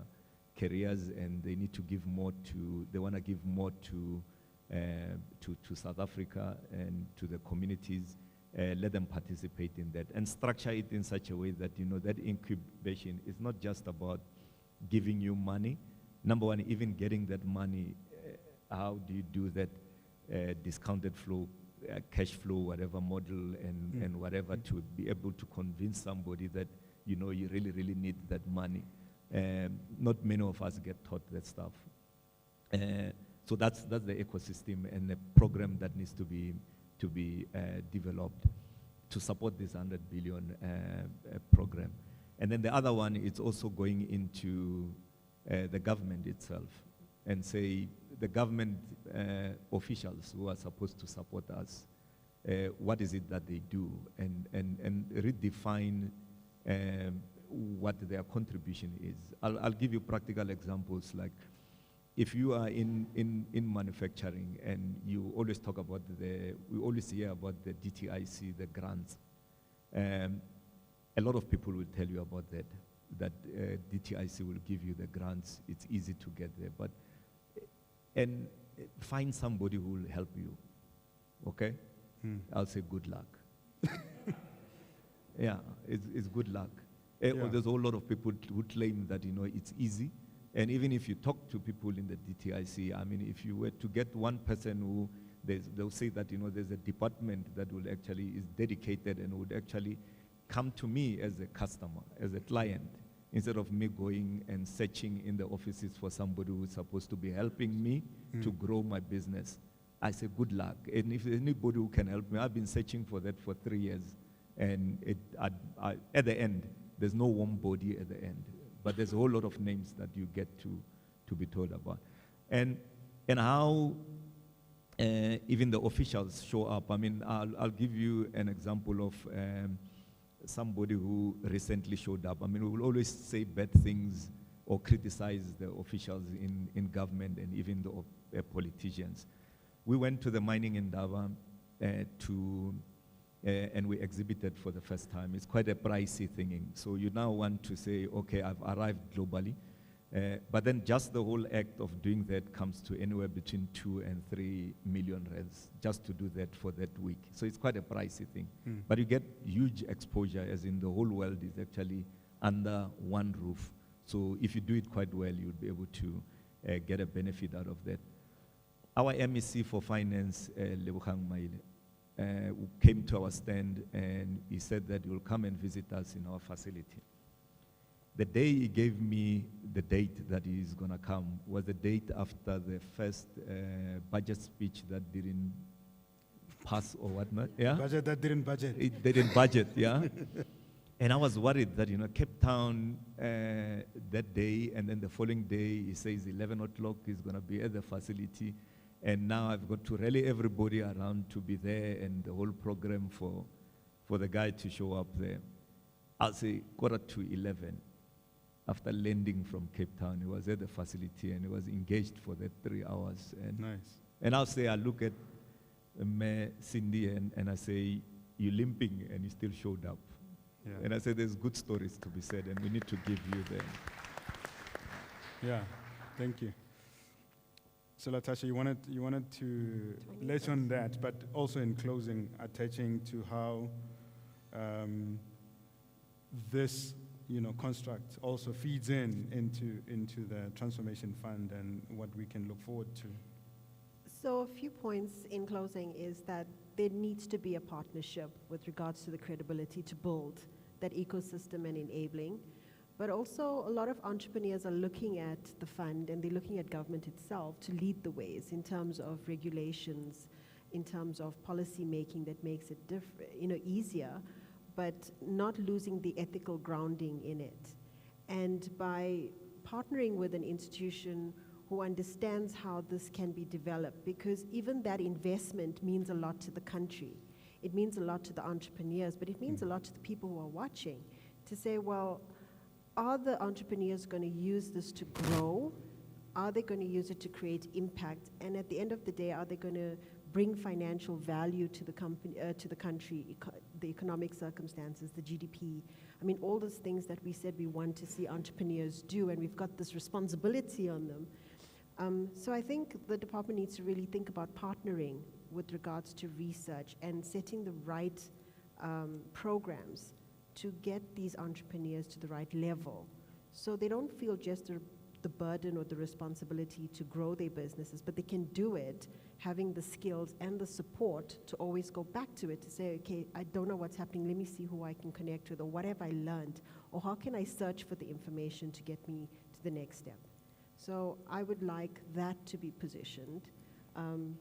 careers and they need to give more to, they want to give more to South Africa and to the communities. Let them participate in that and structure it in such a way that, that incubation is not just about giving you money. Number one, even getting that money, how do you do that discounted flow, cash flow, whatever model and whatever to be able to convince somebody that, you really, really need that money. Not many of us get taught that stuff. So that's the ecosystem and the program that needs to be developed to support this 100 billion program. And then the other one is also going into the government itself and say the government officials who are supposed to support us, what is it that they do and redefine what their contribution is. I'll give you practical examples like if you are in manufacturing and you always talk about we always hear about the DTIC, the grants. A lot of people will tell you about that DTIC will give you the grants. It's easy to get there, and find somebody who will help you, okay? I'll say good luck. Yeah, it's good luck. Yeah. There's a whole lot of people who claim that, it's easy. And even if you talk to people in the DTIC, I mean, if you were to get one person who, they'll say that, there's a department that will actually is dedicated and would actually come to me as a customer, as a client, instead of me going and searching in the offices for somebody who's supposed to be helping me to grow my business. I say, good luck. And if there's anybody who can help me, I've been searching for that for 3 years. And at the end, there's no warm body at the end. But there's a whole lot of names that you get to be told about. And how even the officials show up. I mean, I'll give you an example of somebody who recently showed up. I mean, we will always say bad things or criticize the officials in government and even the politicians. We went to the mining endeavor to and we exhibited for the first time. It's quite a pricey thing. So you now want to say, okay, I've arrived globally. But then just the whole act of doing that comes to anywhere between 2 and 3 million rands just to do that for that week. So it's quite a pricey thing. But you get huge exposure, as in the whole world is actually under one roof. So if you do it quite well, you'll be able to get a benefit out of that. Our MEC for Finance, Lebogang Maile, came to our stand and he said that he will come and visit us in our facility. The day he gave me the date that he's going to come was the date after the first budget speech that didn't pass or whatnot. Yeah? Budget that didn't budget. It didn't budget, yeah? And I was worried that, Cape Town that day, and then the following day, he says 11 o'clock he's going to be at the facility. And now I've got to rally everybody around to be there and the whole program for the guy to show up there. I'll say 11:15. After landing from Cape Town, he was at the facility and he was engaged for that 3 hours. And Nice. and I'll say, I look at Cindy and I say, you're limping, and he still showed up. Yeah. And I said, there's good stories to be said, and we need to give you them. Yeah, thank you. So Latasha, you wanted to let on that, but also in closing, attaching to how this construct also feeds into the transformation fund and what we can look forward to. So a few points in closing is that there needs to be a partnership with regards to the credibility to build that ecosystem and enabling. But also a lot of entrepreneurs are looking at the fund and they're looking at government itself to lead the ways in terms of regulations, in terms of policy making that makes it easier, but not losing the ethical grounding in it. And by partnering with an institution who understands how this can be developed, because even that investment means a lot to the country. It means a lot to the entrepreneurs, but it means a lot to the people who are watching to say, well, are the entrepreneurs going to use this to grow? Are they going to use it to create impact? And at the end of the day, are they going to bring financial value to the company, to the country, the economic circumstances, the GDP? I mean, all those things that we said we want to see entrepreneurs do, and we've got this responsibility on them. So I think the department needs to really think about partnering with regards to research and setting the right programs to get these entrepreneurs to the right level, so they don't feel just the burden or the responsibility to grow their businesses, but they can do it having the skills and the support to always go back to it to say, okay, I don't know what's happening, let me see who I can connect with, or what have I learned, or how can I search for the information to get me to the next step. So I would like that to be positioned.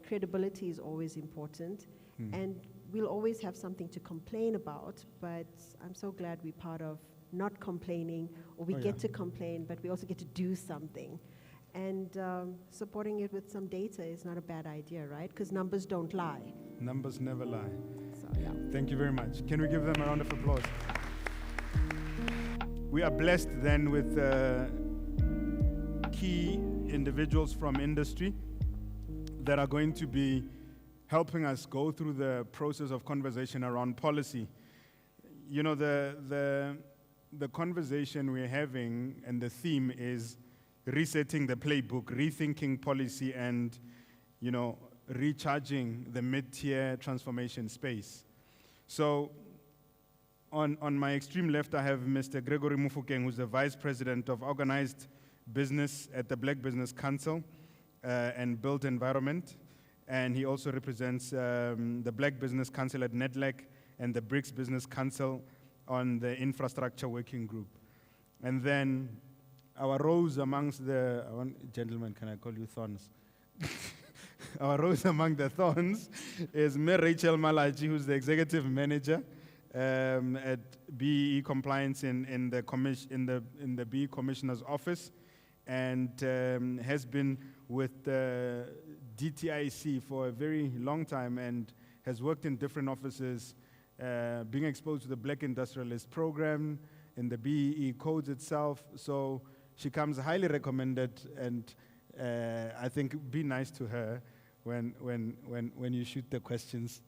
Credibility is always important, and we'll always have something to complain about, but I'm so glad we're part of not complaining, or we get to complain, but we also get to do something. And supporting it with some data is not a bad idea, right? Because numbers don't lie. Numbers never lie. So, yeah. Thank you very much. Can we give them a round of applause? We are blessed then with key individuals from industry that are going to be helping us go through the process of conversation around policy. You know, the conversation we're having and the theme is resetting the playbook, rethinking policy, and, recharging the mid-tier transformation space. So on my extreme left, I have Mr. Gregory Mufokeng, who's the Vice President of Organized Business at the Black Business Council and Built Environment. And he also represents the Black Business Council at NEDLAC and the BRICS Business Council on the Infrastructure Working Group. And then our rose amongst the, gentlemen, can I call you thorns? Our rose among the thorns is Ms. Rachel Malachi, who's the Executive Manager at BEE Compliance in the BEE Commissioner's Office, and has been with the DTIC for a very long time and has worked in different offices, being exposed to the Black Industrialist Program in the BEE codes itself. So she comes highly recommended, and I think be nice to her when you shoot the questions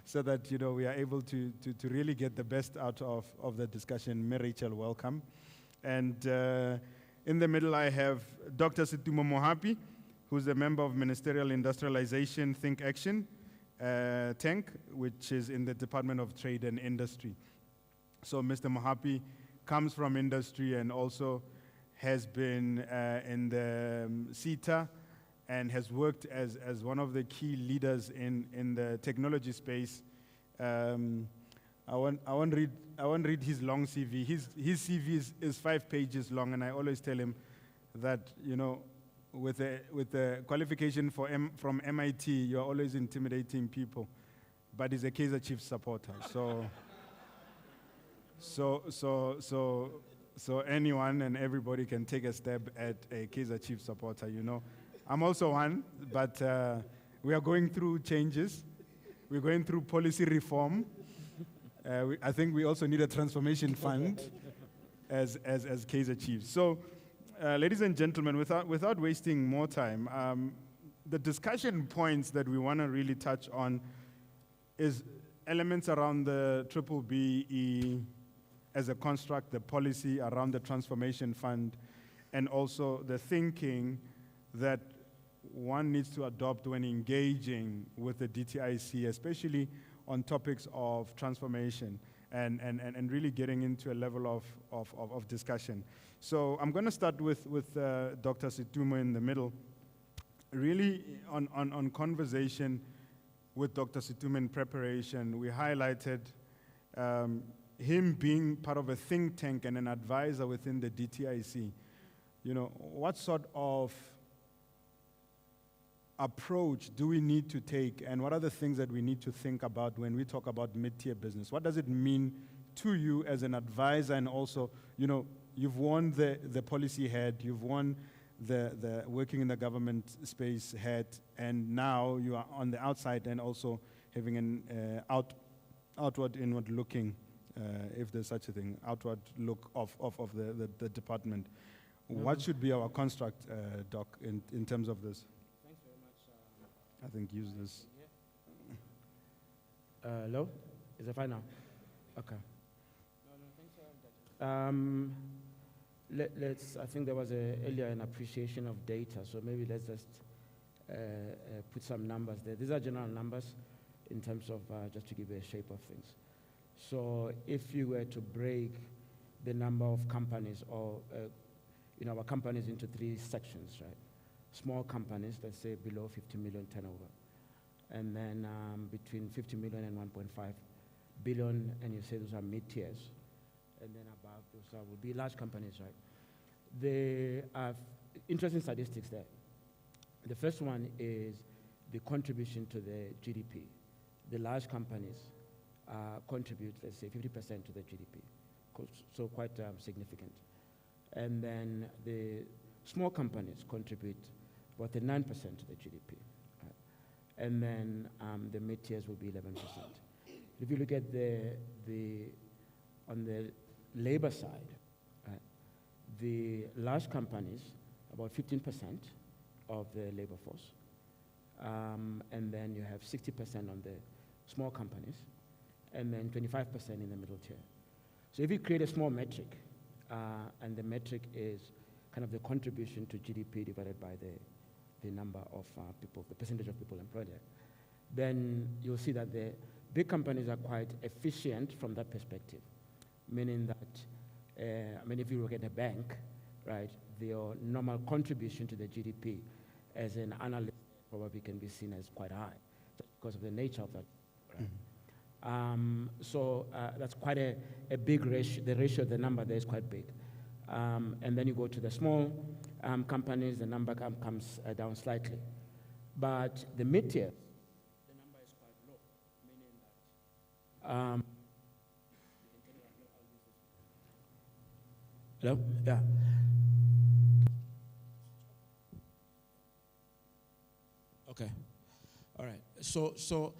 so that, we are able to really get the best out of the discussion. Me, Rachel, welcome. And in the middle, I have Dr. Situmo Mohapi, who's a member of Ministerial Industrialization Think Action, TANK, which is in the Department of Trade and Industry. So Mr. Mohapi comes from industry and also has been in the CETA and has worked as one of the key leaders in the technology space. I won't read his long CV. His CV is 5 pages long, and I always tell him that, with the qualification from MIT, you're always intimidating people, but he's a Kaizer Chiefs supporter. So anyone and everybody can take a stab at a Kaizer Chiefs supporter, I'm also one, but we are going through changes. We're going through policy reform. I think we also need a transformation fund as Kaizer Chiefs. So, ladies and gentlemen, without wasting more time, the discussion points that we want to really touch on is elements around the B-BBEE as a construct, the policy around the transformation fund, and also the thinking that one needs to adopt when engaging with the DTIC, especially on topics of transformation and really getting into a level of discussion. So I'm going to start with Dr. Situmo in the middle. Really on conversation with Dr. Situmo in preparation, we highlighted him being part of a think tank and an advisor within the DTIC. What sort of approach do we need to take, and what are the things that we need to think about when we talk about mid-tier business? What does it mean to you as an advisor, and also, you've worn the policy hat, you've worn the working in the government space hat, and now you are on the outside and also having an outward, inward looking, if there's such a thing, outward look of the department. What should be our construct, Doc, in terms of this? Thanks very much. I think use this. Hello? Is it fine now? Okay. Let's, I think there was earlier an appreciation of data, so maybe let's just put some numbers there. These are general numbers in terms of just to give you a shape of things. So if you were to break the number of companies or our companies into 3 sections, right? Small companies, let's say below 50 million turnover, and then between 50 million and 1.5 billion, and you say those are mid-tiers, and then above those would be large companies, right? There are interesting statistics there. The first one is the contribution to the GDP. The large companies contribute, let's say, 50% to the GDP, so quite significant. And then the small companies contribute about 9% to the GDP. Right? And then the mid-tiers will be 11%. If you look at on the labor side, right, the large companies, about 15% of the labor force, and then you have 60% on the small companies, and then 25% in the middle tier. So if you create a small metric, and the metric is kind of the contribution to GDP divided by the number of people, the percentage of people employed there, then you'll see that the big companies are quite efficient from that perspective, meaning that, if you look at a bank, right, their normal contribution to the GDP as an analyst probably can be seen as quite high because of the nature of that. Right? So that's quite a big ratio. The ratio of the number there is quite big. And then you go to the small companies, the number comes down slightly. But the mid-tier, the number is quite low, meaning that... Hello? Yeah. Okay. All right. So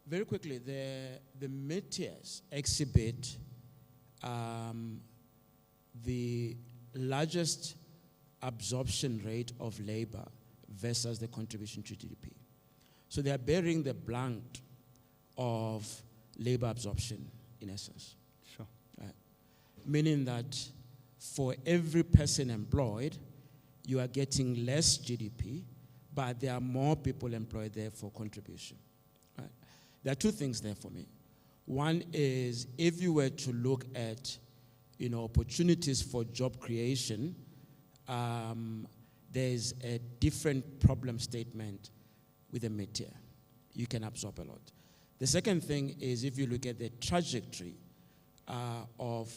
very quickly, the mid-tiers exhibit the largest absorption rate of labor versus the contribution to GDP. So they are bearing the brunt of labor absorption, in essence. Sure. Meaning that for every person employed, you are getting less GDP, but there are more people employed there for contribution. Right? There are two things there for me. One is, if you were to look at, opportunities for job creation, there's a different problem statement with a mid-tier. You can absorb a lot. The second thing is, if you look at the trajectory of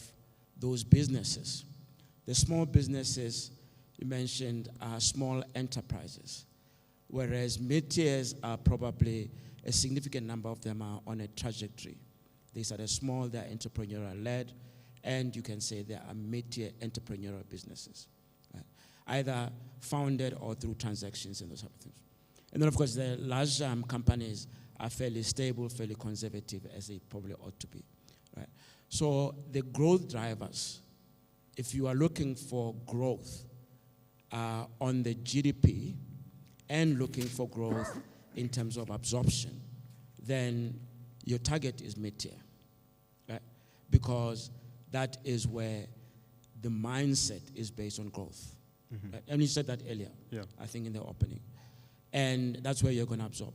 those businesses, the small businesses you mentioned are small enterprises, whereas mid-tiers are probably a significant number of them are on a trajectory. They started small, they're entrepreneurial-led, and you can say they are mid-tier entrepreneurial businesses, right? Either founded or through transactions and those type of things. And then, of course, the large companies are fairly stable, fairly conservative, as they probably ought to be, right? So the growth drivers, if you are looking for growth on the GDP and looking for growth in terms of absorption, then your target is mid-tier, right? Because that is where the mindset is based on growth. Mm-hmm. Right? And you said that earlier, Yeah. I think in the opening. And that's where you're going to absorb.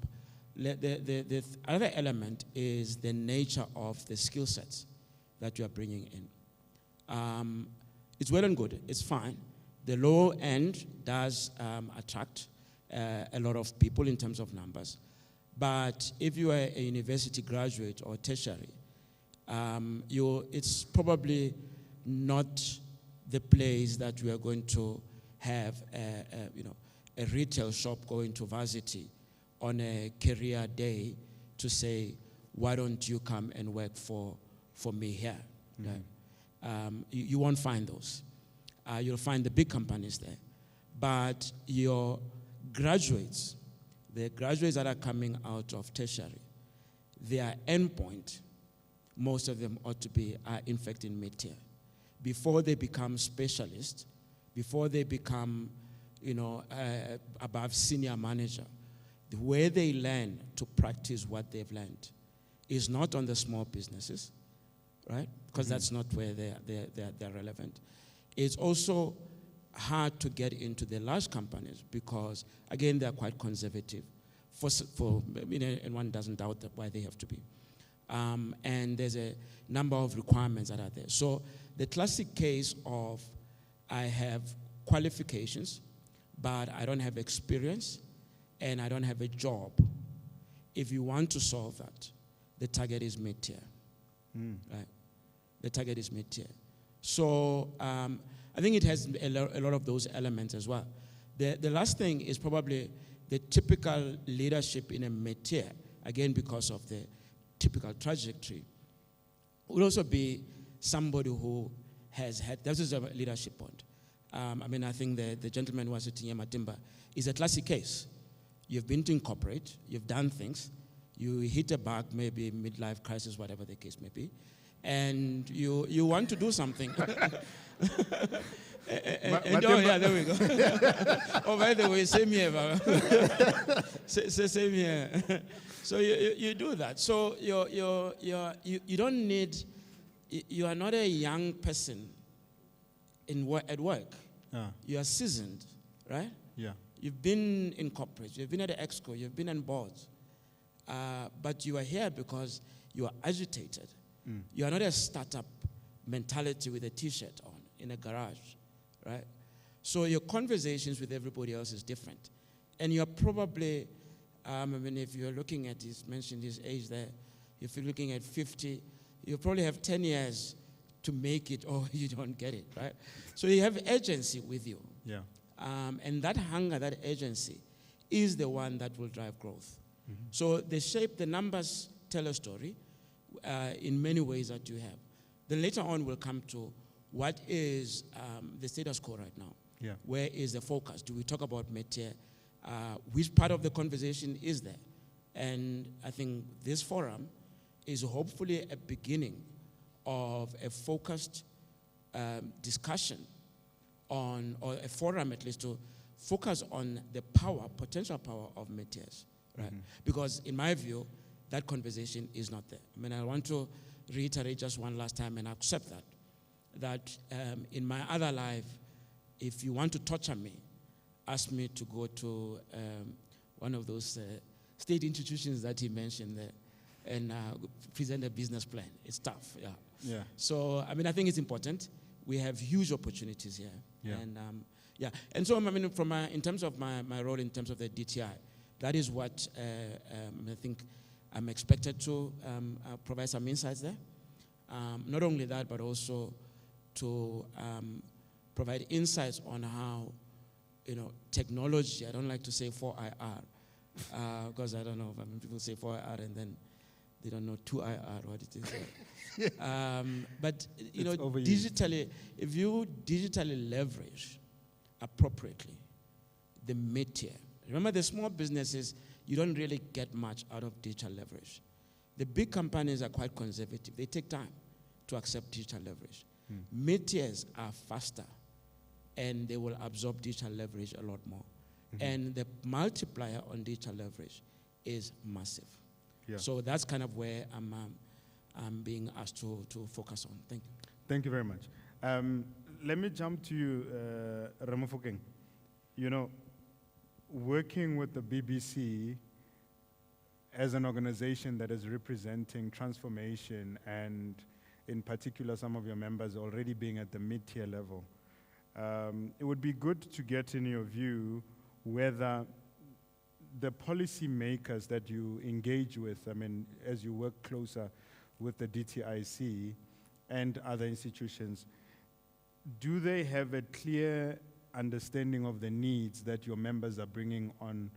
The other element is the nature of the skill sets that you are bringing in. It's well and good. It's fine. The low end does attract a lot of people in terms of numbers. But if you are a university graduate or tertiary, it's probably not the place that we are going to have a retail shop going to varsity on a career day to say, why don't you come and work for me here? Mm-hmm. Right? You won't find those. You'll find the big companies there. But your graduates, the graduates that are coming out of tertiary, their endpoint, most of them ought to be, in fact, in mid-tier. Before they become specialists, before they become, above senior manager, the way they learn to practice what they've learned is not on the small businesses, right? Because that's not where they're relevant. It's also hard to get into the large companies because, again, they're quite conservative. And one doesn't doubt that why they have to be. And there's a number of requirements that are there. So the classic case of I have qualifications, but I don't have experience, and I don't have a job. If you want to solve that, the target is mid-tier, right? The target is mid-tier. So I think it has a lot of those elements as well. The last thing is probably the typical leadership in a mid-tier, again, because of the typical trajectory, will also be somebody who has had, this is a leadership point. I think the gentleman who was sitting here, Matimba, is a classic case. You've been to incorporate, you've done things, you hit a bug, maybe midlife crisis, whatever the case may be, and you want to do something. Yeah, there we go. Oh, by the way, same here, Baba. Same here. So you do that. So you don't need, you are not a young person at work. You are seasoned, right? Yeah. You've been in corporate, you've been at the exco, you've been on boards. But you are here because you are agitated. You are not a startup mentality with a t-shirt on in a garage, right? So your conversations with everybody else is different. And you're probably, if you're looking at this, mentioned his age there, if you're looking at 50, you probably have 10 years to make it or you don't get it, right? So you have agency with you. Yeah. And that hunger, that agency, is the one that will drive growth. Mm-hmm. So the numbers tell a story in many ways that you have. Then later on we'll come to what is the status quo right now. Yeah. Where is the focus? Do we talk about mid-tier? Which part of the conversation is there? And I think this forum is hopefully a beginning of a focused discussion on, or a forum at least, to focus on the potential power of mid-tiers, right? Because in my view, that conversation is not there. I mean, I want to reiterate just one last time and accept that in my other life, if you want to torture me, ask me to go to one of those state institutions that he mentioned there and present a business plan. It's tough, yeah. Yeah. So, I mean, I think it's important. We have huge opportunities here. Yeah. And, and so, I mean, in terms of my role in terms of the DTI, that is what I think I'm expected to provide some insights there. Not only that, but also to provide insights on how, technology, I don't like to say 4IR, because I don't know, I mean, people say 4IR and then they don't know 2IR, what it is. But, digitally, if you digitally leverage appropriately the mid-tier, remember the small businesses, you don't really get much out of digital leverage. The big companies are quite conservative. They take time to accept digital leverage. Mid-tiers are faster, and they will absorb digital leverage a lot more. And the multiplier on digital leverage is massive. Yeah. So that's kind of where I'm being asked to focus on. Thank you. Thank you very much. Let me jump to you, Ramofokeng. Working with the BBC as an organization that is representing transformation, and in particular some of your members already being at the mid-tier level, it would be good to get in your view whether the policymakers that you engage with, I mean, as you work closer with the DTIC and other institutions, do they have a clear understanding of the needs that your members are bringing on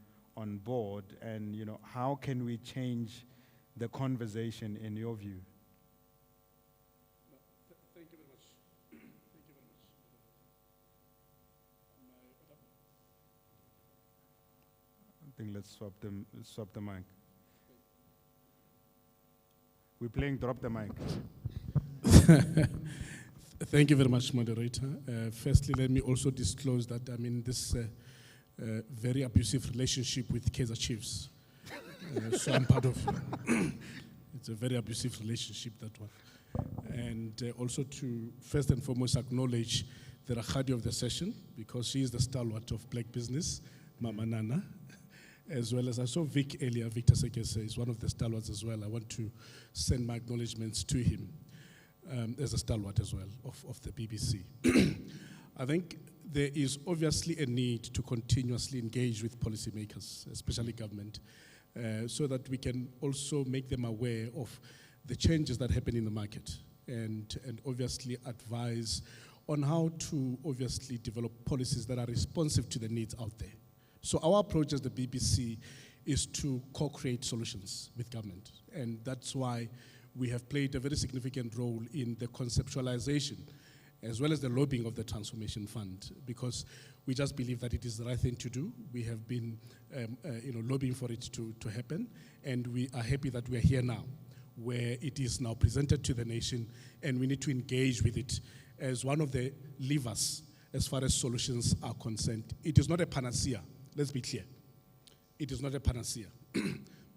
board, and how can we change the conversation in your view? Thank you very much. Thank you very much. I think let's swap the mic. We're playing drop the mic. Thank you very much, moderator. Firstly, let me also disclose that I'm in this very abusive relationship with Kaizer Chiefs. So I'm part of it. It's a very abusive relationship, that one. And also to first and foremost acknowledge the Rakhadi of the session, because she is the stalwart of black business, Mama Nana, as well as I saw Vic earlier, Victor Sekese is one of the stalwarts as well. I want to send my acknowledgements to him as a stalwart as well of the BBC. I think there is obviously a need to continuously engage with policymakers, especially government, so that we can also make them aware of the changes that happen in the market, and obviously advise on how to obviously develop policies that are responsive to the needs out there. So our approach as the BBC is to co-create solutions with government, and that's why we have played a very significant role in the conceptualization as well as the lobbying of the Transformation Fund, because we just believe that it is the right thing to do. We have been lobbying for it to happen, and we are happy that we are here now, where it is now presented to the nation, and we need to engage with it as one of the levers as far as solutions are concerned. It is not a panacea, let's be clear. It is not a panacea,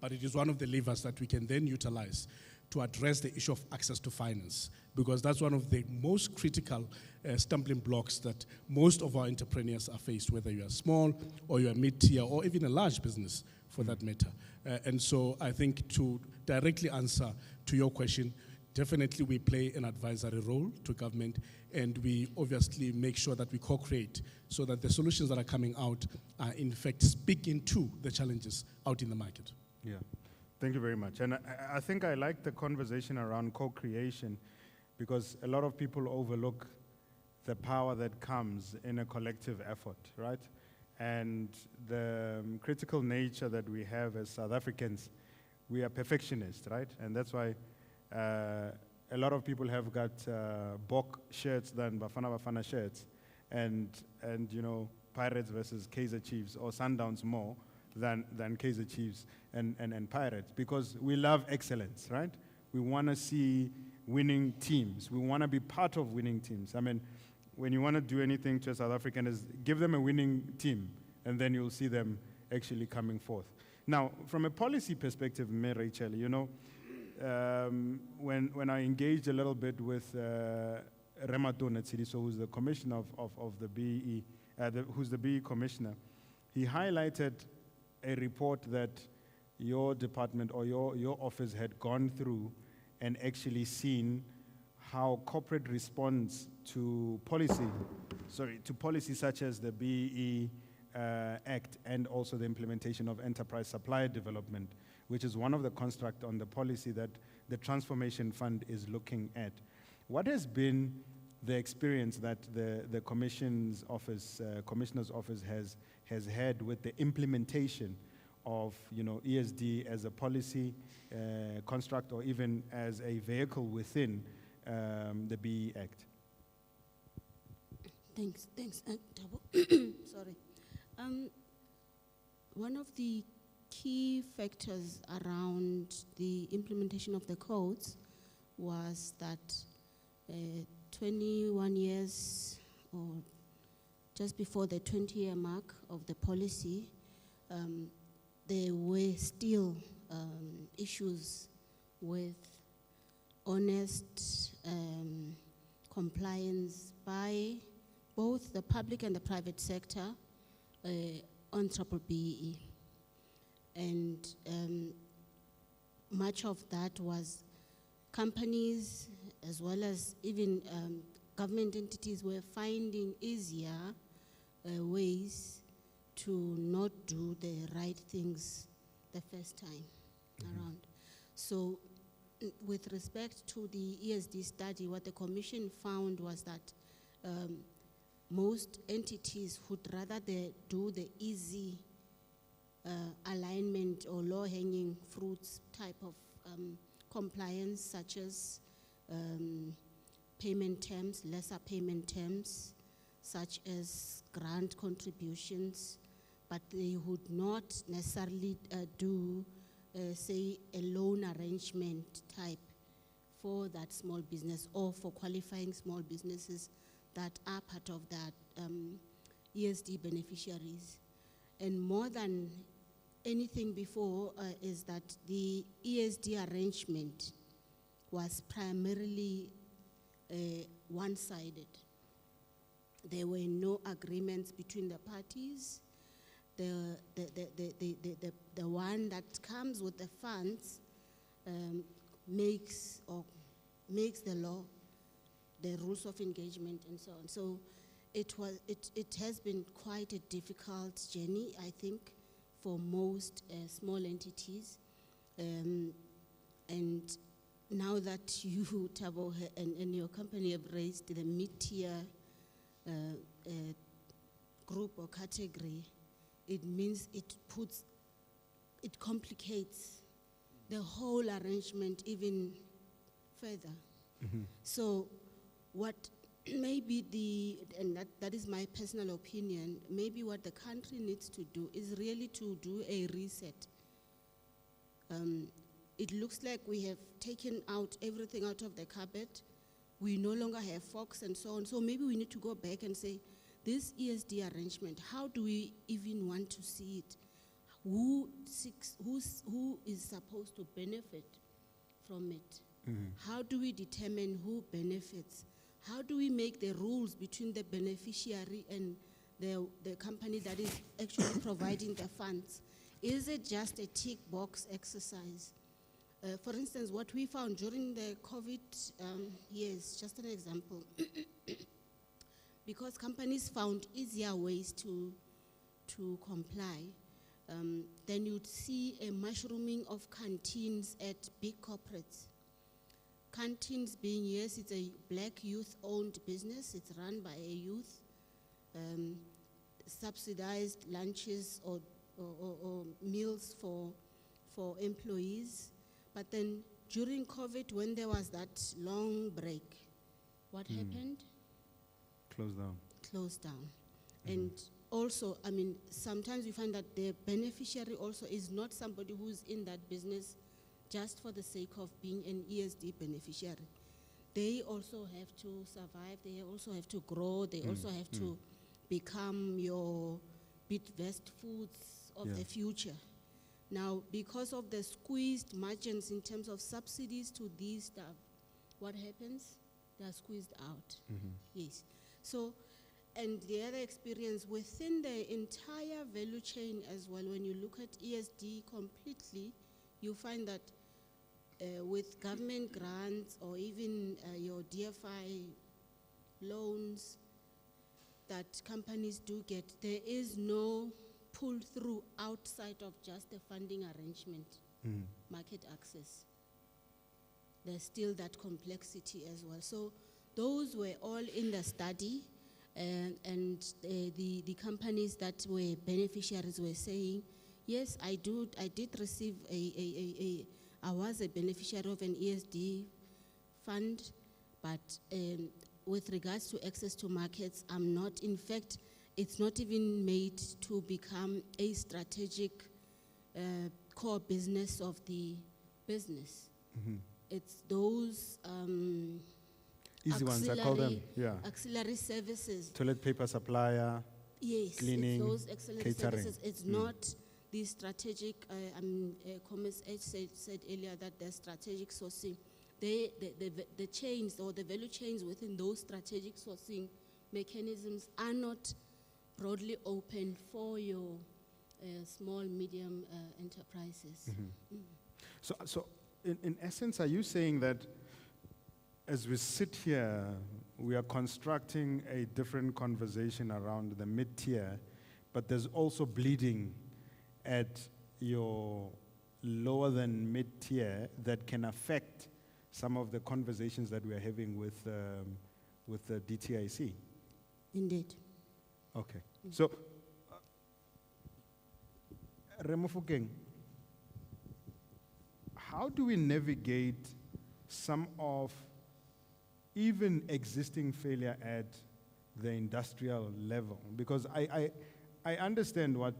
but it is one of the levers that we can then utilize to address the issue of access to finance, because that's one of the most critical stumbling blocks that most of our entrepreneurs are faced, whether you are small or you are mid-tier or even a large business for that matter. And so I think to directly answer to your question, definitely we play an advisory role to government, and we obviously make sure that we co-create so that the solutions that are coming out are in fact speaking to the challenges out in the market. Yeah. Thank you very much. And I think I like the conversation around co-creation, because a lot of people overlook the power that comes in a collective effort, right? And the critical nature that we have as South Africans, we are perfectionists, right? And that's why a lot of people have got Bok shirts than Bafana Bafana shirts, and Pirates versus Kaizer Chiefs, or Sundowns more than Kaizer Chiefs and Pirates, because we love excellence, right? We want to see winning teams. We want to be part of winning teams. I mean, when you want to do anything to a South African, is give them a winning team, and then you'll see them actually coming forth. Now, from a policy perspective, Ms. Rachel, you know, when I engaged a little bit with Remato Netsidiso, who's the commissioner of the BEE, who's the BEE commissioner, he highlighted a report that your department or your office had gone through and actually seen how corporate responds to policy such as the BEE Act and also the implementation of enterprise supplier development, which is one of the constructs on the policy that the Transformation Fund is looking at. What has been the experience that the Commissioner's office has had with the implementation of, you know, ESD as a policy construct or even as a vehicle within the BEE Act? Thanks, Thabo. Sorry. One of the key factors around the implementation of the codes was that 21 years or just before the 20-year mark of the policy, there were still issues with honest compliance by both the public and the private sector on BBBEE. And much of that was companies as well as even government entities were finding easier ways to not do the right things the first time around. So with respect to the ESD study, what the Commission found was that most entities would rather do the easy alignment or low-hanging fruits type of compliance, such as payment terms, lesser payment terms, such as grant contributions, but they would not necessarily do, say, a loan arrangement type for that small business or for qualifying small businesses that are part of that ESD beneficiaries. And more than anything before is that the ESD arrangement was primarily one-sided. There were no agreements between the parties. The one that comes with the funds makes the law, the rules of engagement and so on. So it has been quite a difficult journey, I think, for most small entities. And now that you, Thabo, and your company have raised the mid-tier group or category, it means it complicates the whole arrangement even further. Mm-hmm. So what maybe and that is my personal opinion, maybe what the country needs to do is really to do a reset. It looks like we have taken out everything out of the cupboard. We no longer have forks and so on. So maybe we need to go back and say, this ESD arrangement, how do we even want to see it? Who is supposed to benefit from it? Mm-hmm. How do we determine who benefits? How do we make the rules between the beneficiary and the company that is actually providing the funds? Is it just a tick box exercise? For instance, what we found during the COVID years, just an example, because companies found easier ways to comply, then you'd see a mushrooming of canteens at big corporates. Canteens being, yes, it's a black youth-owned business. It's run by a youth. Subsidized lunches or meals for employees. But then during COVID, when there was that long break, what happened? Closed down. Closed down. Mm-hmm. And also, I mean, sometimes we find that the beneficiary also is not somebody who's in that business just for the sake of being an ESD beneficiary. They also have to survive, they also have to grow, they also have to become your Bidvest foods of the future. Now, because of the squeezed margins in terms of subsidies to these stuff, what happens? They are squeezed out. Yes. So, and the other experience within the entire value chain as well, when you look at ESD completely, you find that with government grants or even your DFI loans that companies do get, there is no pull through outside of just the funding arrangement, market access. There's still that complexity as well. So those were all in the study, and the companies that were beneficiaries were saying, yes, I did receive I was a beneficiary of an ESD fund, but with regards to access to markets, I'm not. In fact, it's not even made to become a strategic core business of the business. It's those easy ones, I call them. Yeah. Auxiliary services. Toilet paper supplier. Yes, cleaning, it's those excellent catering. services. It's not the strategic, Commerce Edge said earlier that the strategic sourcing, the chains or the value chains within those strategic sourcing mechanisms are not broadly open for your small, medium enterprises. So in essence, are you saying that as we sit here, we are constructing a different conversation around the mid-tier, but there's also bleeding at your lower than mid-tier that can affect some of the conversations that we are having with the DTIC? Indeed. Okay. So, Remofokeng, how do we navigate some of even existing failure at the industrial level? Because I understand what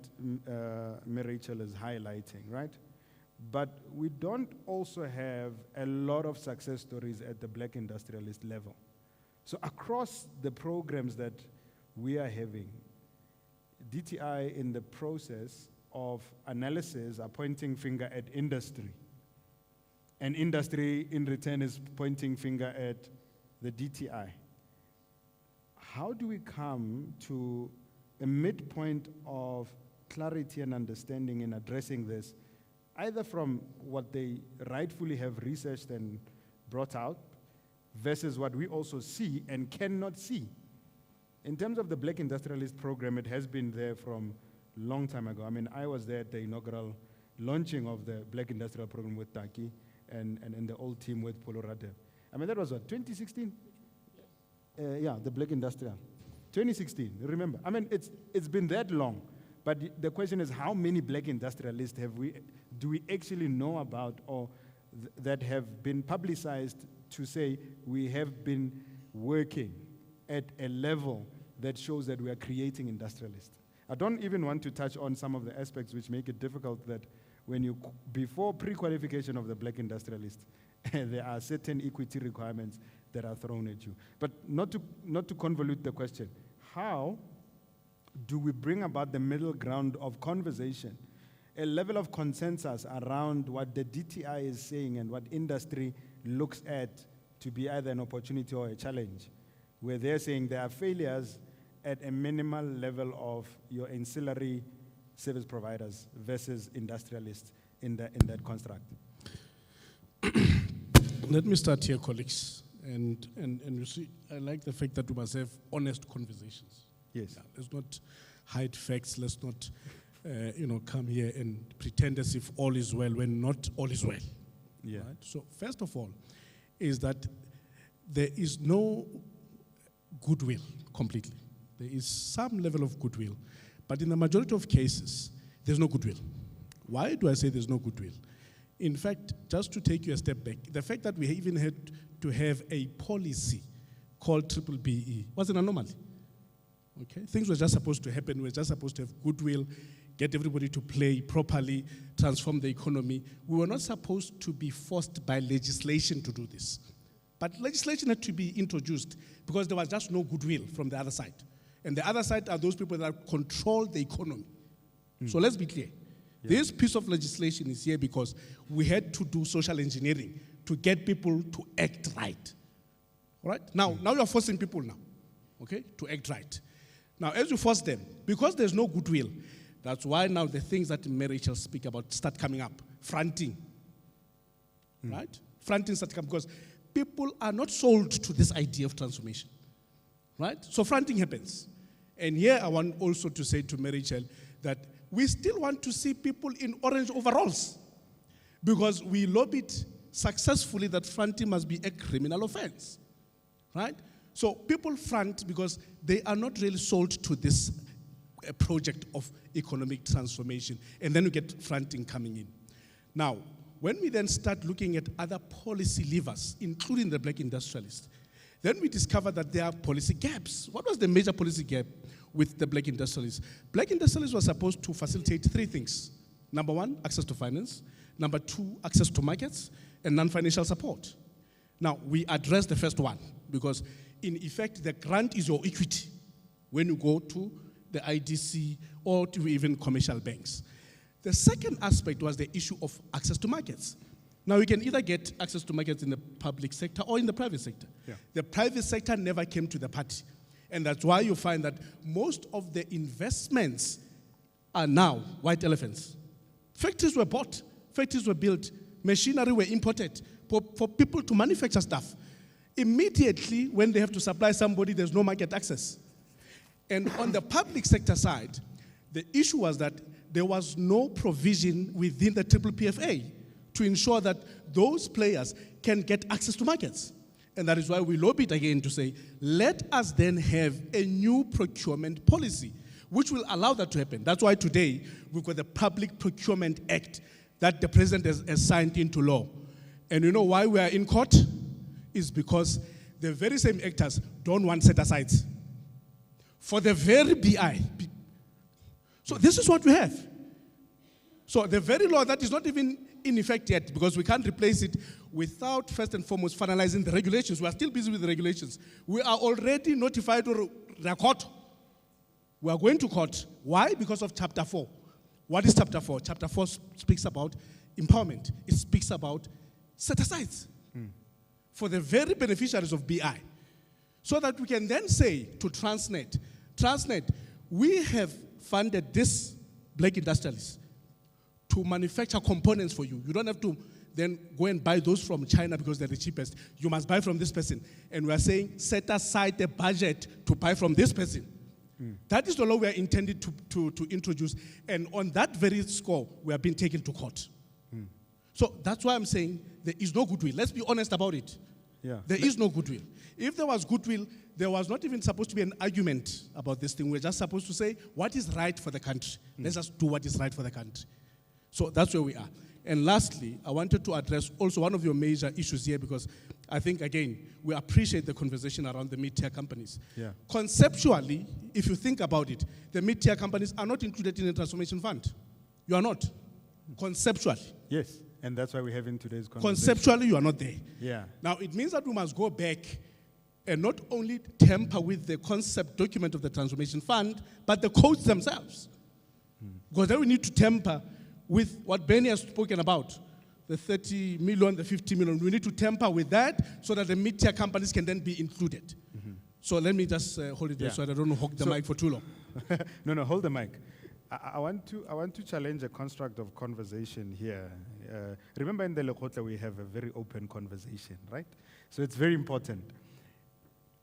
Rachel is highlighting, right? But we don't also have a lot of success stories at the black industrialist level. So across the programs that we are having, DTI in the process of analysis are pointing finger at industry. And industry in return is pointing finger at the DTI. How do we come to a midpoint of clarity and understanding in addressing this, either from what they rightfully have researched and brought out versus what we also see and cannot see? In terms of the Black Industrialist Program, it has been there from a long time ago. I mean, I was there at the inaugural launching of the Black Industrial Program with Taki and the old team with Polo Radev. I mean, that was what, 2016? Yeah, the Black Industrial. 2016, remember? I mean, it's been that long. But the question is, how many black industrialists do we actually know about or that have been publicized to say we have been working at a level that shows that we are creating industrialists? I don't even want to touch on some of the aspects which make it difficult that when you, before pre-qualification of the black industrialist, there are certain equity requirements that are thrown at you. But not to convolute the question, how do we bring about the middle ground of conversation, a level of consensus around what the DTI is saying and what industry looks at to be either an opportunity or a challenge, where they're saying there are failures at a minimal level of your ancillary service providers versus industrialists in that construct? Let me start here, colleagues. And you see, I like the fact that we must have honest conversations. Yes. Yeah, let's not hide facts. Let's not, come here and pretend as if all is well when not all is well. Yeah. Right? So first of all, is that there is no goodwill completely. There is some level of goodwill, but in the majority of cases, there's no goodwill. Why do I say there's no goodwill? In fact, just to take you a step back, the fact that we even had to have a policy called B-BBEE was an anomaly. Okay? Things were just supposed to happen. We were just supposed to have goodwill, get everybody to play properly, transform the economy. We were not supposed to be forced by legislation to do this. But legislation had to be introduced because there was just no goodwill from the other side. And the other side are those people that control the economy. So let's be clear. This piece of legislation is here because we had to do social engineering to get people to act right. All right? Now you're forcing people now, okay, to act right. Now, as you force them, because there's no goodwill, that's why now the things that Mary shall speak about start coming up. Fronting, right? Fronting start coming because people are not sold to this idea of transformation, right? So fronting happens. And here I want also to say to Mary Chell that we still want to see people in orange overalls because we lobbied successfully that fronting must be a criminal offense, right? So people front because they are not really sold to this project of economic transformation, and then you get fronting coming in. Now, when we then start looking at other policy levers, including the black industrialists, then we discover that there are policy gaps. What was the major policy gap with the black industrialists? Black industrialists were supposed to facilitate three things. Number one, access to finance. Number two, access to markets, and non-financial support. Now, we address the first one because, in effect, the grant is your equity when you go to the IDC or to even commercial banks. The second aspect was the issue of access to markets. Now, you can either get access to markets in the public sector or in the private sector. Yeah. The private sector never came to the party. And that's why you find that most of the investments are now white elephants. Factories were bought, factories were built, machinery were imported for people to manufacture stuff. Immediately, when they have to supply somebody, there's no market access. And on the public sector side, the issue was that there was no provision within the PPPFA to ensure that those players can get access to markets. And that is why we lobbied again to say, let us then have a new procurement policy, which will allow that to happen. That's why today we've got the Public Procurement Act that the president has signed into law. And you know why we are in court? Is because the very same actors don't want set-asides for the very BI. So this is what we have. So the very law that is not even in effect yet, because we can't replace it without first and foremost finalizing the regulations. We are still busy with the regulations. We are already notified to the court. We are going to court. Why? Because of Chapter 4. What is Chapter 4? Chapter 4 speaks about empowerment. It speaks about set-asides for the very beneficiaries of BI. So that we can then say to Transnet, we have funded this black industrialists to manufacture components for you. You don't have to then go and buy those from China because they're the cheapest. You must buy from this person. And we are saying, set aside the budget to buy from this person. That is the law we are intended to introduce. And on that very score, we have been taken to court. So that's why I'm saying there is no goodwill. Let's be honest about it. Yeah. There is no goodwill. If there was goodwill, there was not even supposed to be an argument about this thing. We're just supposed to say what is right for the country. Let's just do what is right for the country. So that's where we are. And lastly, I wanted to address also one of your major issues here because I think, again, we appreciate the conversation around the mid-tier companies. Yeah. Conceptually, if you think about it, the mid-tier companies are not included in the transformation fund. You are not. Conceptually. Yes, and that's why we're having today's conversation. Conceptually, you are not there. Yeah. Now, it means that we must go back and not only tamper with the concept document of the transformation fund, but the codes themselves. Because then we need to tamper with what Benny has spoken about, the 30 million, the 50 million. We need to tamper with that so that the mid-tier companies can then be included. So let me just hold it there so I don't hog the mic for too long. No, hold the mic. I want to challenge a construct of conversation here. Remember in the Lekgotla we have a very open conversation, right? So it's very important.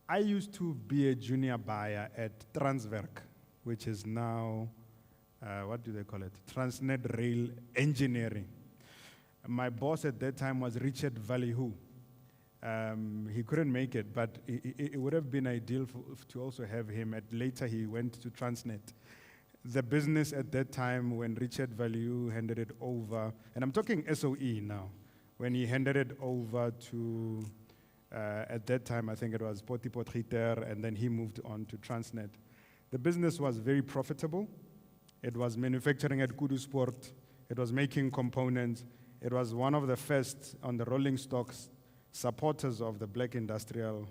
I used to be a junior buyer at Transwerk, which is now, what do they call it? Transnet Rail Engineering. My boss at that time was Richard Valihu. He couldn't make it, but it would have been ideal to also have him. Later he went to Transnet. The business at that time when Richard Valihu handed it over, and I'm talking SOE now, when he handed it over to, at that time I think it was Potipotiter, and then he moved on to Transnet. The business was very profitable. It was manufacturing at Kudu Sport. It was making components. It was one of the first on the rolling stocks supporters of the Black Industrial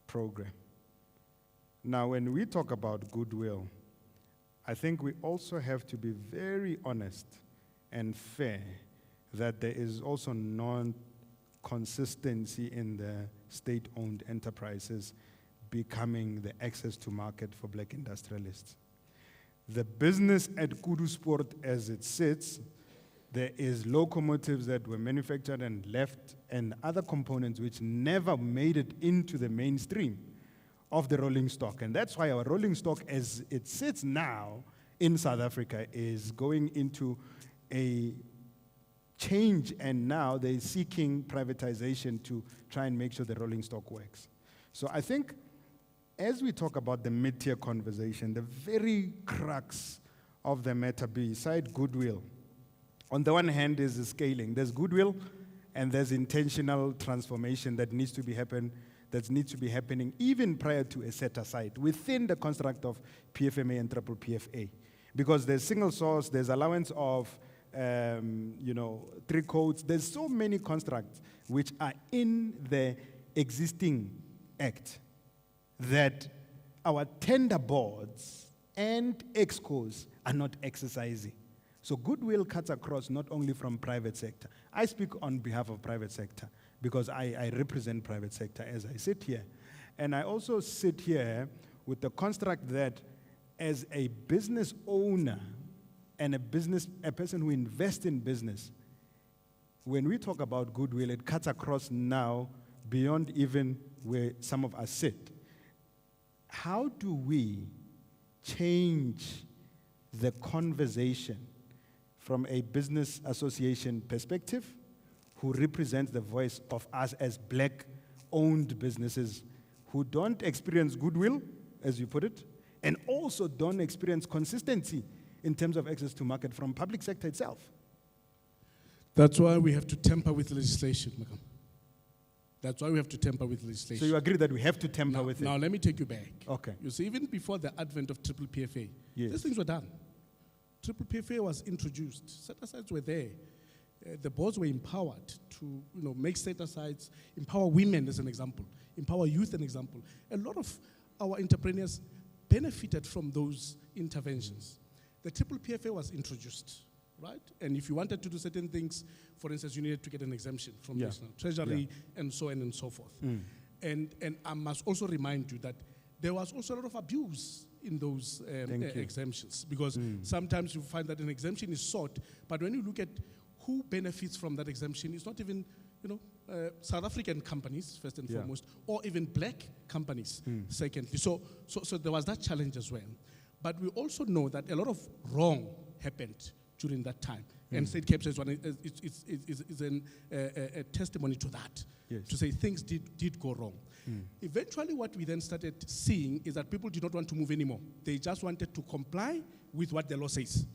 Program. Now, when we talk about goodwill, I think we also have to be very honest and fair that there is also non-consistency in the state-owned enterprises becoming the access to market for black industrialists. The business at Kudu Sport as it sits, there is locomotives that were manufactured and left and other components which never made it into the mainstream of the rolling stock. And that's why our rolling stock as it sits now in South Africa is going into a change, and now they're seeking privatization to try and make sure the rolling stock works. So I think as we talk about the mid-tier conversation, the very crux of the matter beside goodwill, on the one hand is the scaling. There's goodwill and there's intentional transformation that needs to be happening even prior to a set aside within the construct of PFMA and triple PFA. Because there's single source, there's allowance of 3 codes, there's so many constructs which are in the existing act that our tender boards and excos are not exercising. So goodwill cuts across not only from private sector. I speak on behalf of private sector because I represent private sector as I sit here. And I also sit here with the construct that as a business owner and a person who invests in business, when we talk about goodwill, it cuts across now beyond even where some of us sit. How do we change the conversation from a business association perspective, who represents the voice of us as black-owned businesses who don't experience goodwill, as you put it, and also don't experience consistency in terms of access to market from public sector itself? That's why we have to tamper with legislation, Makam. That's why we have to tamper with legislation. So you agree that we have to tamper with it? Now let me take you back. Okay. You see, even before the advent of triple PFA, Yes. these things were done. Triple PFA was introduced. Set-asides were there. The boards were empowered to make set-asides, empower women as an example, empower youth an example. A lot of our entrepreneurs benefited from those interventions. The triple PFA was introduced, right? And if you wanted to do certain things, for instance, you needed to get an exemption from the National Treasury and so on and so forth. And I must also remind you that there was also a lot of abuse in those exemptions, because sometimes you find that an exemption is sought, but when you look at who benefits from that exemption, it's not even South African companies, first and foremost, or even black companies, secondly. So there was that challenge as well. But we also know that a lot of wrong happened during that time. And State Capture is a testimony to that, to say things did go wrong. Eventually, what we then started seeing is that people did not want to move anymore. They just wanted to comply with what the law says.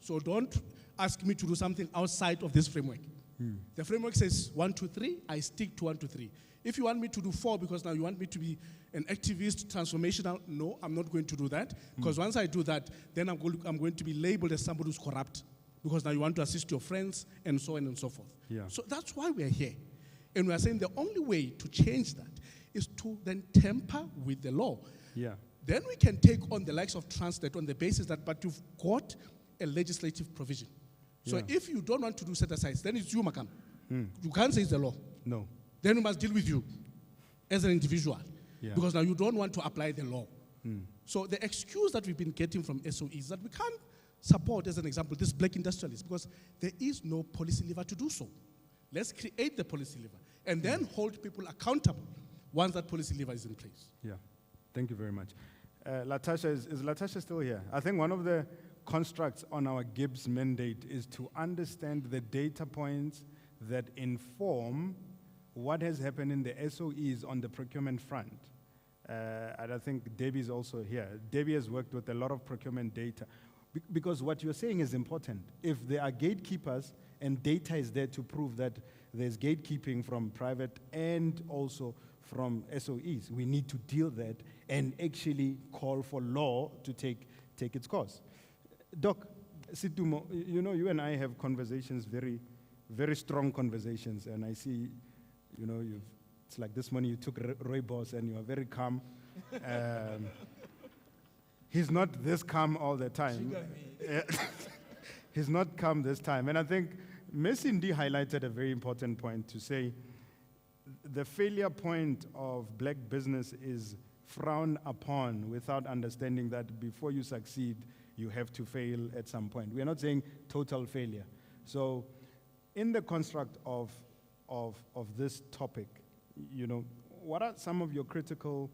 So don't ask me to do something outside of this framework. The framework says 1, 2, 3, I stick to 1, 2, 3. If you want me to do 4 because now you want me to be an activist, transformational, no, I'm not going to do that. Because once I do that, then I'm going to be labeled as somebody who's corrupt, because now you want to assist your friends and so on and so forth. So that's why we're here. And we're saying the only way to change that is to then tamper with the law. Then we can take on the likes of Transnet on the basis that, but you've got a legislative provision. So if you don't want to do set-asides, then it's you, Makam. You can't say it's the law. No. Then we must deal with you as an individual, because now you don't want to apply the law. So the excuse that we've been getting from SOE is that we can't support, as an example, this black industrialist, because there is no policy lever to do so. Let's create the policy lever and then hold people accountable once that policy lever is in place. Thank you very much. Latasha, is Latasha still here? I think one of the constructs on our Gibbs mandate is to understand the data points that inform what has happened in the SOEs on the procurement front. And I think Debbie's also here. Debbie has worked with a lot of procurement data, because what you're saying is important. If there are gatekeepers and data is there to prove that there's gatekeeping from private and also from SOEs, we need to deal that and actually call for law to take its course. Doc, Situmo, you and I have conversations, very, very strong conversations, and I see, it's like this morning you took Rooibos and you are very calm. He's not this calm all the time. he's not come this time. And I think Ms. Cindy highlighted a very important point to say the failure point of black business is frowned upon without understanding that before you succeed, you have to fail at some point. We are not saying total failure. So in the construct of this topic, you know, what are some of your critical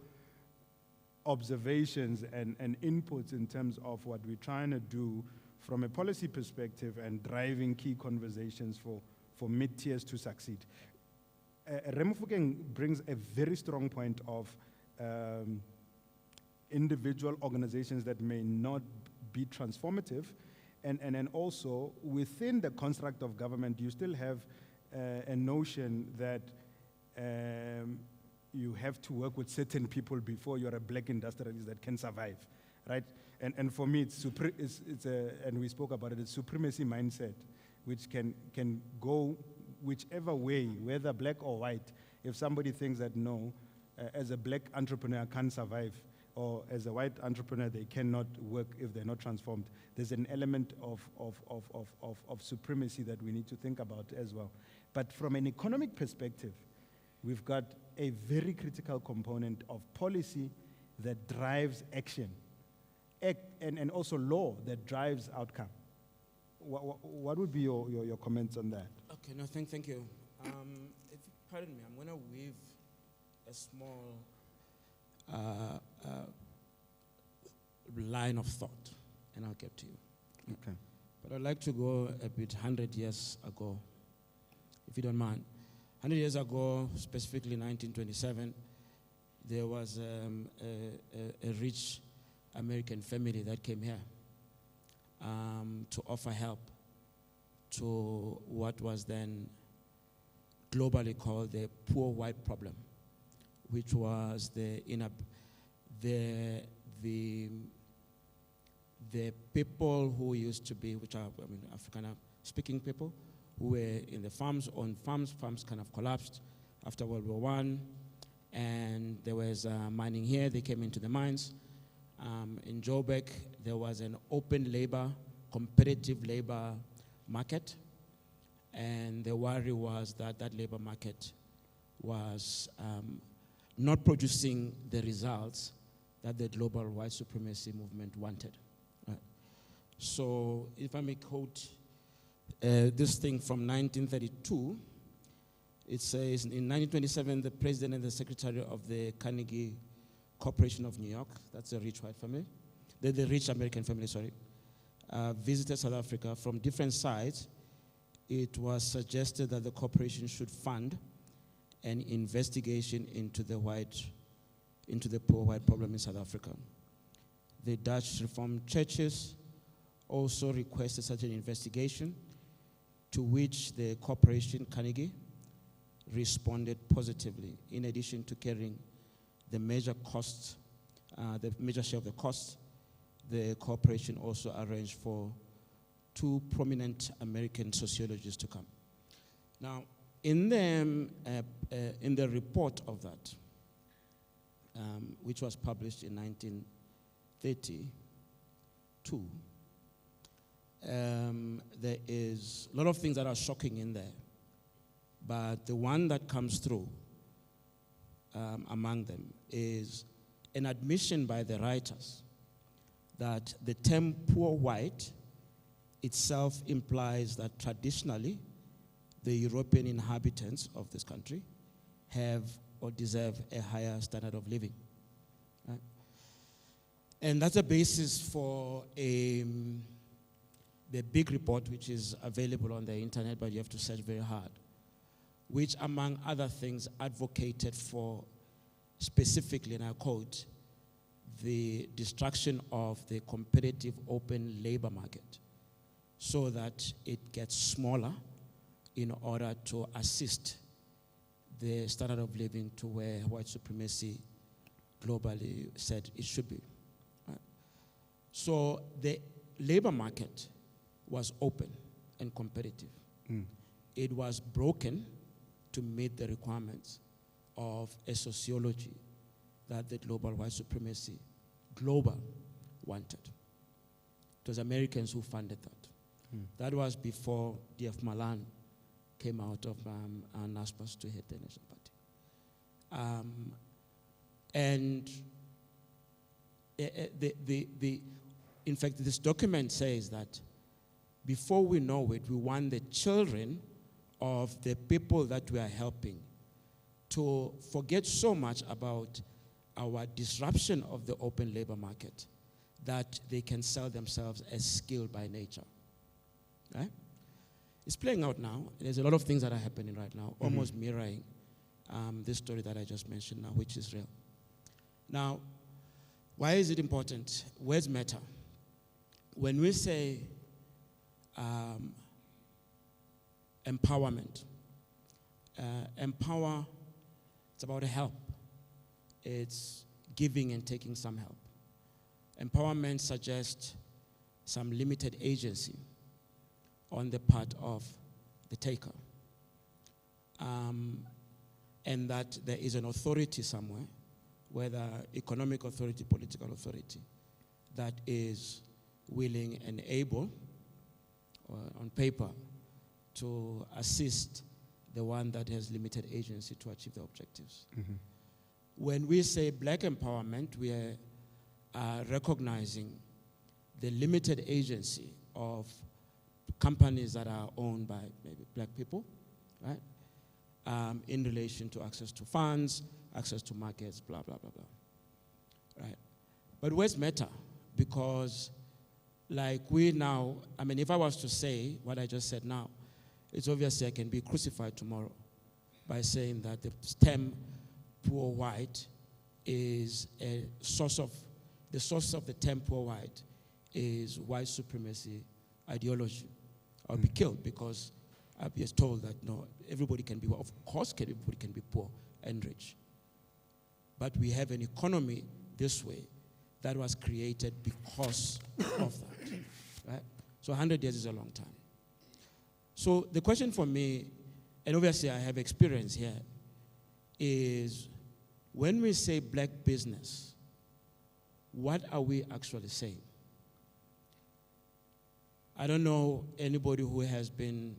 observations and inputs in terms of what we're trying to do from a policy perspective and driving key conversations for mid-tiers to succeed? Remofokeng brings a very strong point of individual organizations that may not be transformative, and then also within the construct of government, you still have a notion that you have to work with certain people before you're a black industrialist that can survive, right? And for me, it's and we spoke about it, it's supremacy mindset, which can go whichever way, whether black or white. If somebody thinks that no, as a black entrepreneur can't survive, or as a white entrepreneur they cannot work if they're not transformed, there's an element of supremacy that we need to think about as well. But from an economic perspective, we've got a very critical component of policy that drives action, and also law that drives outcome. What would be your comments on that? Okay, no, thank you. If you pardon me, I'm going to weave a small line of thought, and I'll get to you. Okay. But I'd like to go a bit 100 years ago, if you don't mind. 100 years ago, specifically 1927, there was a rich American family that came here to offer help to what was then globally called the poor white problem, which was the people who used to be, which are African-speaking people, who were in the farms, on farms. Farms kind of collapsed after World War I, and there was mining here. They came into the mines. In Joburg, there was an open labor, competitive labor market, and the worry was that that labor market was not producing the results that the global white supremacy movement wanted. So if I may quote this thing from 1932, it says, in 1927, the president and the secretary of the Carnegie Corporation of New York, that's a rich white family, the rich American family, sorry, visited South Africa. From different sides, it was suggested that the corporation should fund an investigation into the poor white problem in South Africa. The Dutch Reformed churches also requested such an investigation, to which the corporation Carnegie responded positively. In addition to carrying the major costs, the major share of the costs, the corporation also arranged for 2 prominent American sociologists to come. Now, in the report of that, which was published in 1932, there is a lot of things that are shocking in there, but the one that comes through among them is an admission by the writers that the term poor white itself implies that traditionally the European inhabitants of this country have or deserve a higher standard of living. Right? And that's a basis for the big report, which is available on the internet, but you have to search very hard, which, among other things, advocated for specifically, and I quote, the destruction of the competitive open labor market so that it gets smaller in order to assist the standard of living to where white supremacy globally said it should be. Right? So the labor market was open and competitive. It was broken to meet the requirements of a sociology that the global white supremacy wanted. It was Americans who funded that. That was before D.F. Malan came out of NASPAS to head the National Party. And in fact, this document says that before we know it, we want the children of the people that we are helping to forget so much about our disruption of the open labor market that they can sell themselves as skilled by nature. Right? It's playing out now. There's a lot of things that are happening right now, almost mirroring this story that I just mentioned now, which is real. Now, why is it important? Words matter. When we say empowerment, empower, it's about help. It's giving and taking some help. Empowerment suggests some limited agency on the part of the taker. And that there is an authority somewhere, whether economic authority, political authority, that is willing and able, on paper, to assist the one that has limited agency to achieve the objectives. When we say black empowerment, we are recognizing the limited agency of companies that are owned by maybe black people, right? In relation to access to funds, access to markets, blah, blah, blah, blah, right? But words matter because like we now, I mean, if I was to say what I just said now, it's obvious I can be crucified tomorrow by saying that the term poor white is a source of, the source of the term poor white is white supremacy ideology. I'll be killed because I'll be told that no, everybody can be, of course everybody can be poor and rich. But we have an economy this way that was created because of that, right? So 100 years is a long time. So the question for me, and obviously I have experience here, is when we say black business, what are we actually saying? I don't know anybody who has been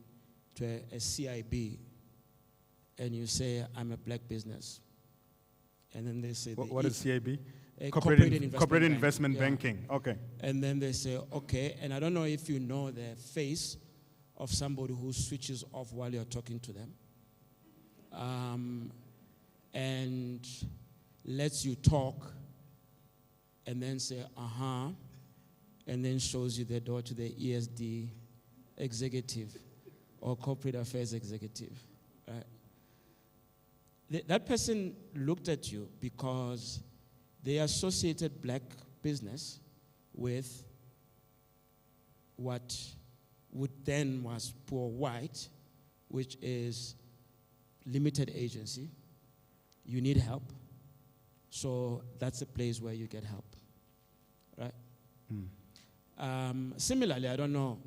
to a CIB and you say, I'm a black business. And then they say, what is CIB? Corporate investment banking. Okay. And then they say, okay, and I don't know if you know the face of somebody who switches off while you're talking to them and lets you talk and then say, and then shows you the door to the ESD executive or corporate affairs executive. Right? That person looked at you because they associated black business with what would then was poor white, which is limited agency. You need help. So that's a place where you get help, right? Similarly, I don't know,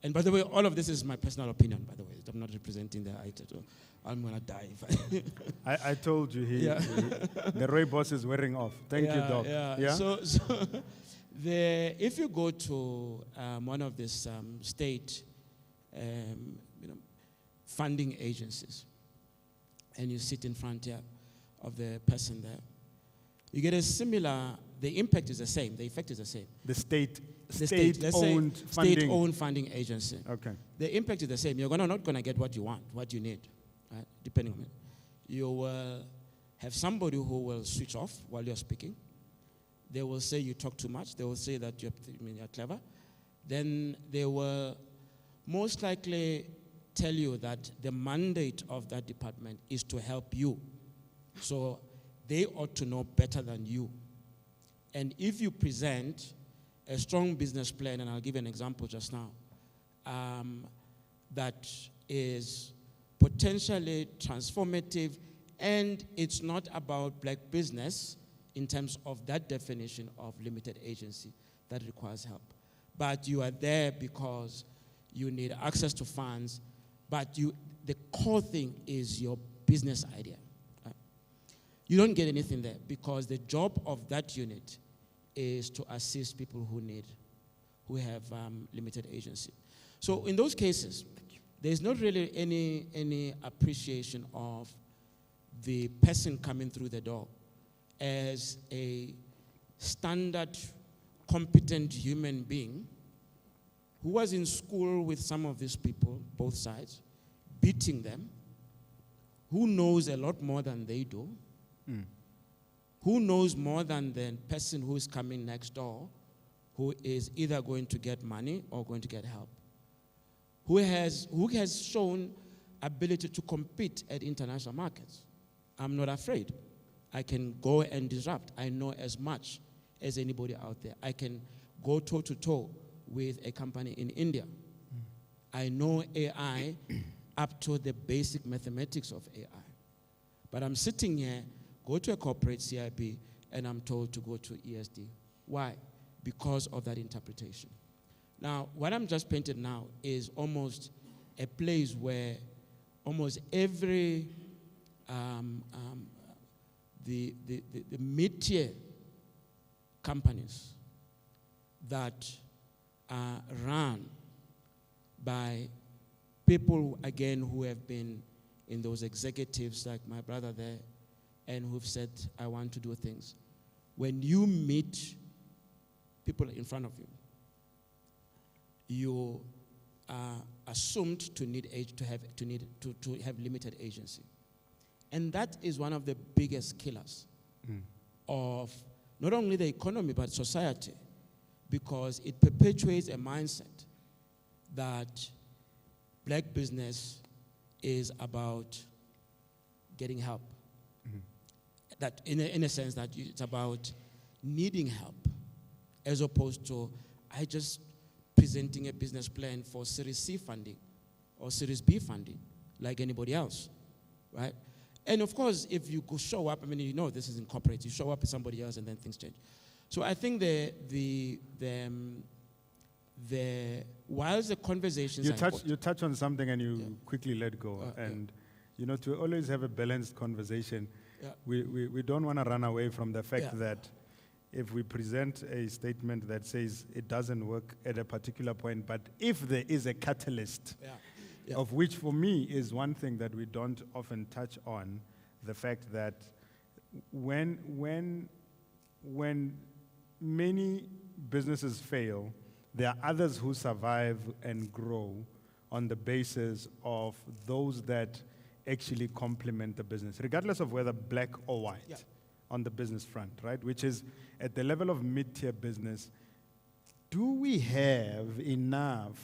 and by the way, all of this is my personal opinion, by the way. I'm not representing the ITET. I'm going to die if I told you, the rooibos is wearing off. Thank you, Doc. Yeah? So if you go to one of these state funding agencies and you sit in front here of the person there, you get a similar, the impact is the same, the effect is the same. The state-owned funding. State-owned funding agency. Okay. The impact is the same. You're not going to get what you want, what you need, right? Depending on it. You will have somebody who will switch off while you're speaking. They will say you talk too much. They will say that you're clever. Then they will most likely tell you that the mandate of that department is to help you. So they ought to know better than you. And if you present a strong business plan, and I'll give an example just now, that is potentially transformative, and it's not about black business in terms of that definition of limited agency that requires help. But you are there because you need access to funds, but the core thing is your business idea. Right? You don't get anything there because the job of that unit is to assist people who have limited agency. So in those cases, there's not really any appreciation of the person coming through the door as a standard, competent human being who was in school with some of these people, both sides, beating them, who knows a lot more than they do, who knows more than the person who is coming next door, who is either going to get money or going to get help, who has shown ability to compete at international markets. I'm not afraid. I can go and disrupt. I know as much as anybody out there. I can go toe-to-toe with a company in India. I know AI up to the basic mathematics of AI. But I'm sitting here, go to a corporate CIB, and I'm told to go to ESD. Why? Because of that interpretation. Now, what I'm just painted now is almost a place where almost every the mid-tier companies that are run by people, again, who have been in those executives like my brother there and who've said, I want to do things. When you meet people in front of you, you are assumed to have limited agency. And that is one of the biggest killers of not only the economy but society, because it perpetuates a mindset that black business is about getting help. That in a sense that it's about needing help, as opposed to I just presenting a business plan for Series C funding or Series B funding like anybody else, right? And of course, if you go show up, I mean, you know this is in corporate, you show up with somebody else and then things change. So I think whilst the conversations you touch on something and you quickly let go. And you know, to always have a balanced conversation, we don't want to run away from the fact that if we present a statement that says it doesn't work at a particular point, but if there is a catalyst, of which for me is one thing that we don't often touch on, the fact that when many businesses fail, there are others who survive and grow on the basis of those that actually complement the business, regardless of whether black or white, on the business front, right? Which is at the level of mid-tier business, do we have enough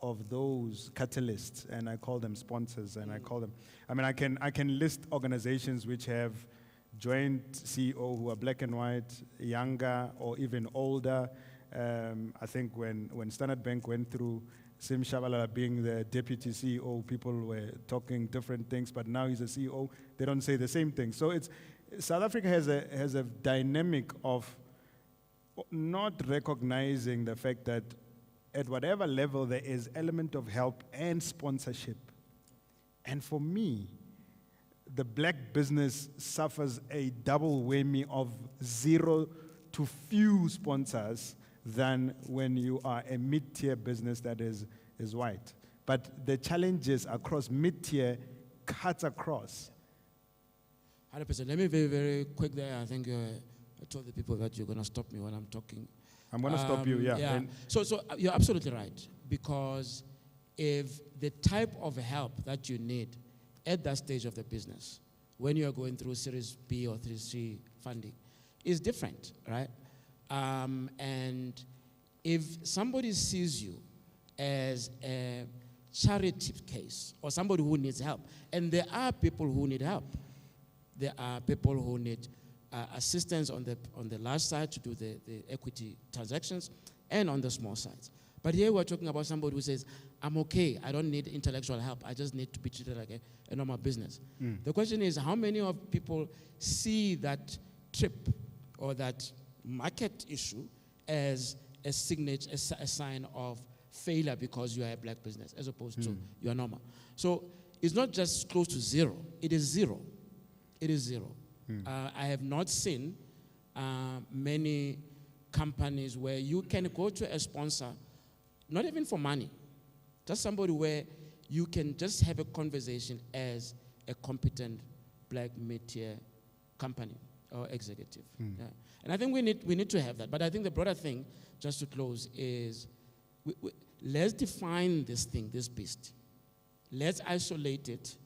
of those catalysts? And I call them sponsors, and I call them, I mean, I can list organizations which have joint CEO who are black and white, younger or even older. I think when Standard Bank went through Sim Shabalala being the deputy CEO, people were talking different things, but now he's a CEO, they don't say the same thing. So South Africa has a dynamic of not recognizing the fact that at whatever level there is element of help and sponsorship. And for me, the black business suffers a double whammy of 0 to few sponsors than when you are a mid-tier business that is white. But the challenges across mid-tier cuts across. 100%. Let me be very, very quick there. I think I told the people that you're going to stop me when I'm talking. I'm going to stop you, yeah. So you're absolutely right, because if the type of help that you need at that stage of the business, when you're going through Series B or Series C funding, is different, right? And if somebody sees you as a charity case or somebody who needs help, and there are people who need help, there are people who need assistance on the large side to do the equity transactions and on the small sides. But here we're talking about somebody who says, I'm okay, I don't need intellectual help, I just need to be treated like a normal business. The question is, how many of people see that trip or that market issue as a signature, a sign of failure because you are a black business, as opposed to you are normal? So it's not just close to zero, it is zero. It is zero. I have not seen many companies where you can go to a sponsor, not even for money, Just somebody where you can just have a conversation as a competent black mid-tier company or executive. Yeah. And I think we need to have that. But I think the broader thing, just to close, is let's define this thing, this beast. Let's isolate it,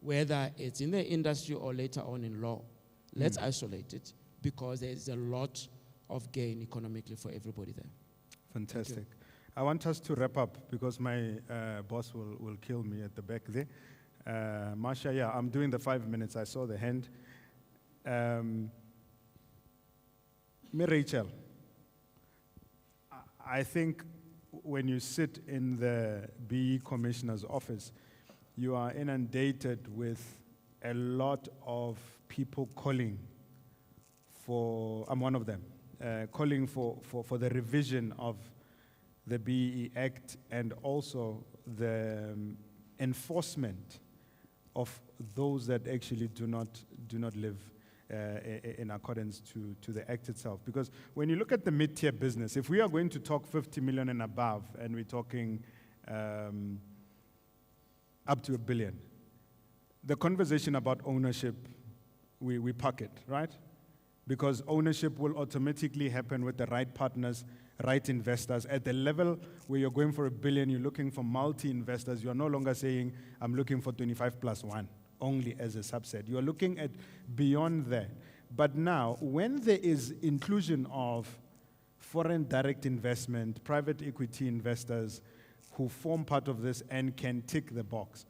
whether it's in the industry or later on in law. Let's isolate it, because there's a lot of gain economically for everybody there. Fantastic. I want us to wrap up because my boss will kill me at the back there. Marsha, yeah, I'm doing the 5 minutes. I saw the hand. Me, Rachel, I think when you sit in the BE Commissioner's office, you are inundated with a lot of people calling for, I'm one of them, calling for the revision of the BEE Act and also the enforcement of those that actually do not live in accordance to the Act itself. Because when you look at the mid-tier business, if we are going to talk 50 million and above, and we're talking up to $1 billion, the conversation about ownership, we park it, right? Because ownership will automatically happen with the right partners, right investors. At the level where you're going for $1 billion, you're looking for multi-investors. You're no longer saying, I'm looking for 25+1, only as a subset. You're looking at beyond that. But now, when there is inclusion of foreign direct investment, private equity investors who form part of this and can tick the box,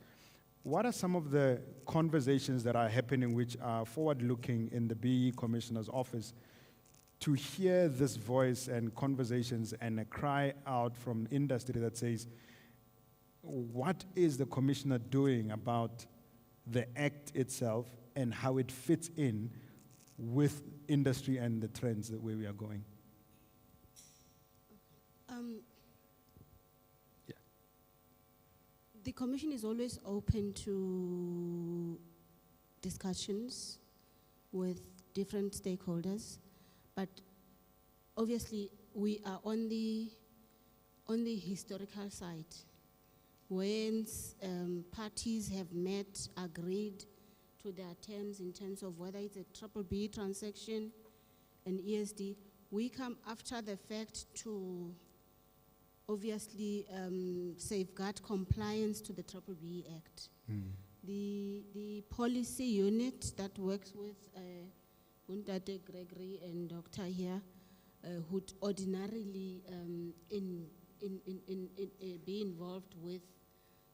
what are some of the conversations that are happening which are forward-looking in the BE Commissioner's office to hear this voice and conversations and a cry out from industry that says, what is the Commissioner doing about the Act itself and how it fits in with industry and the trends that where we are going? The Commission is always open to discussions with different stakeholders, but obviously we are on the historical side. When parties have met, agreed to their terms in terms of whether it's a B-BBEE transaction, an ESD, we come after the fact to obviously safeguard compliance to the B-BBEE Act. The policy unit that works with Undate Gregory and Dr. here would ordinarily be involved with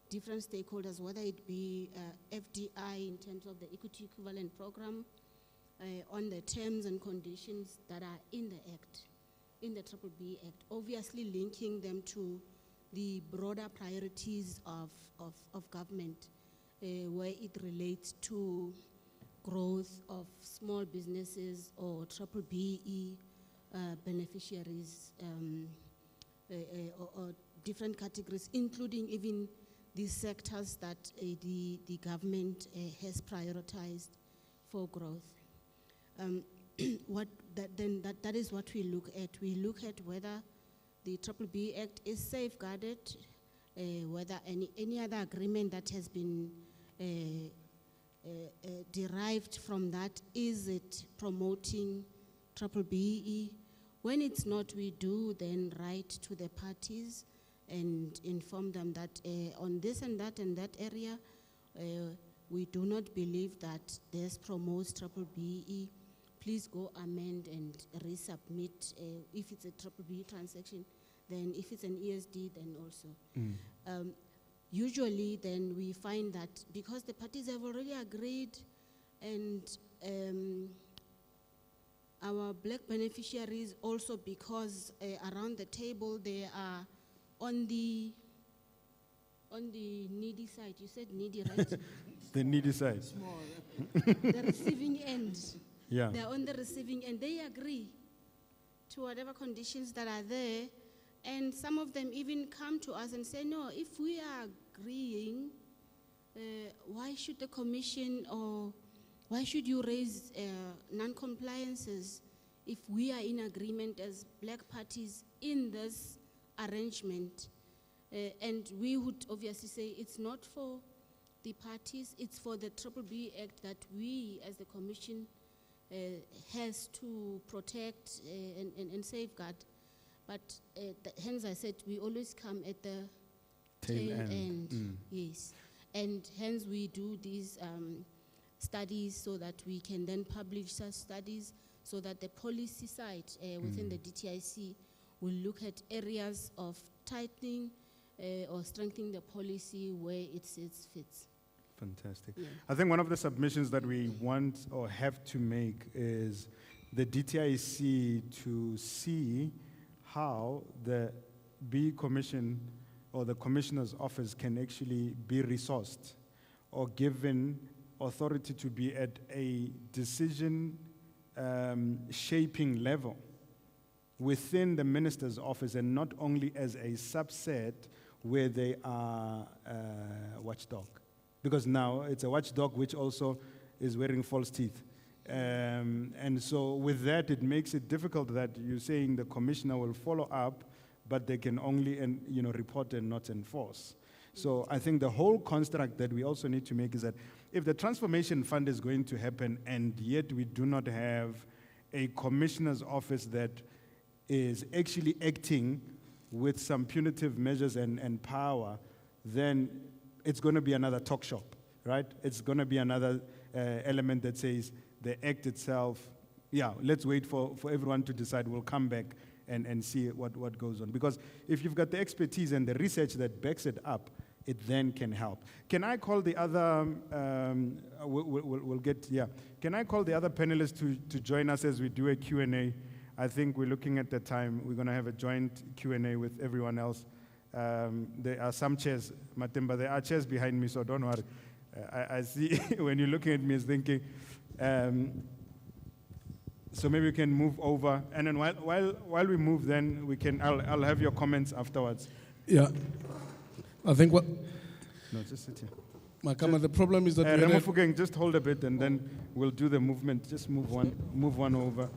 different stakeholders, whether it be FDI in terms of the equity equivalent program, on the terms and conditions that are in the Act, in the B-BBEE Act, obviously linking them to the broader priorities of government, where it relates to growth of small businesses or B-BBEE beneficiaries, or different categories, including even these sectors that the government has prioritized for growth. That is what we look at. We look at whether the B-BBEE Act is safeguarded, whether any other agreement that has been derived from that, is it promoting B-BBEE? When it's not, we do then write to the parties and inform them that on this and that area, we do not believe that this promotes B-BBEE. Please go amend and resubmit if it's a B-BBEE transaction. Then if it's an ESD, then also. Usually then we find that because the parties have already agreed and our black beneficiaries also, because around the table they are on the needy side. You said needy, right? The needy side. Small. The receiving end. Yeah. They're on the receiving end. They agree to whatever conditions that are there, and some of them even come to us and say, no, if we are agreeing, why should the Commission or why should you raise non-compliances if we are in agreement as black parties in this arrangement? And we would obviously say it's not for the parties, it's for the B-BBEE Act that we as the Commission has to protect and safeguard. But hence I said we always come at the tail end. Yes. And hence we do these studies so that we can then publish such studies so that the policy side within the DTIC will look at areas of tightening or strengthening the policy where it fits. Fantastic. Yeah. I think one of the submissions that we want or have to make is the DTIC to see how the B Commission or the Commissioner's Office can actually be resourced or given authority to be at a decision shaping level within the Minister's Office, and not only as a subset where they are watchdog. Because now it's a watchdog which also is wearing false teeth. And so with that, it makes it difficult that you're saying the commissioner will follow up, but they can only report and not enforce. So I think the whole construct that we also need to make is that if the transformation fund is going to happen and yet we do not have a commissioner's office that is actually acting with some punitive measures and power, then it's going to be another talk shop, right? It's going to be another element that says the act itself, yeah, let's wait for everyone to decide. We'll come back and see what goes on. Because if you've got the expertise and the research that backs it up, it then can help. Can I call the other, Can I call the other panelists to join us as we do a Q&A? I think we're looking at the time. We're going to have a joint Q&A with everyone else. There are some chairs, Matemba, there are chairs behind me, so don't worry. I see when you're looking at me, is thinking, so maybe we can move over. And then while we move, then we can, I'll have your comments afterwards. Yeah. I think what... No, just sit here. Makama, the problem is that... Remofugeng, just hold a bit and then we'll do the movement. Just move one over.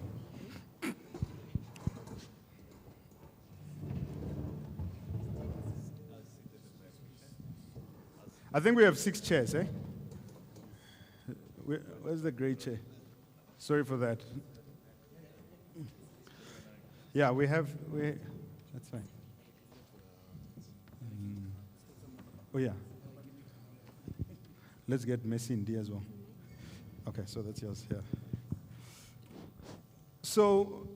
I think we have 6 chairs, eh? Where's the gray chair? Sorry for that. Yeah, that's fine. Oh yeah. Let's get Messi in D as well. Okay, so that's yours, yeah. So,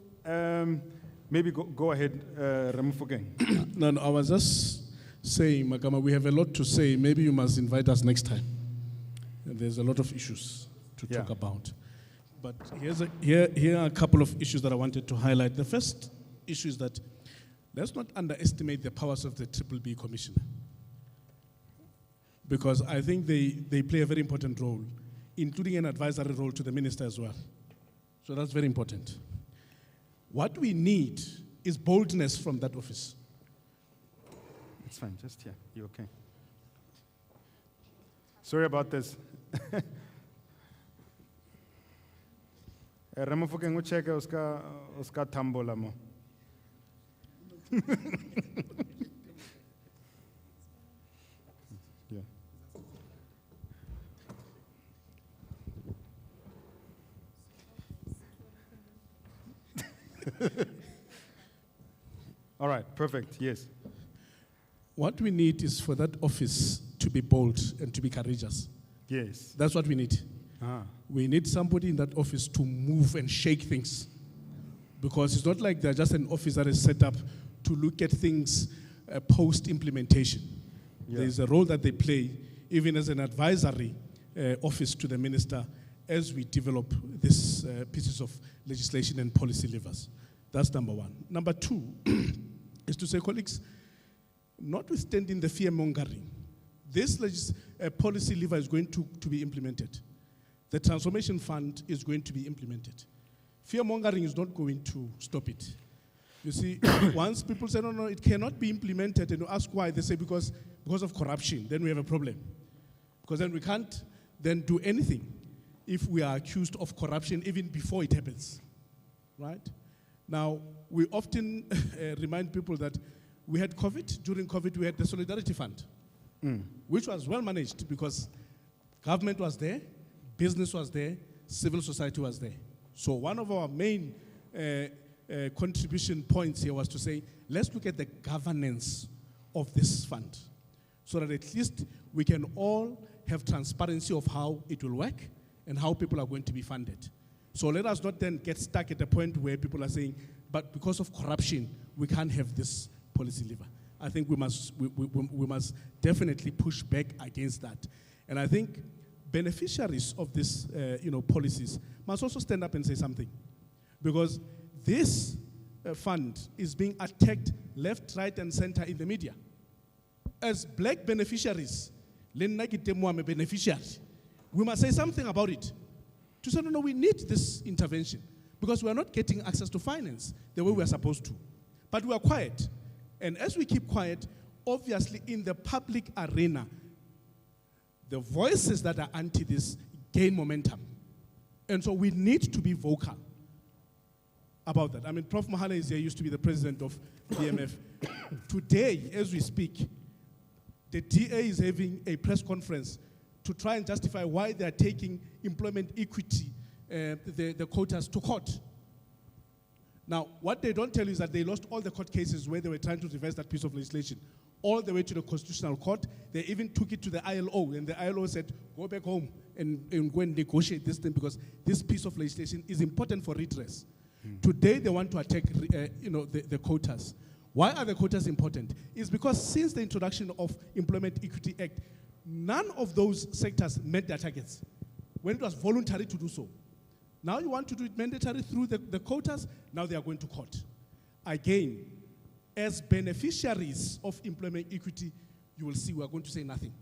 maybe go ahead, Ramufugeng. No, I was just saying, Makama, we have a lot to say. Maybe you must invite us next time. There's a lot of issues to talk about. But here are a couple of issues that I wanted to highlight. The first issue is that let's not underestimate the powers of the B-BBEE Commissioner. Because I think they play a very important role, including an advisory role to the minister as well. So that's very important. What we need is boldness from that office. It's fine, just here. You okay? Sorry about this. Ramofukeng ucheke uska tambola mo. Yeah. All right, perfect, yes. What we need is for that office to be bold and to be courageous. Yes. That's what we need. We need somebody in that office to move and shake things. Because it's not like they're just an office that is set up to look at things post-implementation. Yeah. There's a role that they play, even as an advisory office to the minister, as we develop these pieces of legislation and policy levers. That's number one. Number two is to say, colleagues, notwithstanding the fear-mongering, this policy lever is going to be implemented. The transformation fund is going to be implemented. Fear-mongering is not going to stop it. You see, once people say, no, it cannot be implemented, and you ask why, they say because of corruption, then we have a problem. Because then we can't then do anything if we are accused of corruption even before it happens, right? Now, we often remind people that we had COVID. During COVID, we had the Solidarity Fund, which was well managed because government was there, business was there, civil society was there. So one of our main contribution points here was to say, let's look at the governance of this fund so that at least we can all have transparency of how it will work and how people are going to be funded. So let us not then get stuck at a point where people are saying, but because of corruption, we can't have this policy lever. I think we must definitely push back against that. And I think beneficiaries of this policies must also stand up and say something. Because this fund is being attacked left, right, and center in the media. As black beneficiaries, beneficiary, we must say something about it. To say, no, we need this intervention because we are not getting access to finance the way we are supposed to. But we are quiet. And as we keep quiet, obviously in the public arena, the voices that are anti this gain momentum. And so we need to be vocal about that. I mean, Prof. Mahala is here, used to be the president of DMF. Today, as we speak, the DA is having a press conference to try and justify why they are taking employment equity, the quotas to court. Now, what they don't tell you is that they lost all the court cases where they were trying to reverse that piece of legislation, all the way to the Constitutional Court. They even took it to the ILO, and the ILO said, go back home and go and negotiate this thing because this piece of legislation is important for redress. Today, they want to attack the quotas. Why are the quotas important? It's because since the introduction of Employment Equity Act, none of those sectors met their targets when it was voluntary to do so. Now you want to do it mandatory through the quotas, now they are going to court. Again, as beneficiaries of employment equity, you will see we are going to say nothing.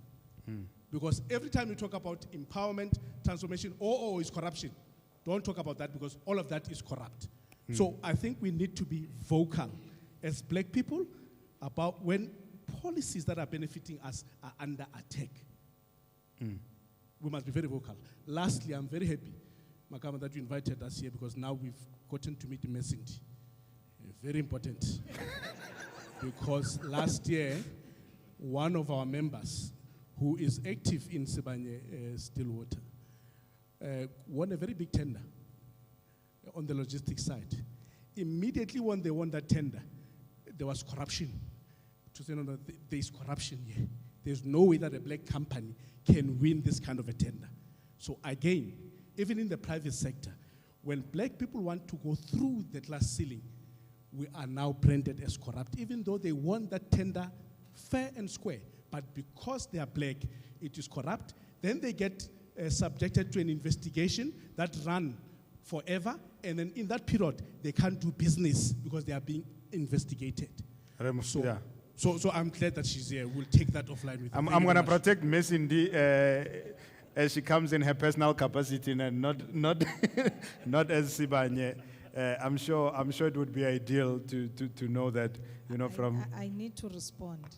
Because every time you talk about empowerment, transformation, or is corruption, don't talk about that because all of that is corrupt. So I think we need to be vocal as black people about when policies that are benefiting us are under attack. We must be very vocal. Lastly, I'm very happy, Makama, that you invited us here because now we've gotten to meet Mesindi. Very important. Because last year, one of our members who is active in Sibanye Stillwater won a very big tender on the logistics side. Immediately when they won that tender, there was corruption. To say, no, there is corruption here. There's no way that a black company can win this kind of a tender. So again, even in the private sector, when black people want to go through the glass ceiling, we are now branded as corrupt, even though they won that tender fair and square. But because they are black, it is corrupt. Then they get subjected to an investigation that runs forever, and then in that period, they can't do business because they are being investigated. So I'm glad that she's here. We'll take that offline with her. I'm going to protect Mesindi as she comes in her personal capacity and not as Sibanye. I'm sure it would be ideal to know that, from... I need to respond.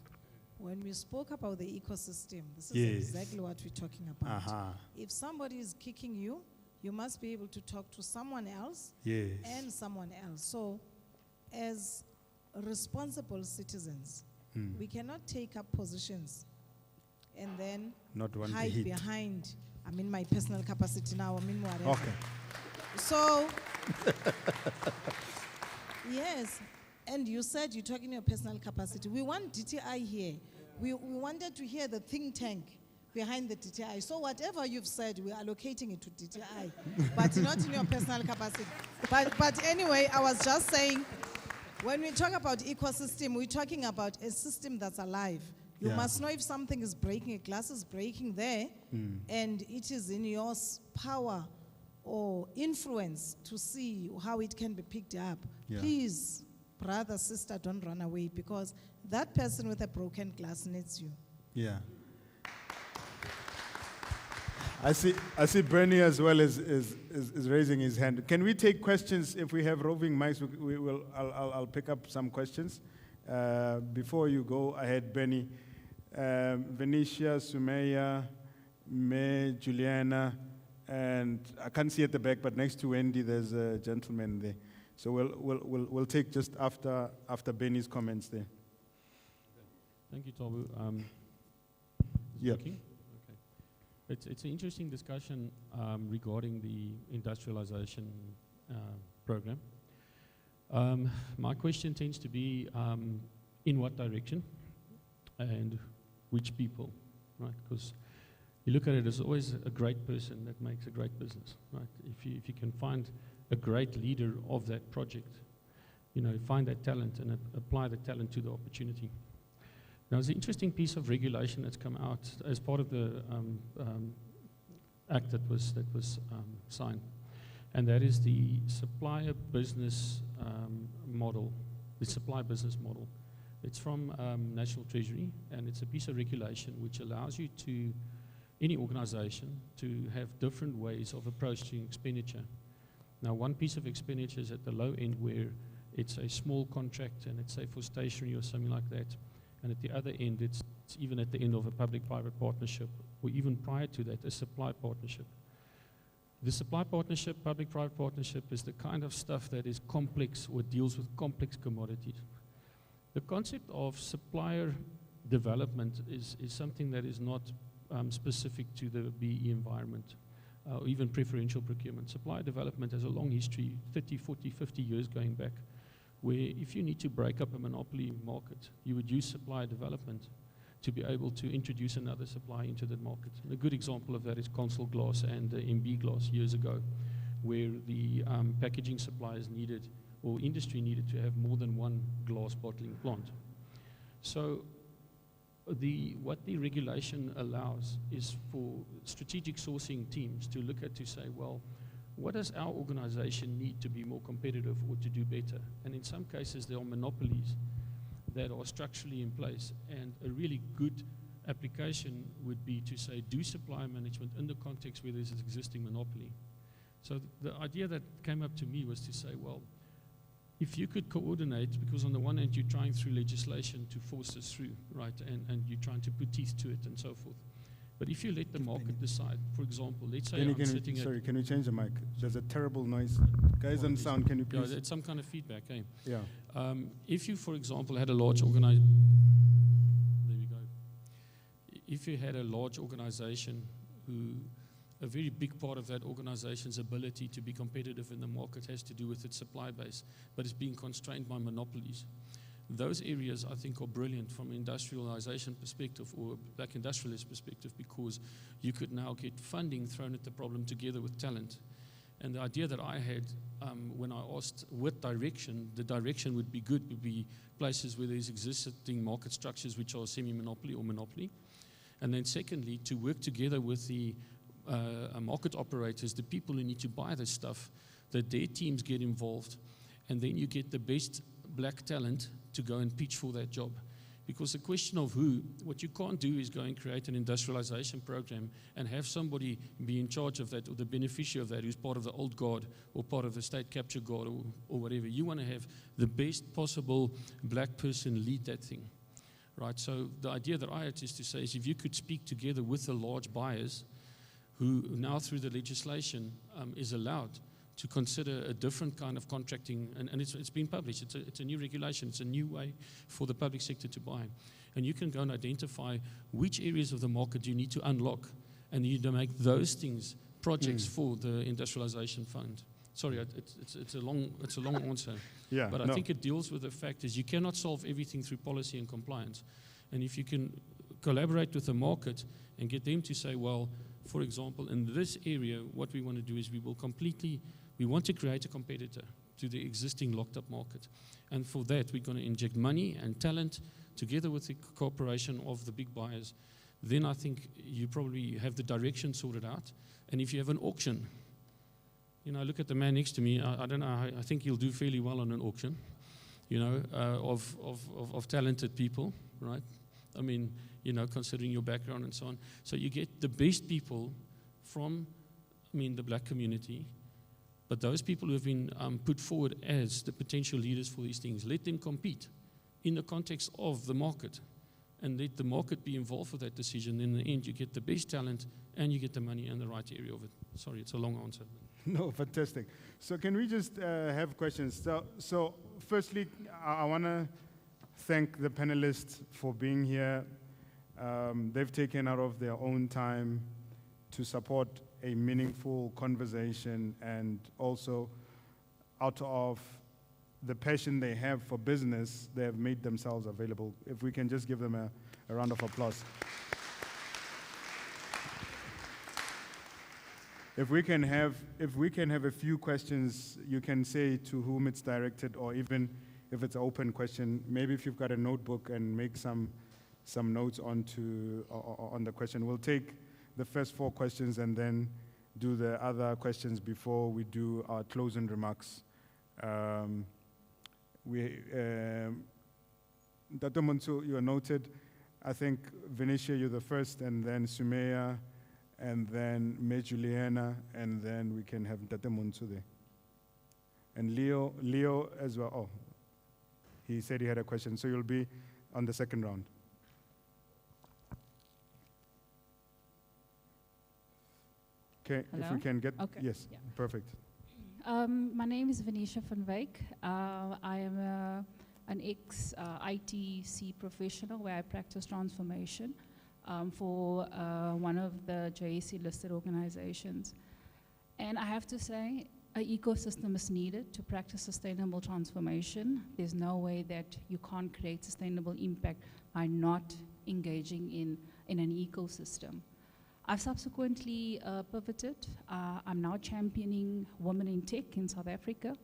When we spoke about the ecosystem, this is exactly what we're talking about. If somebody is kicking you, you must be able to talk to someone else and someone else. So as responsible citizens, we cannot take up positions and then hide behind, I'm in my personal capacity now, I'm in whatever. Okay. So, yes, and you said you're talking your personal capacity. We want DTI here. We wanted to hear the think tank behind the DTI. So whatever you've said, we're allocating it to DTI, but not in your personal capacity. But anyway, I was just saying, when we talk about ecosystem, we're talking about a system that's alive. You must know if something is breaking, a glass is breaking there, and it is in your power or influence to see how it can be picked up. Please, brother, sister, don't run away because that person with a broken glass needs you. Yeah. I see Bernie as well is raising his hand. Can we take questions if we have roving mics? I'll pick up some questions. Before you go ahead, Bernie, Venetia, Sumaya, May, Juliana, and I can't see at the back, but next to Wendy, there's a gentleman there. So we'll take just after Benny's comments there. Thank you, Tabu. Yeah. Working? Okay. It's an interesting discussion regarding the industrialization program. My question tends to be in what direction and which people, right? Because you look at it as always a great person that makes a great business, right? If you can find a great leader of that project, you know, find that talent and apply the talent to the opportunity. Now, there's an interesting piece of regulation that's come out as part of the act that was signed, and that is the supplier business model, the supply business model. It's from National Treasury, and it's a piece of regulation which allows you to, any organization, to have different ways of approaching expenditure. Now, one piece of expenditure is at the low end where it's a small contract and it's say for stationery or something like that. And at the other end, it's even at the end of a public-private partnership, or even prior to that, a supply partnership. The supply partnership, public-private partnership, is the kind of stuff that is complex or deals with complex commodities. The concept of supplier development is something that is not specific to the BE environment, or even preferential procurement. Supplier development has a long history, 30, 40, 50 years going back, where if you need to break up a monopoly market, you would use supplier development to be able to introduce another supplier into the market. And a good example of that is Consol Glass and MB Glass years ago, where the packaging suppliers needed, or industry needed, to have more than one glass bottling plant. So what the regulation allows is for strategic sourcing teams to look at, to say, well, what does our organization need to be more competitive or to do better? And in some cases, there are monopolies that are structurally in place. And a really good application would be to say, do supply management in the context where there's an existing monopoly. So the idea that came up to me was to say, well, if you could coordinate, because on the one hand, you're trying through legislation to force this through, right? And you're trying to put teeth to it and so forth. But if you let the market decide, for example, let's say I'm sitting sorry, can you change the mic? There's a terrible noise. Guys on sound, can you please? Yeah, it's some kind of feedback, eh? Yeah. If you, for example, had a large organization, there we go. If you had a large organization who, a very big part of that organization's ability to be competitive in the market has to do with its supply base, but it's being constrained by monopolies. Those areas, I think, are brilliant from an industrialization perspective or black industrialist perspective, because you could now get funding thrown at the problem together with talent. And the idea that I had when I asked what direction, the direction would be good would be places where there's existing market structures which are semi-monopoly or monopoly. And then secondly, to work together with the market operators, the people who need to buy this stuff, that their teams get involved, and then you get the best black talent to go and pitch for that job. Because the question of who, what you can't do is go and create an industrialization program and have somebody be in charge of that, or the beneficiary of that, who's part of the old guard or part of the state capture guard or whatever. You want to have the best possible black person lead that thing, right? So the idea that I had is to say is if you could speak together with the large buyers who now through the legislation is allowed to consider a different kind of contracting, and it's been published. It's a new regulation. It's a new way for the public sector to buy. And you can go and identify which areas of the market you need to unlock, and you need to make those things projects for the industrialization fund. Sorry, it's a long answer. Yeah, but I think it deals with the fact is you cannot solve everything through policy and compliance. And if you can collaborate with the market and get them to say, well, for example, in this area, what we want to do is we want to create a competitor to the existing locked-up market. And for that, we're going to inject money and talent together with the cooperation of the big buyers. Then I think you probably have the direction sorted out. And if you have an auction, you know, look at the man next to me. I don't know, I think he'll do fairly well on an auction, you know, of talented people, right? I mean, you know, considering your background and so on. So you get the best people from, the black community, but those people who have been put forward as the potential leaders for these things, let them compete in the context of the market and let the market be involved with that decision. In the end, you get the best talent and you get the money and the right area of it. Sorry, it's a long answer. No, fantastic. So can we just have questions? So firstly, I want to thank the panelists for being here. They've taken out of their own time to support a meaningful conversation, and also out of the passion they have for business, they have made themselves available. If we can just give them a round of applause. If we can have a few questions, you can say to whom it's directed, or even if it's an open question, maybe if you've got a notebook and make some notes on the question. We'll take the first 4 questions and then do the other questions before we do our closing remarks. Dr. Monsu, you are noted. I think Venetia, you're the first, and then Sumeya, and then May Juliana, and then we can have Dr. Monsu there. And Leo as well. Oh, he said he had a question, so you'll be on the second round. Okay, if Hello? we can get, Okay. yes, Yeah. perfect. My name is Venetia van Wyk. I am an ex-ITC professional where I practice transformation for one of the JSE-listed organizations. And I have to say, an ecosystem is needed to practice sustainable transformation. There's no way that you can't create sustainable impact by not engaging in an ecosystem. I've subsequently pivoted. I'm now championing women in tech in South Africa.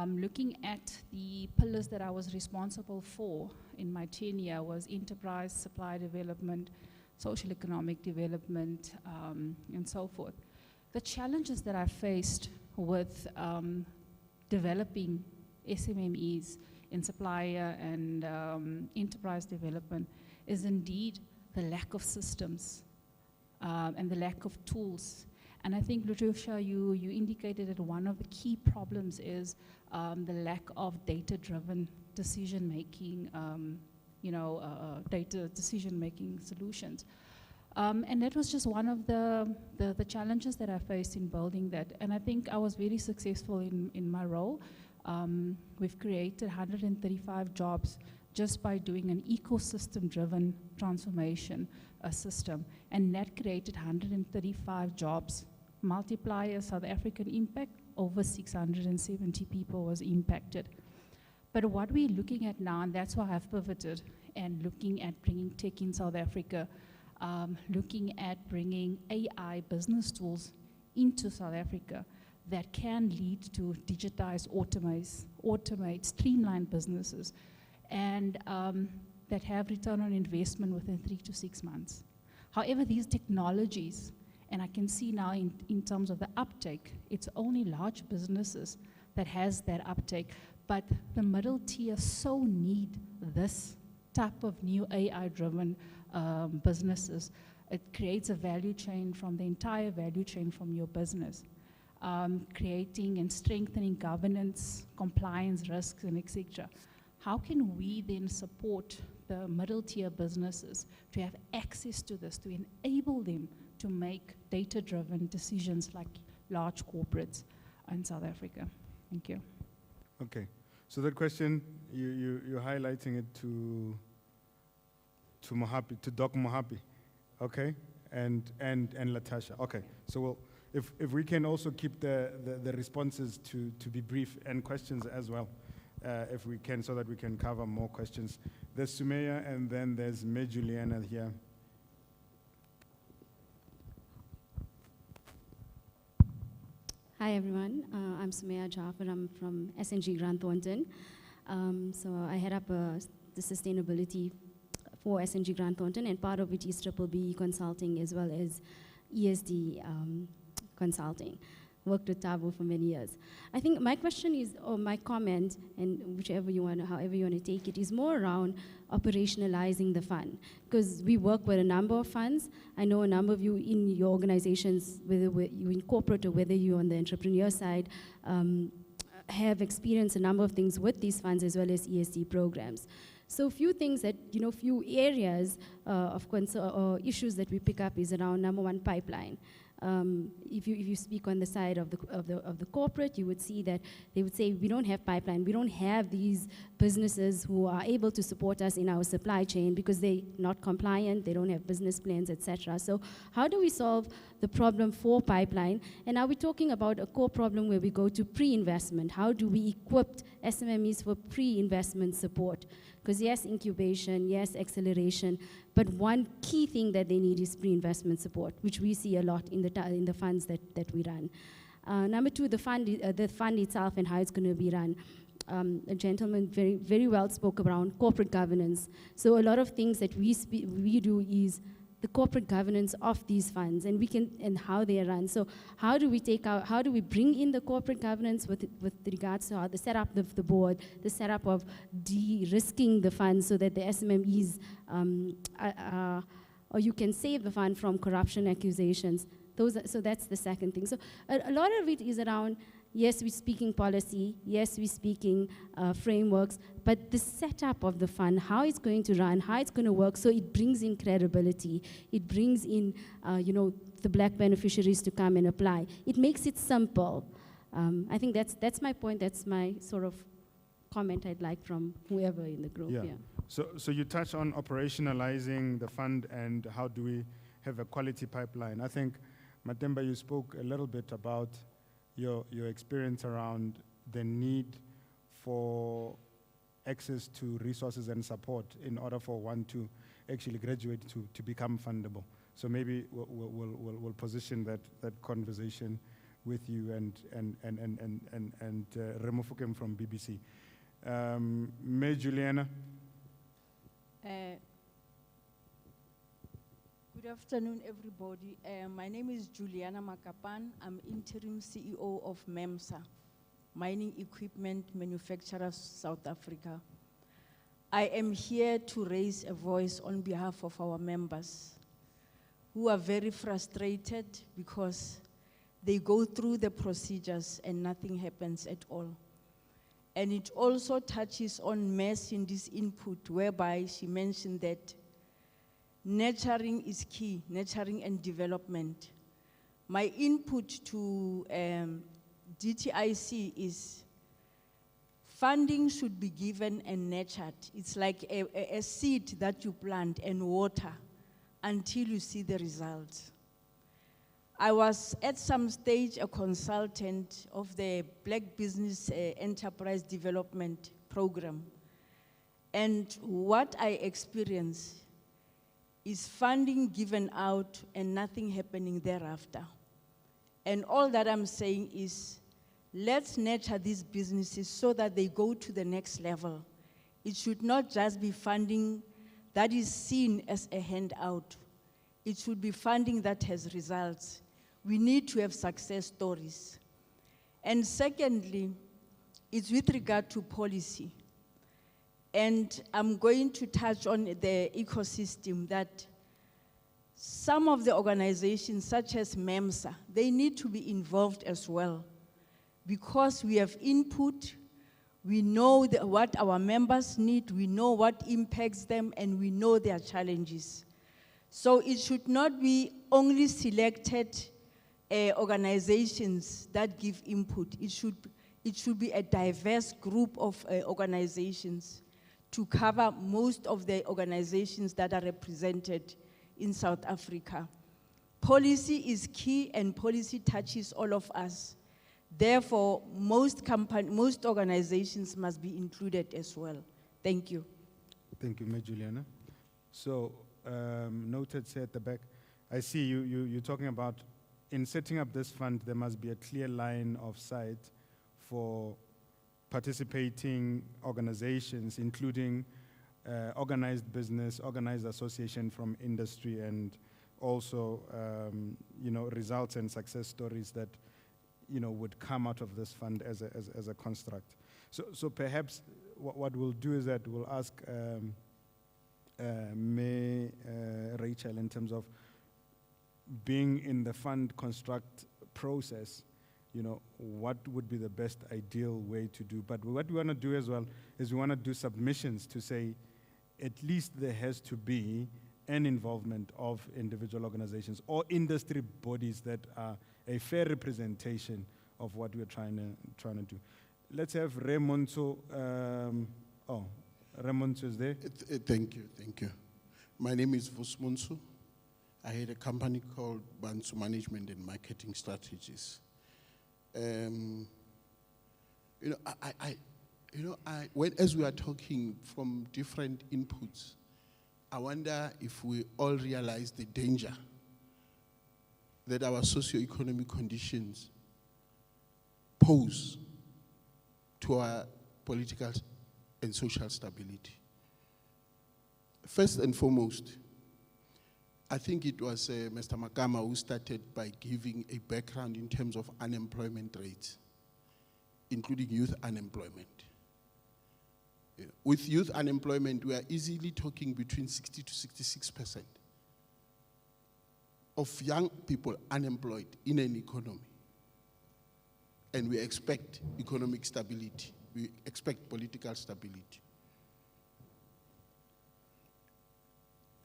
Looking at the pillars that I was responsible for in my tenure was enterprise, supply development, social economic development, and so forth. The challenges that I faced with developing SMMEs in supplier and enterprise development is indeed the lack of systems and the lack of tools. And I think, Lutusha, you indicated that one of the key problems is the lack of data-driven decision-making, data decision-making solutions. And that was just one of the challenges that I faced in building that. And I think I was very successful in my role. We've created 135 jobs just by doing an ecosystem-driven transformation system. And that created 135 jobs. Multiplier South African impact, over 670 people was impacted. But what we're looking at now, and that's why I've pivoted, and looking at bringing tech in South Africa, looking at bringing AI business tools into South Africa that can lead to digitize, automate, streamline businesses, and that have return on investment within 3 to 6 months. However, these technologies, and I can see now in terms of the uptake, it's only large businesses that has that uptake, but the middle tier so need this type of new AI-driven businesses. It creates a value chain from the entire value chain from your business, creating and strengthening governance, compliance, risks, and etc. How can we then support the middle tier businesses to have access to this, to enable them to make data-driven decisions like large corporates in South Africa? Thank you. Okay, so that question, you're highlighting it to Mohapi, to Doc Mohapi, okay, and Latasha. Okay, so if we can also keep the responses to be brief, and questions as well, if we can, so that we can cover more questions. There's Sumeya, and then there's May Juliana here. Hi everyone, I'm Sumeya Jaffer. I'm from SNG Grant Thornton. So I head up the sustainability for SNG Grant Thornton, and part of it is B-BBEE consulting as well as ESD consulting. Worked with Tabo for many years. I think my question is, or my comment, and however you want to take it, is more around operationalizing the fund. Because we work with a number of funds. I know a number of you in your organizations, whether you're in corporate or whether you're on the entrepreneur side, have experienced a number of things with these funds as well as ESD programs. So a few things that, few areas of concern or issues that we pick up is around, number one, pipeline. If you speak on the side of the corporate, you would see that they would say, we don't have pipeline, we don't have these businesses who are able to support us in our supply chain because they're not compliant, they don't have business plans, etc. So how do we solve the problem for pipeline? And are we talking about a core problem where we go to pre-investment? How do we equip SMMEs for pre-investment support? Because yes, incubation, yes, acceleration, but one key thing that they need is pre-investment support, which we see a lot in the funds that we run. Number two, the fund itself and how it's going to be run. A gentleman very well spoke around corporate governance. So a lot of things that we do is the corporate governance of these funds, and how they are run. So how do we bring in the corporate governance with regards to how the setup of the board, the setup of de-risking the funds so that the SMMEs, or you can save the fund from corruption accusations. So that's the second thing. So a lot of it is around, yes, we're speaking policy, yes, we're speaking frameworks, but the setup of the fund, how it's going to run, how it's going to work, so it brings in credibility, it brings in, the black beneficiaries to come and apply. It makes it simple. I think that's my point, that's my sort of comment I'd like from whoever in the group. Yeah. So you touch on operationalizing the fund and how do we have a quality pipeline. I think, Matemba, you spoke a little bit about your experience around the need for access to resources and support in order for one to actually graduate to become fundable. So maybe we'll position that conversation with you and Remo Fukem from BBC. May Juliana. Good afternoon, everybody. My name is Juliana Makapan. I'm interim CEO of MEMSA, Mining Equipment Manufacturers South Africa. I am here to raise a voice on behalf of our members who are very frustrated because they go through the procedures and nothing happens at all. And it also touches on Ms. Cindy's input, whereby she mentioned that nurturing is key, nurturing and development. My input to DTIC is funding should be given and nurtured. It's like a seed that you plant and water until you see the results. I was at some stage a consultant of the Black Business Enterprise Development Program. And what I experienced is funding given out and nothing happening thereafter. And all that I'm saying is, let's nurture these businesses so that they go to the next level. It should not just be funding that is seen as a handout. It should be funding that has results. We need to have success stories. And secondly, it's with regard to policy. And I'm going to touch on the ecosystem that some of the organizations, such as MEMSA, they need to be involved as well. Because we have input, we know what our members need, we know what impacts them, and we know their challenges. So it should not be only selected organizations that give input. It should be a diverse group of organizations to cover most of the organizations that are represented in South Africa. Policy is key and policy touches all of us. Therefore, most organizations must be included as well. Thank you. Thank you, Ms. Juliana. So, noted, say at the back, I see you're talking about in setting up this fund, there must be a clear line of sight for participating organizations, including organized business, organized association from industry, and also, results and success stories that, would come out of this fund as a construct. So perhaps what we'll do is that we'll ask May Rachel, in terms of being in the fund construct process, what would be the best ideal way to do. But what we want to do as well is we want to do submissions to say, at least there has to be and involvement of individual organizations or industry bodies that are a fair representation of what we're trying to do. Let's have Remonto. Remonto is there. Thank you. My name is Vusmonsu. I had a company called Bansu Management and Marketing Strategies. As we are talking from different inputs, I wonder if we all realize the danger that our socioeconomic conditions pose to our political and social stability. First and foremost, I think it was Mr. Makama who started by giving a background in terms of unemployment rates, including youth unemployment. With youth unemployment, we are easily talking between 60 to 66% of young people unemployed in an economy. And we expect economic stability. We expect political stability.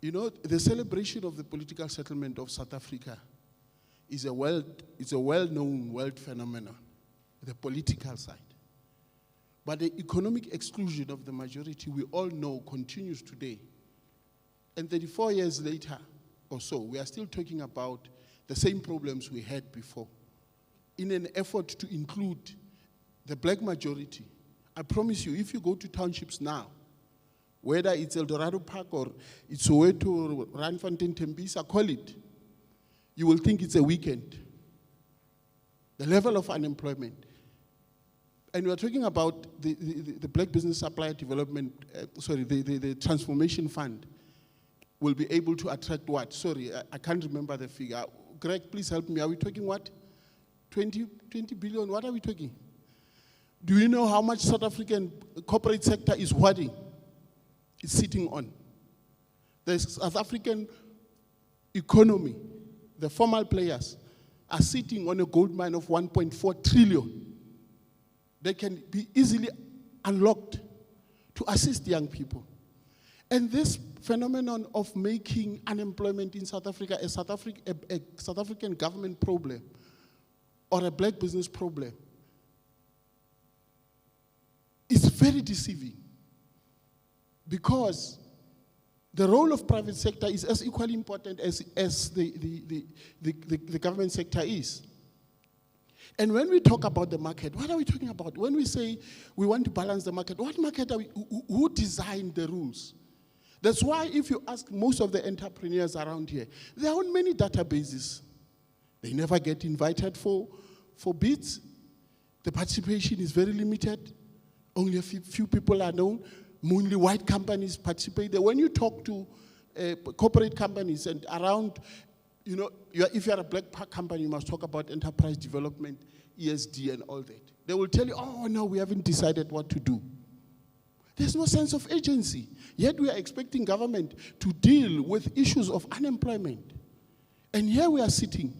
You know, the celebration of the political settlement of South Africa is a well-known world phenomenon, the political side. But the economic exclusion of the majority, we all know, continues today. And 34 years later or so, we are still talking about the same problems we had before. In an effort to include the black majority, I promise you, if you go to townships now, whether it's El Dorado Park or it's Soweto or Randfontein, Tembisa, call it, you will think it's a weekend. The level of unemployment. And we're talking about the Black Business Supplier Development, the Transformation Fund will be able to attract what? Sorry, I can't remember the figure. Greg, please help me. Are we talking what? 20 billion, what are we talking? Do you know how much South African corporate sector is hoarding? It's sitting on. The South African economy, the formal players, are sitting on a gold mine of 1.4 trillion. They can be easily unlocked to assist young people. And this phenomenon of making unemployment in South Africa a South African government problem or a black business problem is very deceiving, because the role of private sector is as equally important as the government sector is. And when we talk about the market, what are we talking about? When we say we want to balance the market, what market are we, who designed the rules? That's why if you ask most of the entrepreneurs around here, they are on many databases. They never get invited for bids. The participation is very limited. Only a few people are known. Mainly white companies participate. When you talk to corporate companies and around, you know, if you're a black company, you must talk about enterprise development, ESD and all that. They will tell you, oh no, we haven't decided what to do. There's no sense of agency. Yet we are expecting government to deal with issues of unemployment. And here we are sitting,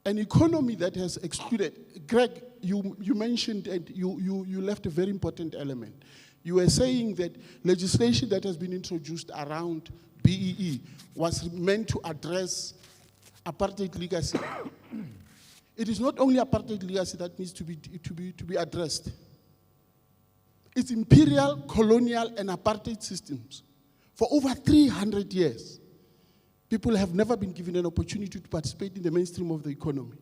an economy that has excluded. Greg, you mentioned and you left a very important element. You were saying that legislation that has been introduced around BEE was meant to address apartheid legacy. It is not only apartheid legacy that needs to be addressed. It's imperial, colonial, and apartheid systems. For over 300 years, people have never been given an opportunity to participate in the mainstream of the economy.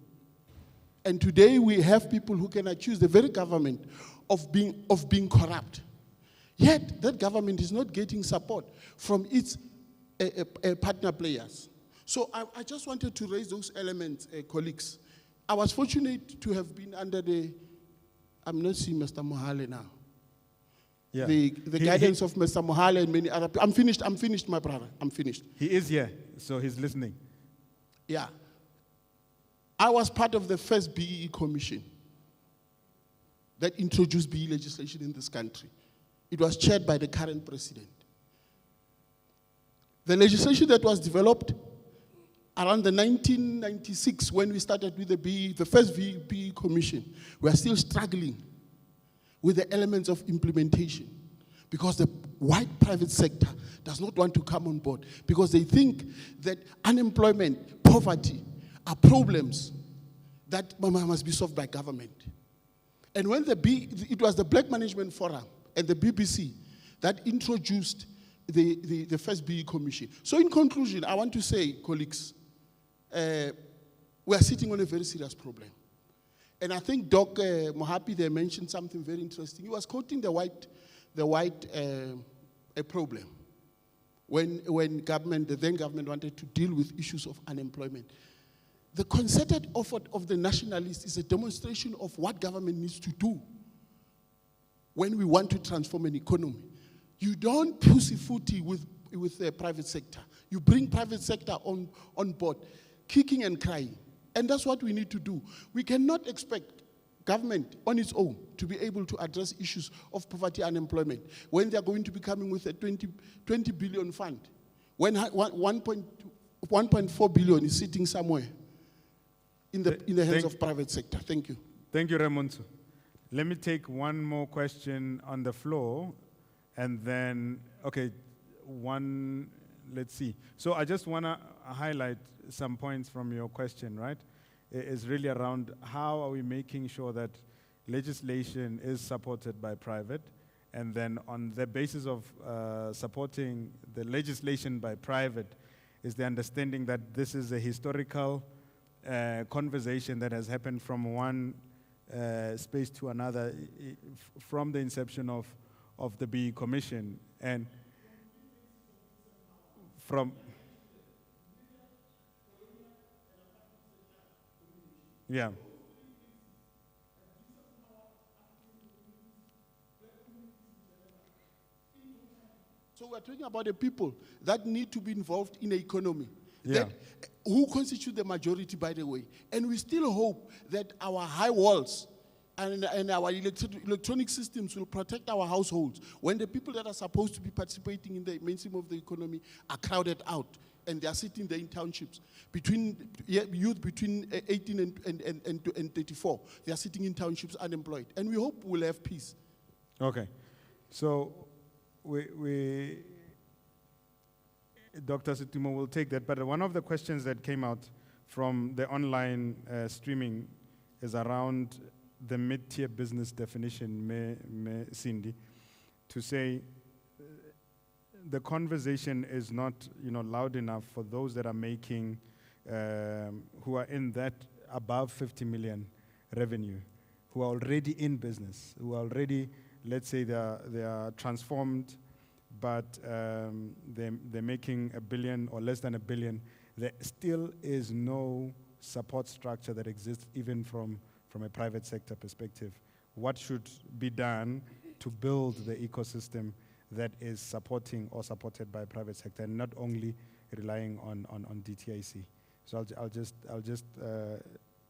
And today we have people who can accuse the very government of being corrupt. Yet that government is not getting support from its partner players. So I just wanted to raise those elements, colleagues. I was fortunate to have been under I'm not seeing Mr. Mohale now. Yeah. The guidance of Mr. Mohale and many other people. I'm finished, my brother. I'm finished. He is here, so he's listening. Yeah. I was part of the first BEE commission that introduced BEE legislation in this country. It was chaired by the current president. The legislation that was developed around the 1996, when we started with the first BEE commission, we are still struggling with the elements of implementation. because the white private sector does not want to come on board because they think that unemployment, poverty are problems that must be solved by government. And when it was the Black Management Forum and the BBC that introduced the first BE Commission. So in conclusion, I want to say, colleagues, we are sitting on a very serious problem. And I think Doc Mohapi there mentioned something very interesting. He was quoting the white problem when the then government wanted to deal with issues of unemployment. The concerted effort of the nationalists is a demonstration of what government needs to do when we want to transform an economy. You don't pussyfooty with the private sector. You bring private sector on board, kicking and crying. And that's what we need to do. We cannot expect government on its own to be able to address issues of poverty and unemployment when they're going to be coming with a 20 billion fund, when 1.4 billion is sitting somewhere in the hands of private sector. Thank you. Thank you, Ramonso. Let me take one more question on the floor, and then, let's see. So I just want to highlight some points from your question, right? It's really around how are we making sure that legislation is supported by private, and then on the basis of supporting the legislation by private is the understanding that this is a historical conversation that has happened from one space to another from the inception of the BE Commission, and from yeah. So we're talking about the people that need to be involved in the economy. Yeah. Who constitute the majority, by the way. And we still hope that our high walls and our electronic systems will protect our households when the people that are supposed to be participating in the mainstream of the economy are crowded out and they are sitting there in townships. Youth between 18 and 34, they are sitting in townships unemployed. And we hope we'll have peace. Okay. So Dr. Situmo will take that, but one of the questions that came out from the online streaming is around the mid-tier business definition, Cindy, to say the conversation is not, loud enough for those that are making, who are in that above 50 million revenue, who are already in business, who are already, let's say, they are transformed, but they're making $1 billion or less than $1 billion. There still is no support structure that exists even from a private sector perspective. What should be done to build the ecosystem that is supporting or supported by private sector and not only relying on DTIC? So I'll just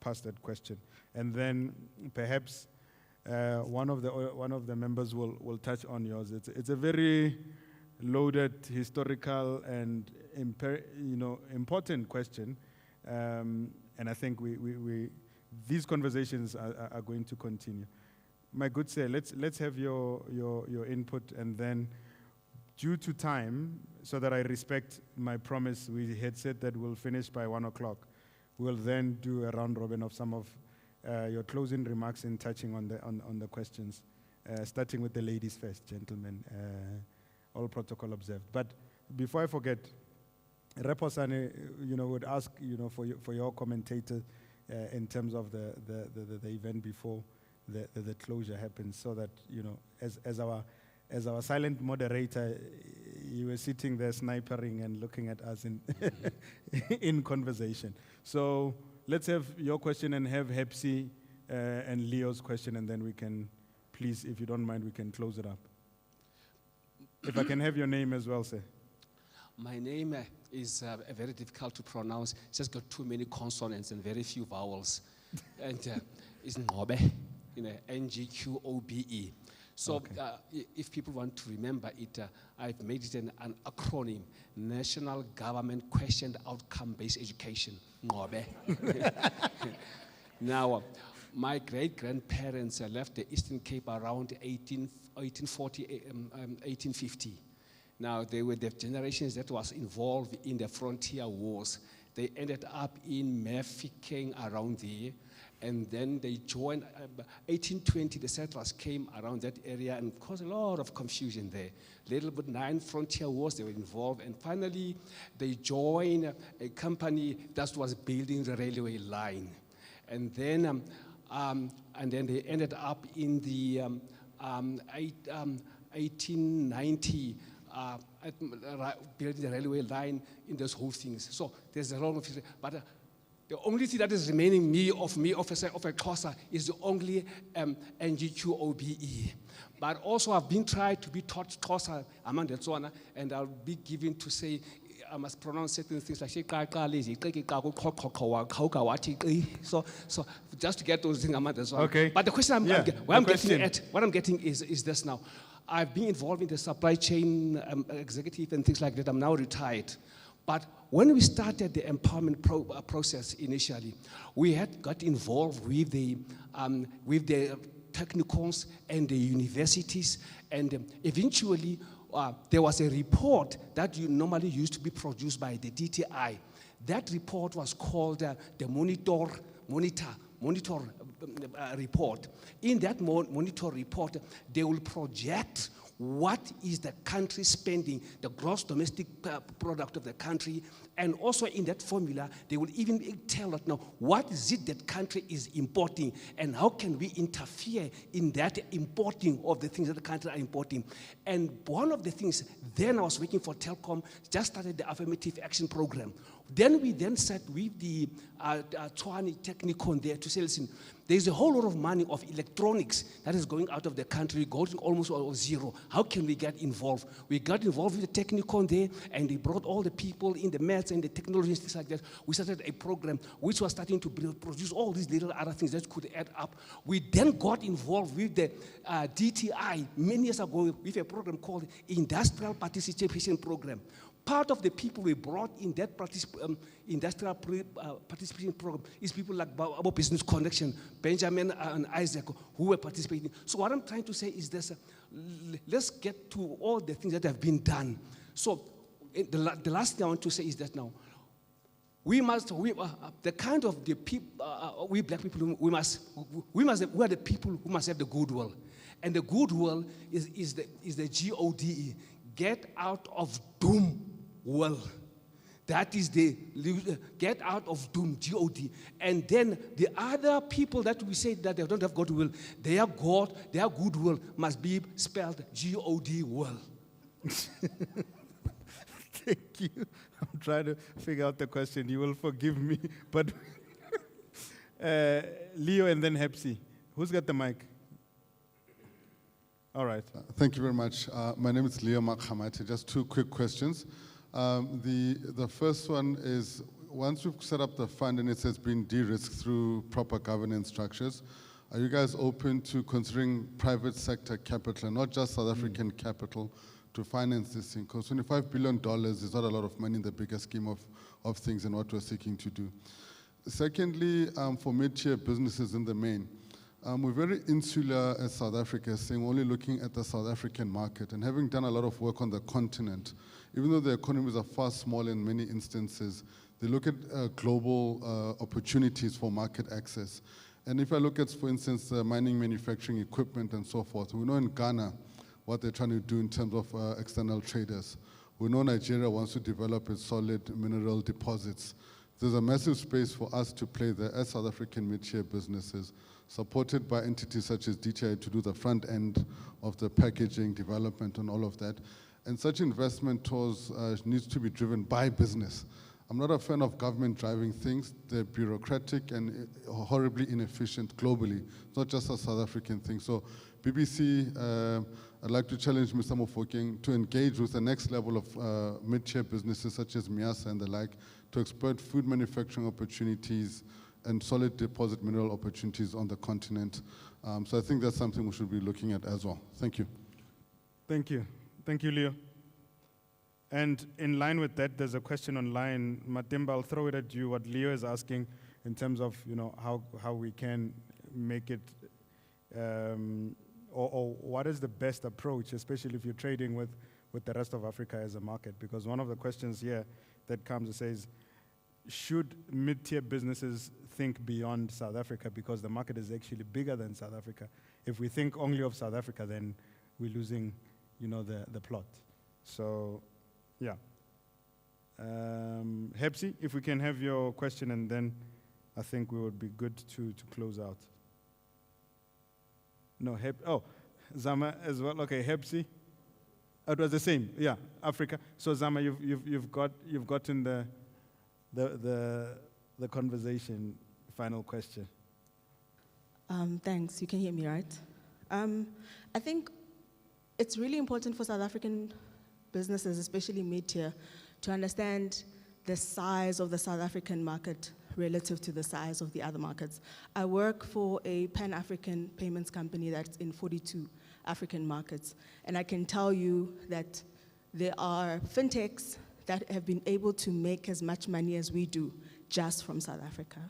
pass that question. And then perhaps one of the members will touch on yours. It's a very loaded, historical, and important question, and I think these conversations are going to continue. My good sir, let's have your input, and then, due to time, so that I respect my promise, we had said that we'll finish by 1 o'clock. We'll then do a round robin of some of your closing remarks in touching on the questions, starting with the ladies first, gentlemen. All protocol observed. But before I forget, Reposane, would ask, for your commentator in terms of the event before the closure happens, so that as our silent moderator, you were sitting there snipering and looking at us in in conversation. So let's have your question and have Hepsi and Leo's question, and then we can, please, if you don't mind, we can close it up. If I can have your name as well, sir. My name is very difficult to pronounce. It's just got too many consonants and very few vowels. And it's Ngobe, Ngqobe. So okay. If people want to remember it, I've made it an acronym: National Government Questioned Outcome-Based Education, Ngobe. Now, my great-grandparents left the Eastern Cape around 1840, 1850. Now, they were the generations that was involved in the frontier wars. They ended up in Mafeking around there, and then they joined, 1820, the settlers came around that area and caused a lot of confusion there. Little bit 9 frontier wars, they were involved, and finally, they joined a company that was building the railway line. And then they ended up in the 1890, building the railway line in those whole things. So there's a lot of history, but the only thing that is remaining of a Xhosa is the only NGQOBE. But also I've been trying to be taught Xhosa among the Tswana, and I'll be given to say, I must pronounce certain things like so just to get those things among the Tswana. Okay. But the question what I'm getting is this now. I've been involved in the supply chain executive and things like that. I'm now retired. But when we started the empowerment process initially, we had got involved with the technicals and the universities, and eventually there was a report that normally used to be produced by the DTI. That report was called the monitor report. In that monitor report, they will project what is the country spending, the gross domestic product of the country, and also in that formula, they will even tell us now what is it that country is importing and how can we interfere in that importing of the things that the country are importing. And one of the things, then I was working for Telkom, just started the affirmative action program. Then we sat with the Tshwane Technicon there to say, listen, there's a whole lot of money of electronics that is going out of the country, going almost zero. How can we get involved? We got involved with the Technicon there, and they brought all the people in the maths and the technology and things like that. We started a program which was starting to produce all these little other things that could add up. We then got involved with the DTI many years ago with a program called Industrial Participation Program. Part of the people we brought in that industrial participation program is people like our Business Connection, Benjamin and Isaac, who were participating. So what I'm trying to say is this, let's get to all the things that have been done. So the last thing I want to say is that now, we are the people, we black people, we are the people who must have the goodwill. And the goodwill is the GODE, get out of doom. Well, that is the get out of doom, GOD. And then the other people that we say that they don't have goodwill, their goodwill must be spelled GOD well. Thank you. I'm trying to figure out the question. You will forgive me. But Leo and then Hepsi. Who's got the mic? All right. Thank you very much. My name is Leo Makhamati. Just 2 quick questions. The first one is, once we've set up the fund and it has been de-risked through proper governance structures, are you guys open to considering private sector capital, not just South African capital, to finance this thing? Because $25 billion is not a lot of money in the bigger scheme of things and what we're seeking to do. Secondly, for mid-tier businesses in the main, we're very insular as South Africa, saying only looking at the South African market, and having done a lot of work on the continent, even though the economies are far smaller in many instances, they look at global opportunities for market access. And if I look at, for instance, mining, manufacturing equipment and so forth, we know in Ghana what they're trying to do in terms of external traders. We know Nigeria wants to develop its solid mineral deposits. There's a massive space for us to play there as South African mid-tier businesses, supported by entities such as DTI to do the front end of the packaging, development, and all of that. And such investment towards needs to be driven by business. I'm not a fan of government driving things. They're bureaucratic and horribly inefficient globally. It's not just a South African thing. So BBC, I'd like to challenge Mr. Mofokeng to engage with the next level of mid-tier businesses such as Miasa and the like to exploit food manufacturing opportunities and solid deposit mineral opportunities on the continent. So I think that's something we should be looking at as well. Thank you. Thank you. Thank you, Leo. And in line with that, there's a question online. Matimba, I'll throw it at you, what Leo is asking in terms of, how we can make it, or what is the best approach, especially if you're trading with the rest of Africa as a market? Because one of the questions here that comes says, should mid-tier businesses think beyond South Africa because the market is actually bigger than South Africa? If we think only of South Africa, then we're losing, the plot. So, yeah. Hepsi, if we can have your question, and then I think we would be good to close out. No, Zama as well. Okay, Hepsi. It was the same. Yeah, Africa. So Zama, you've gotten the conversation. Final question. Thanks. You can hear me, right? I think it's really important for South African businesses, especially mid-tier, to understand the size of the South African market relative to the size of the other markets. I work for a Pan-African payments company that's in 42 African markets, and I can tell you that there are fintechs that have been able to make as much money as we do just from South Africa.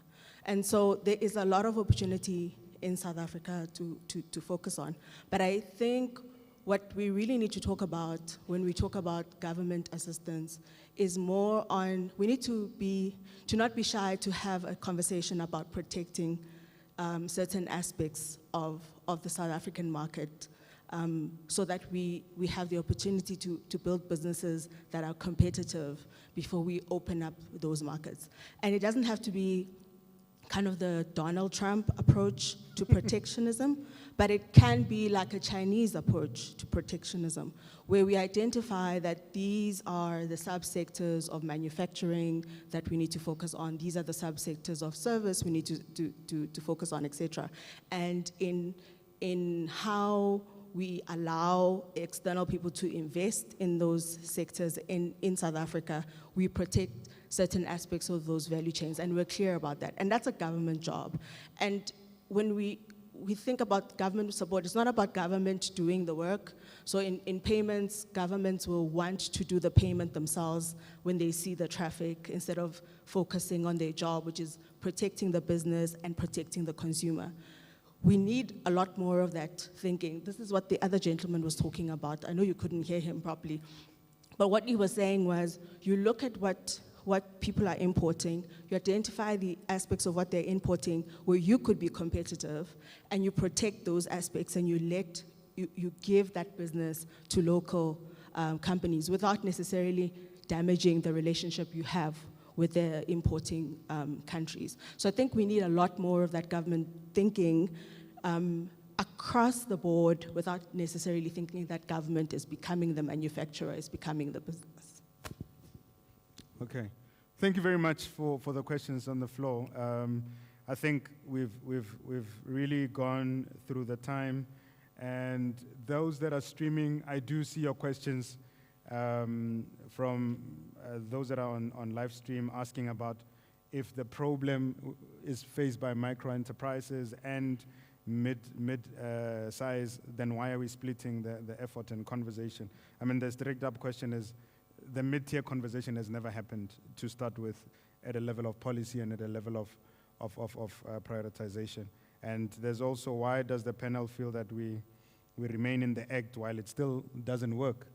And so there is a lot of opportunity in South Africa to focus on. But I think what we really need to talk about when we talk about government assistance is more on, we need to not be shy to have a conversation about protecting certain aspects of the South African market, so that we have the opportunity to build businesses that are competitive before we open up those markets. And it doesn't have to be kind of the Donald Trump approach to protectionism, but it can be like a Chinese approach to protectionism, where we identify that these are the subsectors of manufacturing that we need to focus on, these are the subsectors of service we need to focus on, etc. And in how we allow external people to invest in those sectors in South Africa, we protect certain aspects of those value chains, and we're clear about that. And that's a government job. And when we think about government support, it's not about government doing the work. So in payments, governments will want to do the payment themselves when they see the traffic, instead of focusing on their job, which is protecting the business and protecting the consumer. We need a lot more of that thinking. This is what the other gentleman was talking about. I know you couldn't hear him properly. But what he was saying was, you look at what people are importing, you identify the aspects of what they're importing where you could be competitive, and you protect those aspects, and you give that business to local companies without necessarily damaging the relationship you have with their importing countries. So I think we need a lot more of that government thinking across the board, without necessarily thinking that government is becoming the manufacturer, is becoming the business. Okay. Thank you very much for the questions on the floor. I think we've really gone through the time, and those that are streaming, I do see your questions from those that are on live stream, asking about if the problem is faced by micro enterprises and mid-size, then why are we splitting the effort and conversation? I mean, the direct up question is, the mid-tier conversation has never happened to start with at a level of policy and at a level of prioritization. And there's also, why does the panel feel that we remain in the act while it still doesn't work?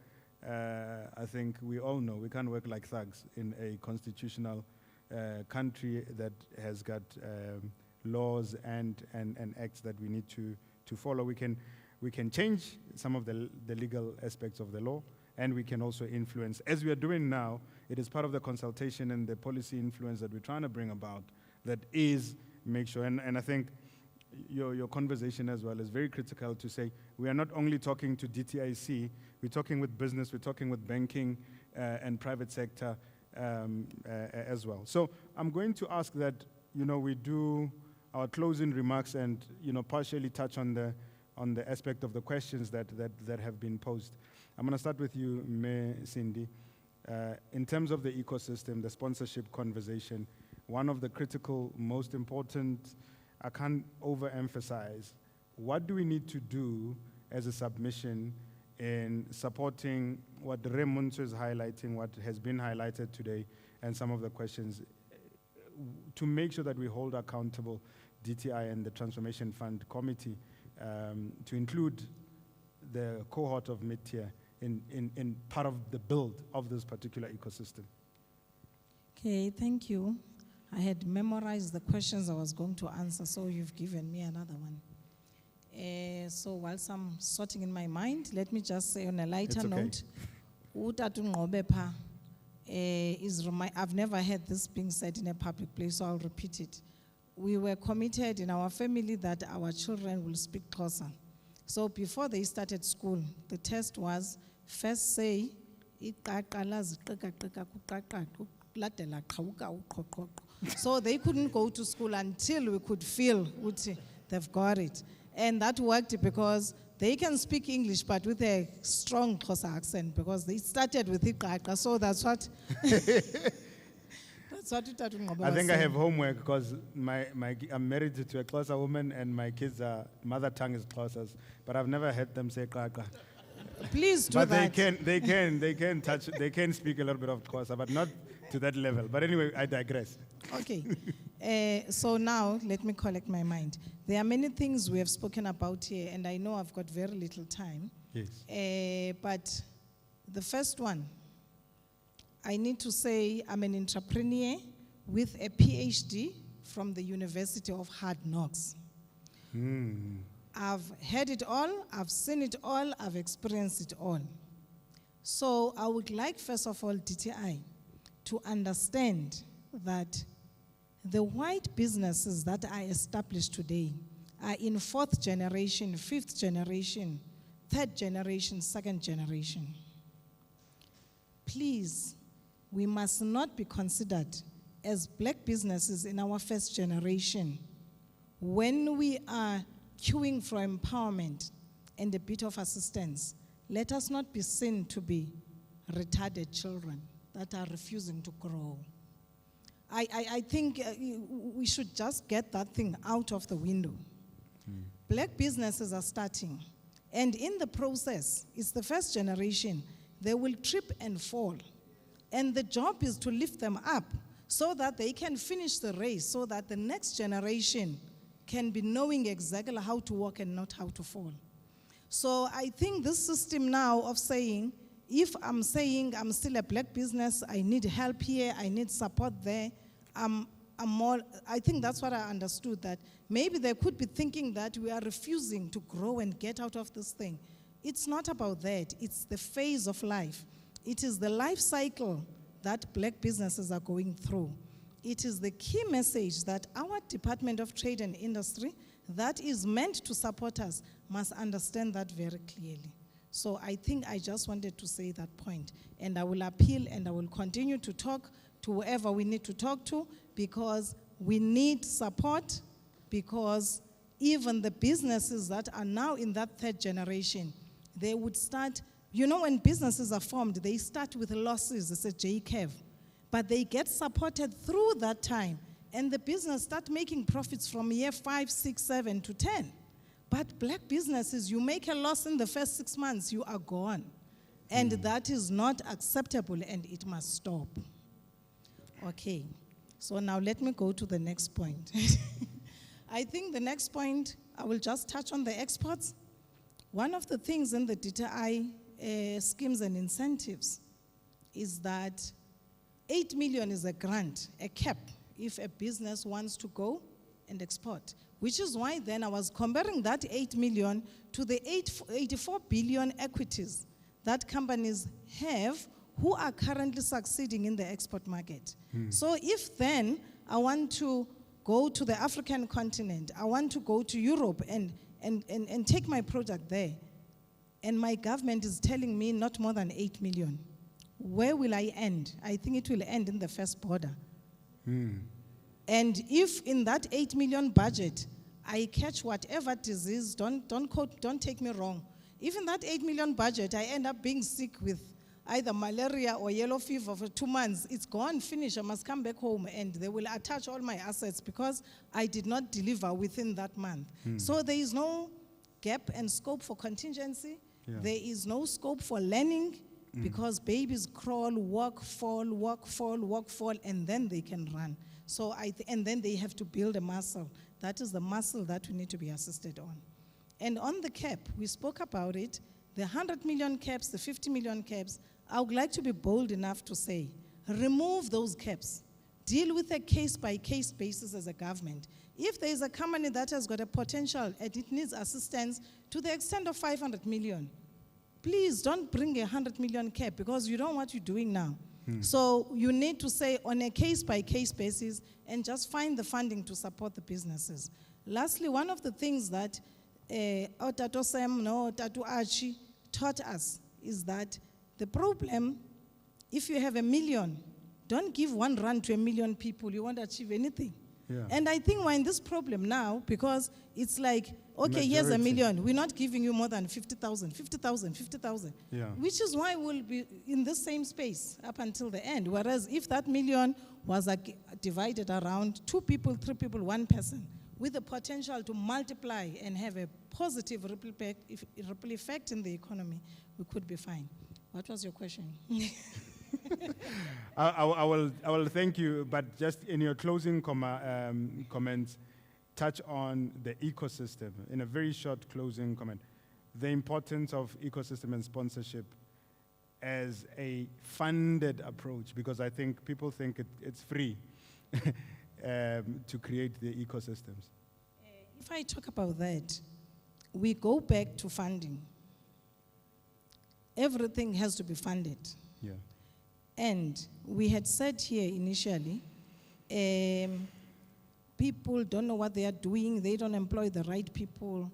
I think we all know we can't work like thugs in a constitutional country that has got laws and acts that we need to follow. We can change some of the legal aspects of the law, and we can also influence, as we are doing now. It is part of the consultation and the policy influence that we're trying to bring about, that is make sure, and I think your conversation as well is very critical to say, we are not only talking to DTIC, we're talking with business, we're talking with banking and private sector as well. So I'm going to ask that, we do our closing remarks and, partially touch on the aspect of the questions that have been posed. I'm going to start with you, May Cindy. In terms of the ecosystem, the sponsorship conversation, one of the critical, most important, I can't overemphasize, what do we need to do as a submission in supporting what Raymond is highlighting, what has been highlighted today, and some of the questions, to make sure that we hold accountable DTI and the Transformation Fund Committee to include the cohort of mid-tier in part of the build of this particular ecosystem. Okay, thank you. I had memorized the questions I was going to answer, so you've given me another one. So whilst I'm sorting in my mind, let me just say on a lighter It's okay. note, Utatu Ngqobepa, I've never heard this being said in a public place, so I'll repeat it. We were committed in our family that our children will speak Xhosa. So before they started school, the test was first say, so they couldn't go to school until we could feel they've got it. And that worked because they can speak English, but with a strong Xhosa accent, because they started with Iqaqa, so that's what that's what Utatu Ngqobe I was think I saying. have homework because I'm married to a Xhosa woman and my kids' mother tongue is Xhosa, but I've never heard them say Qaqa. Please do but that. they can speak a little bit of Xhosa, but not to that level. But anyway, I digress. Okay. So now, let me collect my mind. There are many things we have spoken about here, and I know I've got very little time. Yes. But the first one, I need to say I'm an entrepreneur with a PhD from the University of Hard Knocks. I've heard it all, I've seen it all, I've experienced it all. So I would like, first of all, DTI to understand that the white businesses that are established today are in 4th generation, 5th generation, 3rd generation, 2nd generation. Please, we must not be considered as black businesses in our 1st generation when we are queuing for empowerment and a bit of assistance. Let us not be seen to be retarded children that are refusing to grow. I think we should just get that thing out of the window. Black businesses are starting, and in the process, it's the 1st generation. They will trip and fall, and the job is to lift them up so that they can finish the race, so that the next generation can be knowing exactly how to walk and not how to fall. So I think this system now of saying, if I'm saying I'm still a black business, I need help here, I need support there, I think that's what I understood, that maybe they could be thinking that we are refusing to grow and get out of this thing. It's not about that. It's the phase of life. It is the life cycle that black businesses are going through. It is the key message that our Department of Trade and Industry, that is meant to support us, must understand that very clearly. So I think I just wanted to say that point. And I will appeal and I will continue to talk to whoever we need to talk to, because we need support, because even the businesses that are now in that 3rd generation, they would start, you know, when businesses are formed, they start with losses, it's a J curve, but they get supported through that time, and the business start making profits from year 5, 6, 7 to 10. But black businesses, you make a loss in the first 6 months, you are gone. And that is not acceptable, and it must stop. Okay, so now let me go to the next point. I think the next point, I will just touch on the exports. One of the things in the DTI schemes and incentives is that 8 million is a grant, a cap, if a business wants to go and export. Which is why then I was comparing that 8 million to the 84 billion equities that companies have who are currently succeeding in the export market. So if then I want to go to the African continent, I want to go to Europe and take my product there, and my government is telling me not more than 8 million, where will I end? I think it will end in the first border. And if in that 8 million budget, I catch whatever disease, don't take me wrong. If in that 8 million budget, I end up being sick with either malaria or yellow fever for 2 months, it's gone, finished, I must come back home, and they will attach all my assets because I did not deliver within that month. So there is no gap and scope for contingency. There is no scope for learning, because babies crawl, walk, fall, walk, fall, walk, fall, and then they can run. So and then they have to build a muscle That is the muscle that we need to be assisted on. And on the cap, we spoke about it, the 100 million caps, the 50 million caps. I would like to be bold enough to say, remove those caps. Deal with a case-by-case basis as a government. If there is a company that has got a potential and it needs assistance to the extent of 500 million, please don't bring a 100 million cap because you know what you're doing now. So you need to say on a case-by-case basis and just find the funding to support the businesses. Lastly, one of the things that Tato Sam, Tato Archie taught us is that the problem, if you have 1 million, don't give 1 rand to 1 million people, you won't achieve anything. Yeah. And I think we're in this problem now because it's like, okay, here's 1 million. We're not giving you more than 50,000, 50,000, 50,000. Yeah. Which is why we'll be in the same space up until the end. Whereas if that 1 million was divided around 2 people, 3 people, 1 person, with the potential to multiply and have a positive ripple effect in the economy, we could be fine. What was your question? I will thank you, but just in your closing comments, touch on the ecosystem in a very short closing comment. The importance of ecosystem and sponsorship as a funded approach, because I think people think it's free to create the ecosystems. If I talk about that, we go back to funding. Everything has to be funded. Yeah. And we had said here initially, people don't know what they are doing, they don't employ the right people.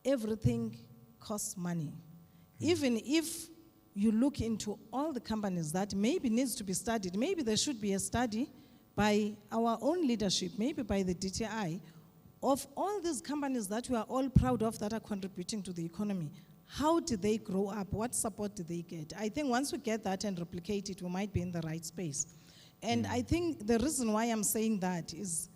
Everything costs money. Even if you look into all the companies that maybe needs to be studied, maybe there should be a study by our own leadership, maybe by the DTI, of all these companies that we are all proud of that are contributing to the economy. How did they grow up? What support did they get? I think once we get that and replicate it, we might be in the right space. And I think the reason why I'm saying that is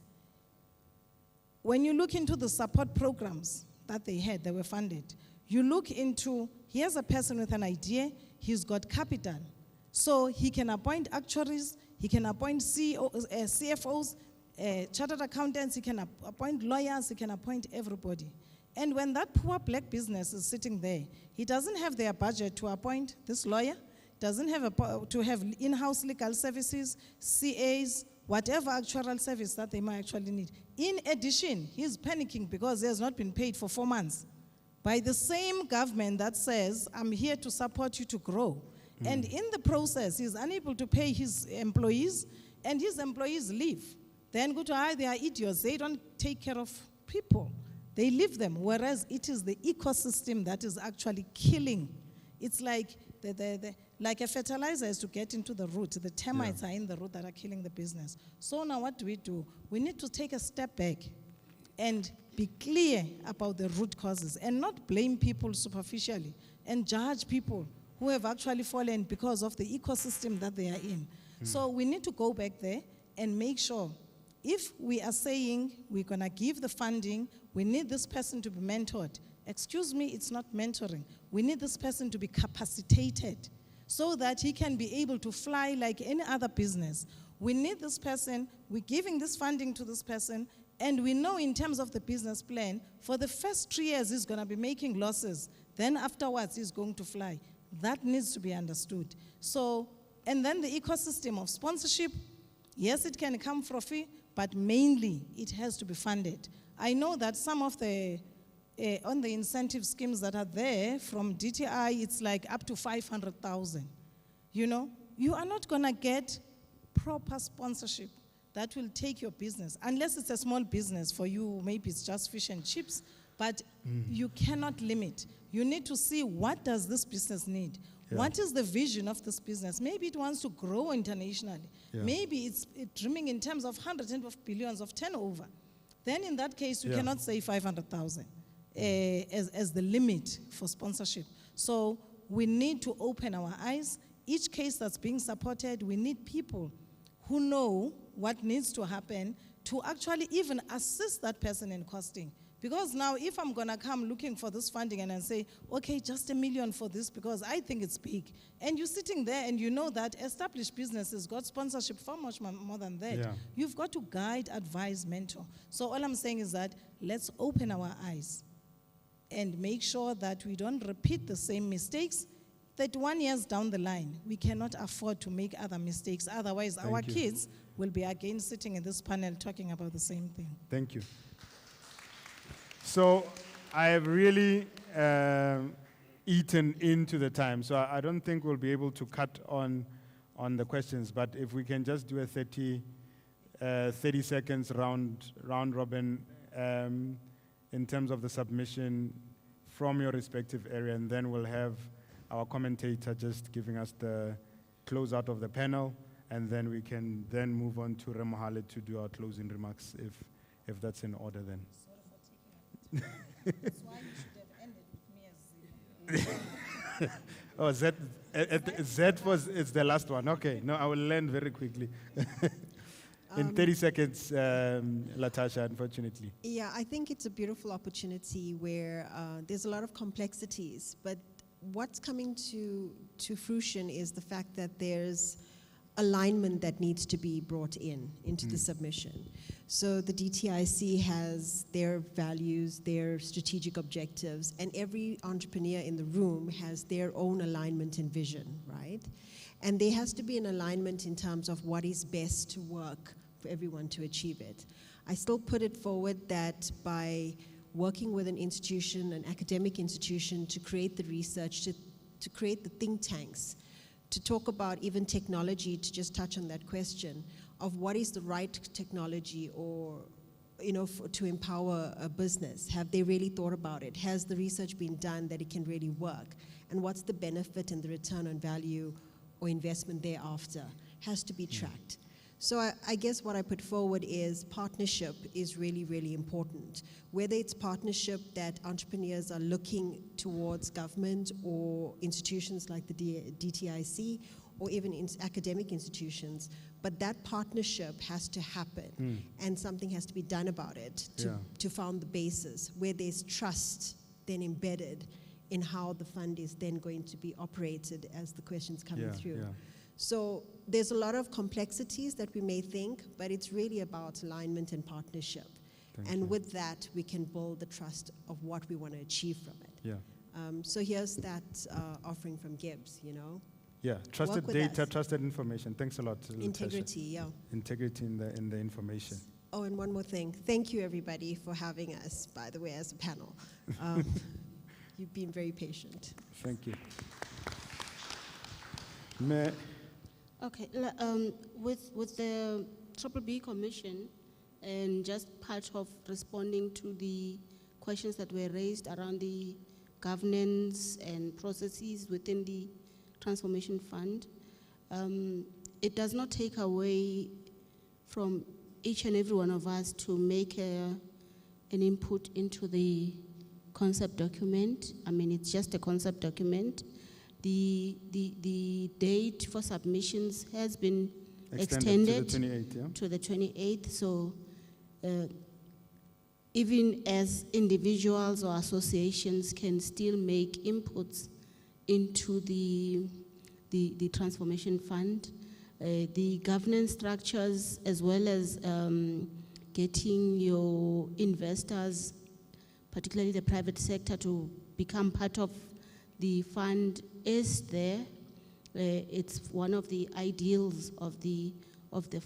when you look into the support programs that they had, they were funded, you look into, here's a person with an idea, he's got capital. So he can appoint actuaries, he can appoint CFOs, chartered accountants, he can appoint lawyers, he can appoint everybody. And when that poor black business is sitting there, he doesn't have their budget to appoint this lawyer, doesn't have to have in-house legal services, CAs, whatever actuarial service that they might actually need. In addition, he's panicking because he has not been paid for 4 months by the same government that says, I'm here to support you to grow. And in the process, he's unable to pay his employees, and his employees leave. Then go to, they are idiots, they don't take care of people. They leave them, whereas it is the ecosystem that is actually killing. It's like like a fertilizer is to get into the root. The termites are in the root that are killing the business. So now what do? We need to take a step back and be clear about the root causes and not blame people superficially and judge people who have actually fallen because of the ecosystem that they are in. So we need to go back there and make sure if we are saying we're going to give the funding, we need this person to be mentored. Excuse me, it's not mentoring. We need this person to be capacitated so that he can be able to fly like any other business. We need this person, we're giving this funding to this person, and we know in terms of the business plan, for the first 3 years he's going to be making losses, then afterwards he's going to fly. That needs to be understood. So, and then the ecosystem of sponsorship, yes, it can come for free, but mainly it has to be funded. I know that some of the, on the incentive schemes that are there from DTI, it's like up to 500,000. You know, you are not gonna get proper sponsorship that will take your business, unless it's a small business for you, maybe it's just fish and chips, but you cannot limit. You need to see what does this business need? Yeah. What is the vision of this business? Maybe it wants to grow internationally. Yeah. Maybe it's dreaming in terms of hundreds of billions of turnover. Then in that case, you cannot say 500,000 as the limit for sponsorship. So we need to open our eyes. Each case that's being supported, we need people who know what needs to happen to actually even assist that person in costing. Because now if I'm gonna come looking for this funding and I say, okay, just $1 million for this because I think it's big, and you're sitting there and you know that established businesses got sponsorship far much more than that. Yeah. You've got to guide, advise, mentor. So all I'm saying is that let's open our eyes and make sure that we don't repeat the same mistakes. 31 years down the line, we cannot afford to make other mistakes. Otherwise, our you. kids will be again sitting in this panel talking about the same thing. Thank you. So I have really eaten into the time, so I don't think we'll be able to cut on the questions, but if we can just do a 30 seconds round robin in terms of the submission from your respective area, and then we'll have our commentator just giving us the closeout of the panel, and then we can then move on to Remohale to do our closing remarks, if that's in order then. That's why you should have ended with me as Oh, it's the last one. Okay, no, I will learn very quickly. In 30 seconds, Latasha, unfortunately. Yeah, I think it's a beautiful opportunity where there's a lot of complexities, but what's coming to fruition is the fact that there's alignment that needs to be brought into the submission. So the DTIC has their values, their strategic objectives, and every entrepreneur in the room has their own alignment and vision, right? And there has to be an alignment in terms of what is best to work for everyone to achieve it. I still put it forward that by working with an institution, an academic institution, to create the research, to create the think tanks, to talk about even technology, to just touch on that question of what is the right technology or, to empower a business. Have they really thought about it? Has the research been done that it can really work? And what's the benefit and the return on value or investment thereafter? Has to be tracked. So I guess what I put forward is partnership is really, really important. Whether it's partnership that entrepreneurs are looking towards government or institutions like the DTIC or even academic institutions, but that partnership has to happen and something has to be done about it to found the basis where there's trust then embedded in how the fund is then going to be operated as the questions coming through. Yeah. So there's a lot of complexities that we may think, but it's really about alignment and partnership. And with that, we can build the trust of what we want to achieve from it. Yeah. So here's that offering from Gibbs, Yeah, trusted Work with data, us. trusted information. Thanks a lot, Latasha. Integrity, yeah. Integrity in the information. Oh, and one more thing. Thank you, everybody, for having us, by the way, as a panel. You've been very patient. Thank you. Okay, with the B-BBEE Commission, and just part of responding to the questions that were raised around the governance and processes within the Transformation Fund, it does not take away from each and every one of us to make an input into the concept document. I mean, it's just a concept document. The date for submissions has been extended to the 28th, yeah? to the 28th. So even as individuals or associations can still make inputs into the Transformation Fund, the governance structures, as well as getting your investors, particularly the private sector, to become part of the fund is there. It's one of the ideals of the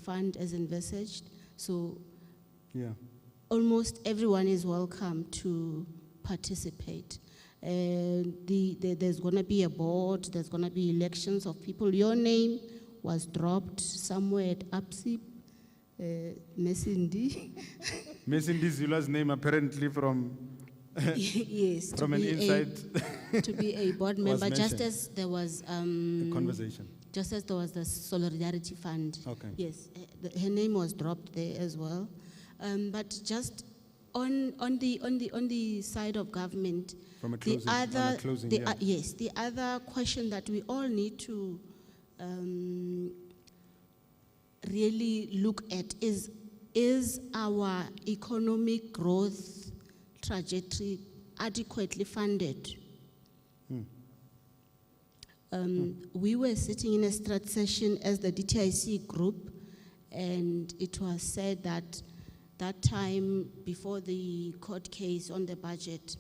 fund as envisaged. So almost everyone is welcome to participate. There's going to be a board, there's going to be elections of people. Your name was dropped somewhere at APSIP, Mesindi. Mesindi Zula's name apparently from yes, from an inside to be a board member, just as there was a conversation. Just as there was the Solidarity Fund. Okay. Yes, her name was dropped there as well. But just on the side of government, from a closing, yes, the other question that we all need to really look at is our economic growth trajectory adequately funded. We were sitting in a strat session as the DTIC group, and it was said that that time before the court case on the budget,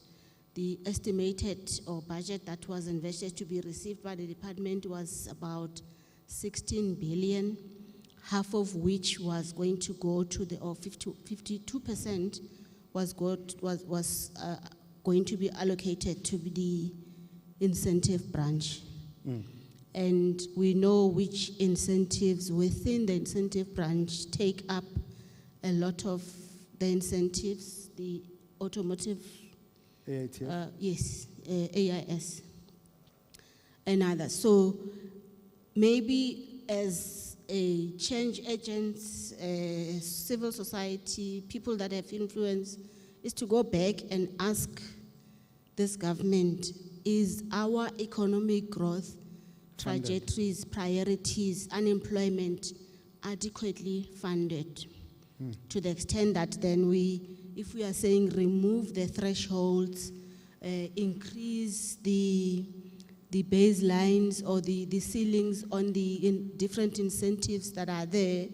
the estimated or budget that was invested to be received by the department was about 16 billion, half of which was going to go to the, or 52% was going to be allocated to the incentive branch. And we know which incentives within the incentive branch take up a lot of the incentives, the automotive, AIS, and others. So maybe as a change agents, civil society, people that have influence, is to go back and ask this government, is our economic growth, trajectories, priorities, unemployment adequately funded? To the extent that then if we are saying remove the thresholds, increase the baselines or the ceilings on the different incentives that are there,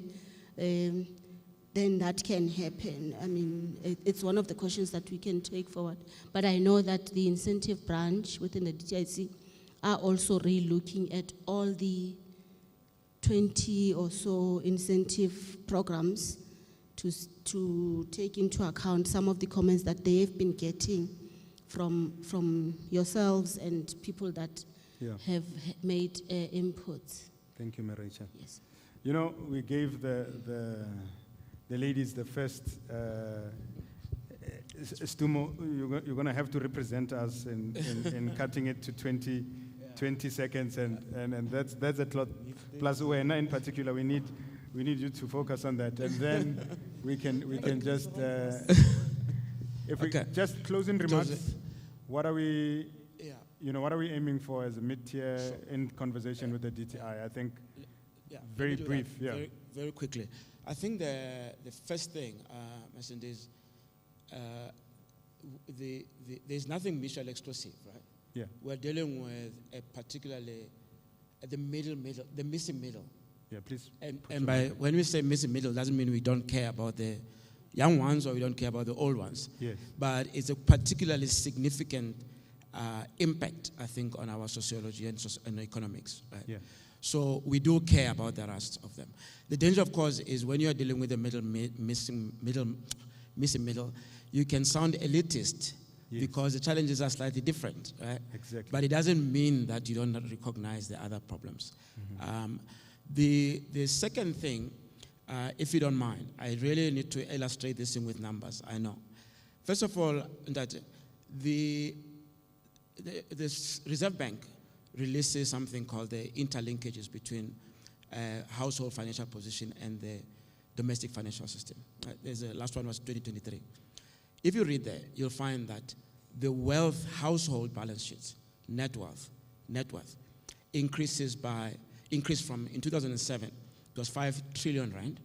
then that can happen. I mean, it's one of the questions that we can take forward. But I know that the incentive branch within the DTIC are also re-looking at all the 20 or so incentive programs to take into account some of the comments that they've been getting from yourselves and people that have made inputs. Thank you, Maricha. Yes. You know, we gave the ladies the first, Stumo, you're going to have to represent us in cutting it to 20 seconds, and that's a lot. Plus, Uena in particular, we need you to focus on that, and then we can just, if we just closing remarks, what are we, what are we aiming for as a mid-tier in conversation with the DTI? I think very brief, very quickly. I think the first thing, mentioned is there's nothing mutually exclusive, right? Yeah. We're dealing with a particularly the missing middle. Yeah, please. And when we say missing middle, doesn't mean we don't care about the young ones or we don't care about the old ones. Yes. But it's a particularly significant impact, I think, on our sociology and economics. Right? Yeah. So we do care about the rest of them. The danger, of course, is when you are dealing with the missing middle, you can sound elitist. Yes. Because the challenges are slightly different, right? Exactly. But it doesn't mean that you don't recognize the other problems. Mm-hmm. The second thing, if you don't mind, I really need to illustrate this thing with numbers, I know. First of all, that the Reserve Bank releases something called the interlinkages between household financial position and the domestic financial system. Right? The last one was 2023. If you read there, you'll find that the wealth household balance sheets, net worth, increased from, in 2007, it was 5 trillion rand,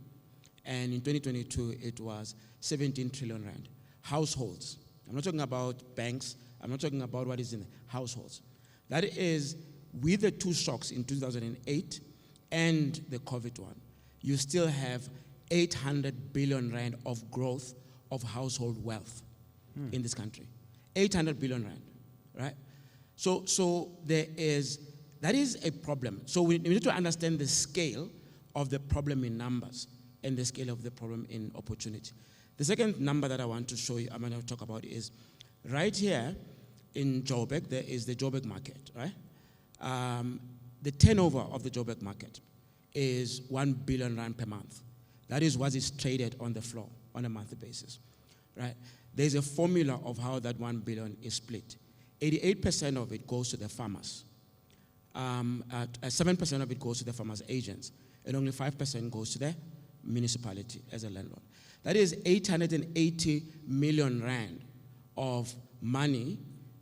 and in 2022, it was 17 trillion rand. Households. I'm not talking about banks. I'm not talking about what is in households. That is, with the two shocks in 2008 and the COVID one, you still have 800 billion rand of growth of household wealth in this country. 800 billion rand, right? So that is a problem. So we need to understand the scale of the problem in numbers and the scale of the problem in opportunity. The second number that I want to show you, I'm going to talk about is right here in Joburg, there is the Joburg market, right? The turnover of the Joburg market is 1 billion rand per month. That is what is traded on the floor on a monthly basis, right? There's a formula of how that 1 billion is split. 88% of it goes to the farmers. 7% of it goes to the farmers' agents, and only 5% goes to the municipality as a landlord. That is 880 million rand of money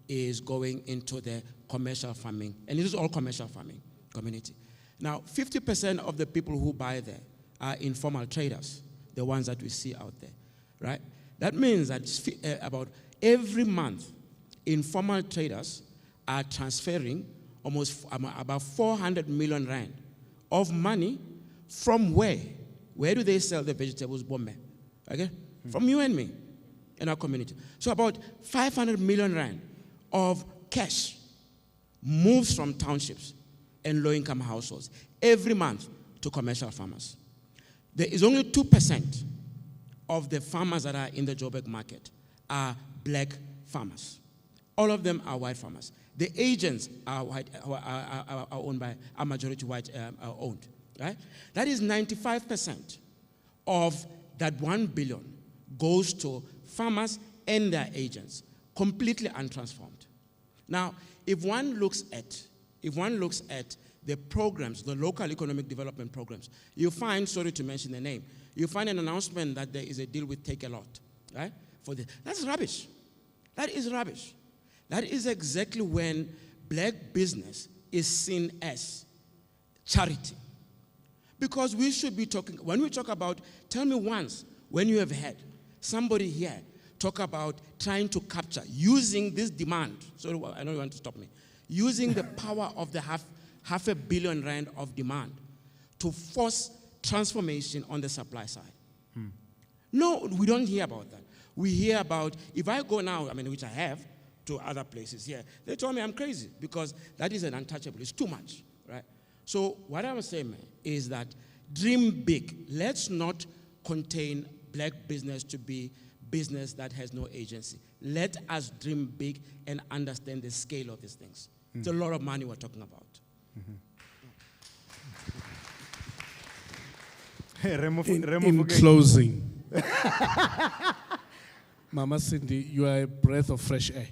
is going into the commercial farming, and this is all commercial farming community. Now, 50% of the people who buy there are informal traders, the ones that we see out there, right? That means that about every month, informal traders are transferring almost about 400 million rand of money from where? Where do they sell the vegetables, Bombe? Okay? From you and me in our community. So about 500 million rand of cash moves from townships and low-income households every month to commercial farmers. There is only 2% of the farmers that are in the Joburg market are black farmers. All of them are white farmers. The agents are white, are owned by, are majority white owned. Right? That is 95% of that 1 billion goes to farmers and their agents, completely untransformed. Now, if one looks at the programs, the local economic development programs, you find, sorry to mention the name, you find an announcement that there is a deal with Take a Lot, right? That's rubbish. That is rubbish. That is exactly when black business is seen as charity. Because we should be talking, when we talk about, tell me once, when you have had somebody here talk about trying to capture, using this demand, sorry, I know you want to stop me, using the power of the half a billion rand of demand to force transformation on the supply side. No, we don't hear about that. We hear about, if I go now, which I have, to other places here, they told me I'm crazy because that is an untouchable. It's too much, right? So what I'm saying is that dream big. Let's not contain black business to be business that has no agency. Let us dream big and understand the scale of these things. It's a lot of money we're talking about. In closing, Mama Cindy, you are a breath of fresh air.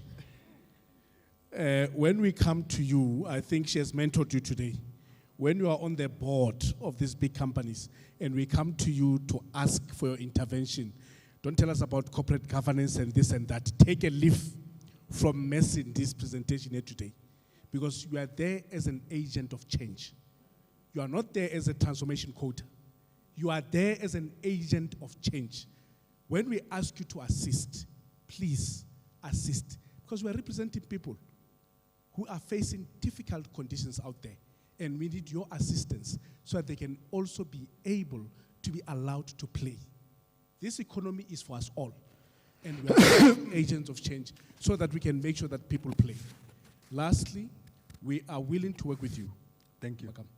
When we come to you, I think she has mentored you today. When you are on the board of these big companies and we come to you to ask for your intervention, don't tell us about corporate governance and this and that. Take a leaf from Messi in this presentation here today, because you are there as an agent of change. You are not there as a transformation quota. You are there as an agent of change. When we ask you to assist, please assist, because we are representing people who are facing difficult conditions out there, and we need your assistance so that they can also be able to be allowed to play. This economy is for us all, and we are agents of change so that we can make sure that people play. Lastly, we are willing to work with you. Thank you. Welcome.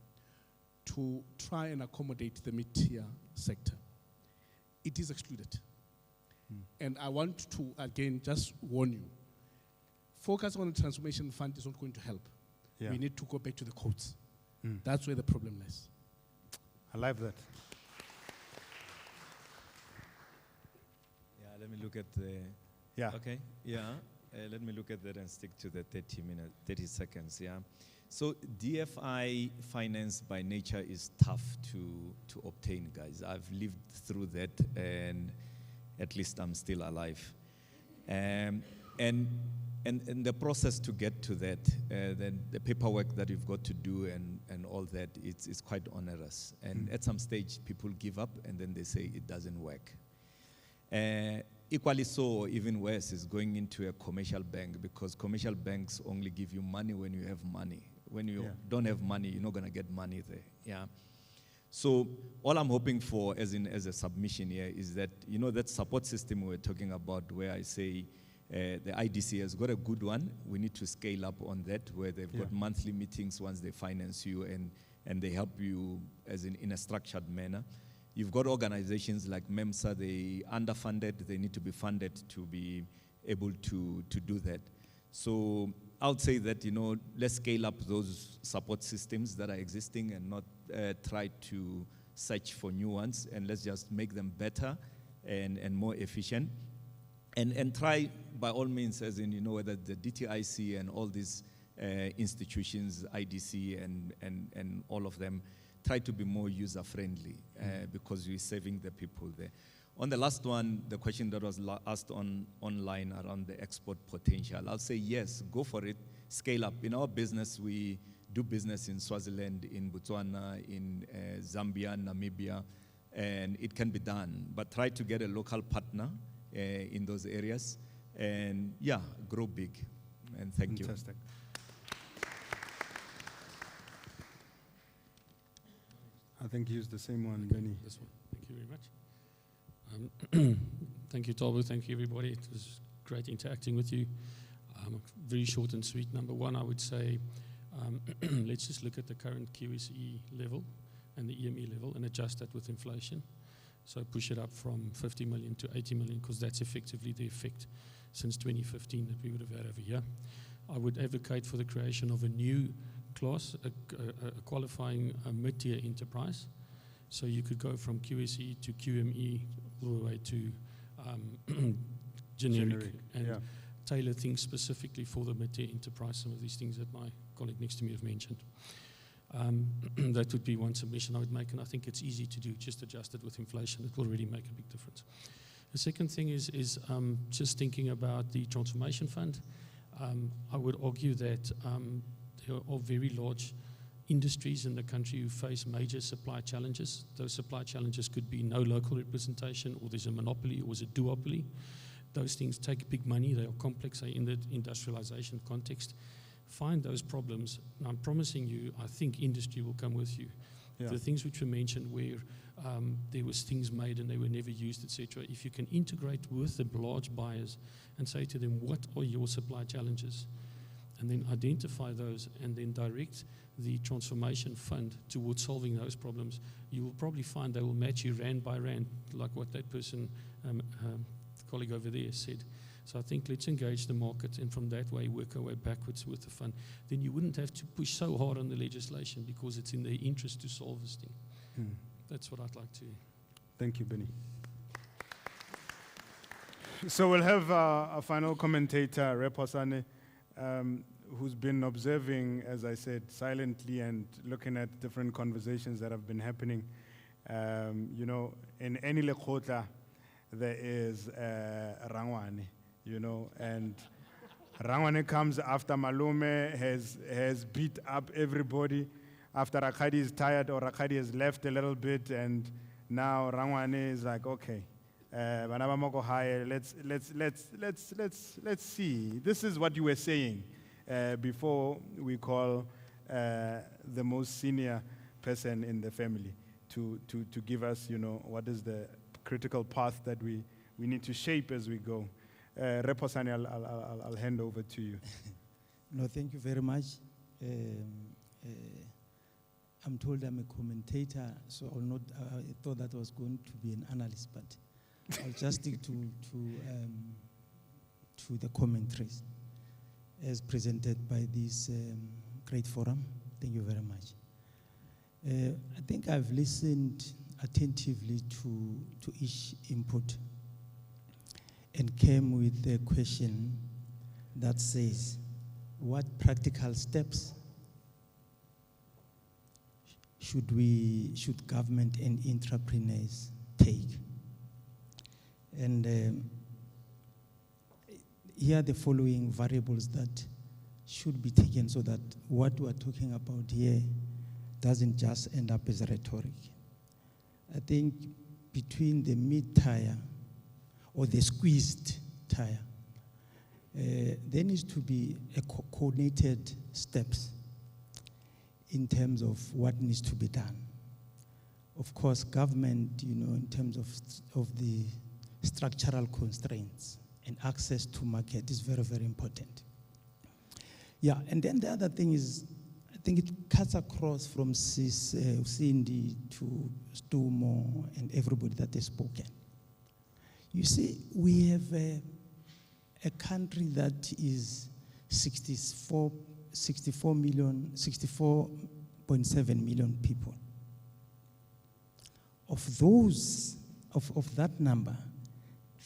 To try and accommodate the mid-tier sector. It is excluded. And I want to, again, just warn you, focus on the transformation fund is not going to help. Yeah. We need to go back to the codes. That's where the problem lies. I like that. Yeah, let me look at the... Yeah. Okay, yeah. Let me look at that and stick to the 30 seconds, yeah. So DFI finance by nature is tough to obtain, guys. I've lived through that, and at least I'm still alive. And the process to get to that, then the paperwork that you've got to do and all that, it's quite onerous. And at some stage, people give up, and then they say it doesn't work. Equally so, even worse, is going into a commercial bank, because commercial banks only give you money when you have money. When you don't have money, you're not going to get money there. Yeah. So all I'm hoping for, as a submission here, is that, that support system we're talking about, where I say the IDC has got a good one. We need to scale up on that, where they've got monthly meetings once they finance you, and they help you in a structured manner. You've got organizations like MEMSA, they underfunded, they need to be funded to be able to do that. So I would say that, let's scale up those support systems that are existing and not try to search for new ones, and let's just make them better and more efficient. And try, by all means, whether the DTIC and all these institutions, IDC and all of them, try to be more user-friendly because we're serving the people there. On the last one, the question that was asked online around the export potential, I'll say yes, go for it, scale up. In our business, we do business in Swaziland, in Botswana, in Zambia, Namibia, and it can be done. But try to get a local partner in those areas and yeah, grow big. And thank Fantastic. I think use the same one, Benny. This one. Thank you very much. Thank you, Tabo. Thank you, everybody. It was great interacting with you. Very short and sweet. Number one, I would say, let's just look at the current QSE level and the EME level and adjust that with inflation. So push it up from 50 million to 80 million, because that's effectively the effect since 2015 that we would have had over here. I would advocate for the creation of a new class, a qualifying mid-tier enterprise. So you could go from QSE to QME all the way to generic and tailor things specifically for the mid-tier enterprise, some of these things that my colleague next to me have mentioned. That would be one submission I would make, and I think it's easy to do, just adjust it with inflation. It will really make a big difference. The second thing is just thinking about the transformation fund. I would argue that there are very large industries in the country who face major supply challenges. Those supply challenges could be no local representation, or there's a monopoly, or there's a duopoly. Those things take big money. They are complex. They're in the industrialization context. Find those problems, and I'm promising you, I think industry will come with you. Yeah. The things which were mentioned where there was things made and they were never used, etc. If you can integrate with the large buyers and say to them, what are your supply challenges? And then identify those and then direct the transformation fund towards solving those problems, you will probably find they will match you rand by rand, like what that person, colleague over there said. So I think let's engage the market, and from that way work our way backwards with the fund. Then you wouldn't have to push so hard on the legislation, because it's in their interest to solve this thing. That's what I'd like to. Thank you, Benny. So we'll have a final commentator, Reposane, who's been observing, as I said, silently and looking at different conversations that have been happening. You know, in any Lekgotla, there is Rangwane, you know, and Rangwane comes after Malume has beat up everybody, after Rakadi is tired or Rakadi has left a little bit, and now Rangwane is like, okay, let's see. This is what you were saying before we call the most senior person in the family to give us, you know, what is the critical path that we need to shape as we go. Reposane, I'll hand over to you. No, thank you very much. I'm told I'm a commentator, so I'll not. I thought that was going to be an analyst, but I'll just stick to the commentaries as presented by this great forum. Thank you very much. I think I've listened attentively to each input and came with a question that says, what practical steps should government and entrepreneurs take? And here are the following variables that should be taken so that what we're talking about here doesn't just end up as rhetoric. I think between the mid-tier or the squeezed tier, there needs to be a coordinated steps in terms of what needs to be done. Of course, government, you know, in terms of the structural constraints and access to market is very, very important. Yeah, and then the other thing is, I think it cuts across from Cindy to Stumo and everybody that has spoken. You see, we have a country that is 64.7 million people. Of those, of that number,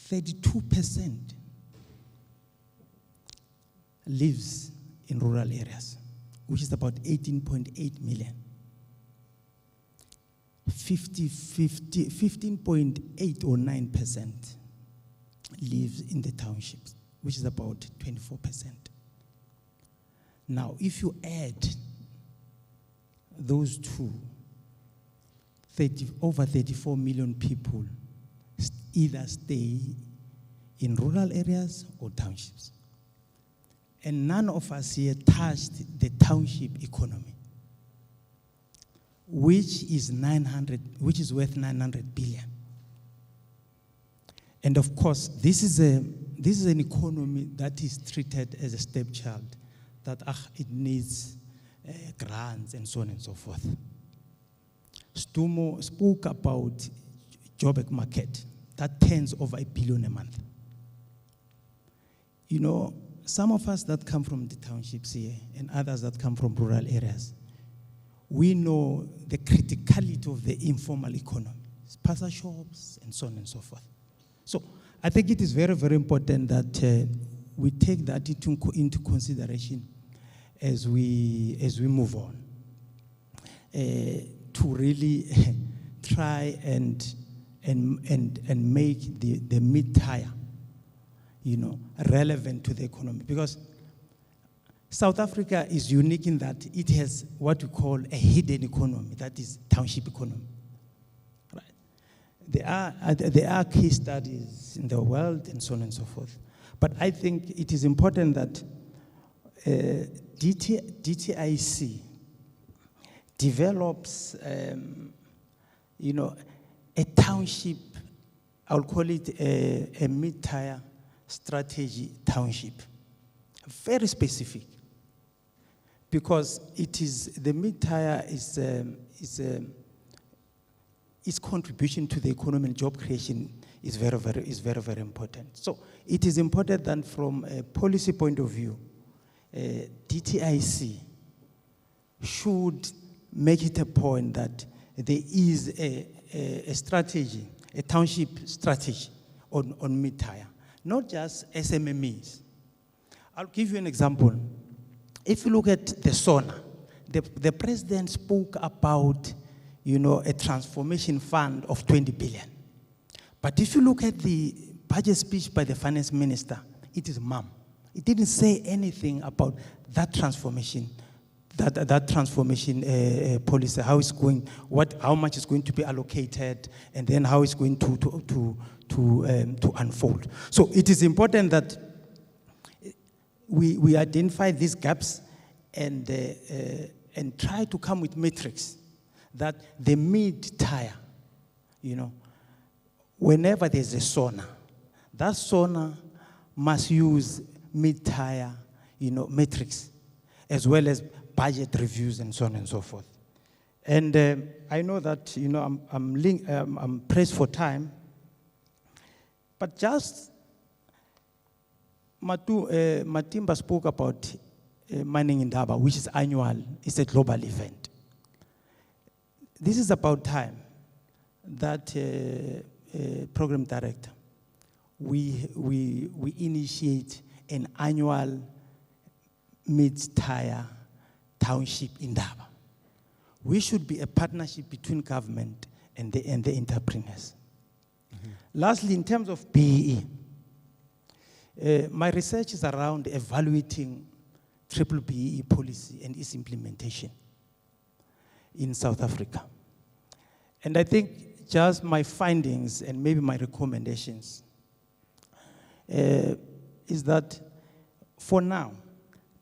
32% lives in rural areas, which is about 18.8 million. 15.8 or 9% lives in the townships, which is about 24%. Now, if you add those two, over 34 million people either stay in rural areas or townships. And none of us here touched the township economy, which is worth 900 billion. And of course, this is an economy that is treated as a stepchild, that it needs grants and so on and so forth. Stumo spoke about Joburg market that turns over 1 billion a month. You know, some of us that come from the townships here and others that come from rural areas, we know the criticality of the informal economy, spaza shops and so on and so forth. So I think it is very, very important that we take that into consideration as we move on, to really try and make the mid-tier, you know, relevant to the economy. Because South Africa is unique in that it has what we call a hidden economy, that is township economy. Right? There are case studies in the world and so on and so forth. But I think it is important that DTIC develops, you know, a township, I'll call it a mid-tier strategy township, very specific, because it is the mid-tier its contribution to the economy and job creation is very, very important. So it is important that from a policy point of view, DTIC should make it a point that there is a strategy, a township strategy on mid-tier, not just SMMEs. I'll give you an example. If you look at the SONA, the president spoke about, you know, a transformation fund of 20 billion. But if you look at the budget speech by the finance minister, it is mum. It didn't say anything about that transformation, that transformation policy, how it's going, how much is going to be allocated, and then how it's going to unfold. So it is important that we identify these gaps and try to come with metrics that the mid-tier, you know, whenever there's a SONA, that SONA must use mid-tier, you know, metrics, as well as budget reviews and so on and so forth. And I know that, you know, I'm pressed for time, but just Matimba spoke about Mining in Indaba, which is annual. It's a global event. This is about time that program director, we initiate an annual mid-tier township in Indaba. We should be a partnership between government and the entrepreneurs. Mm-hmm. Lastly, in terms of BEE, my research is around evaluating BBBEE policy and its implementation in South Africa. And I think just my findings and maybe my recommendations is that for now,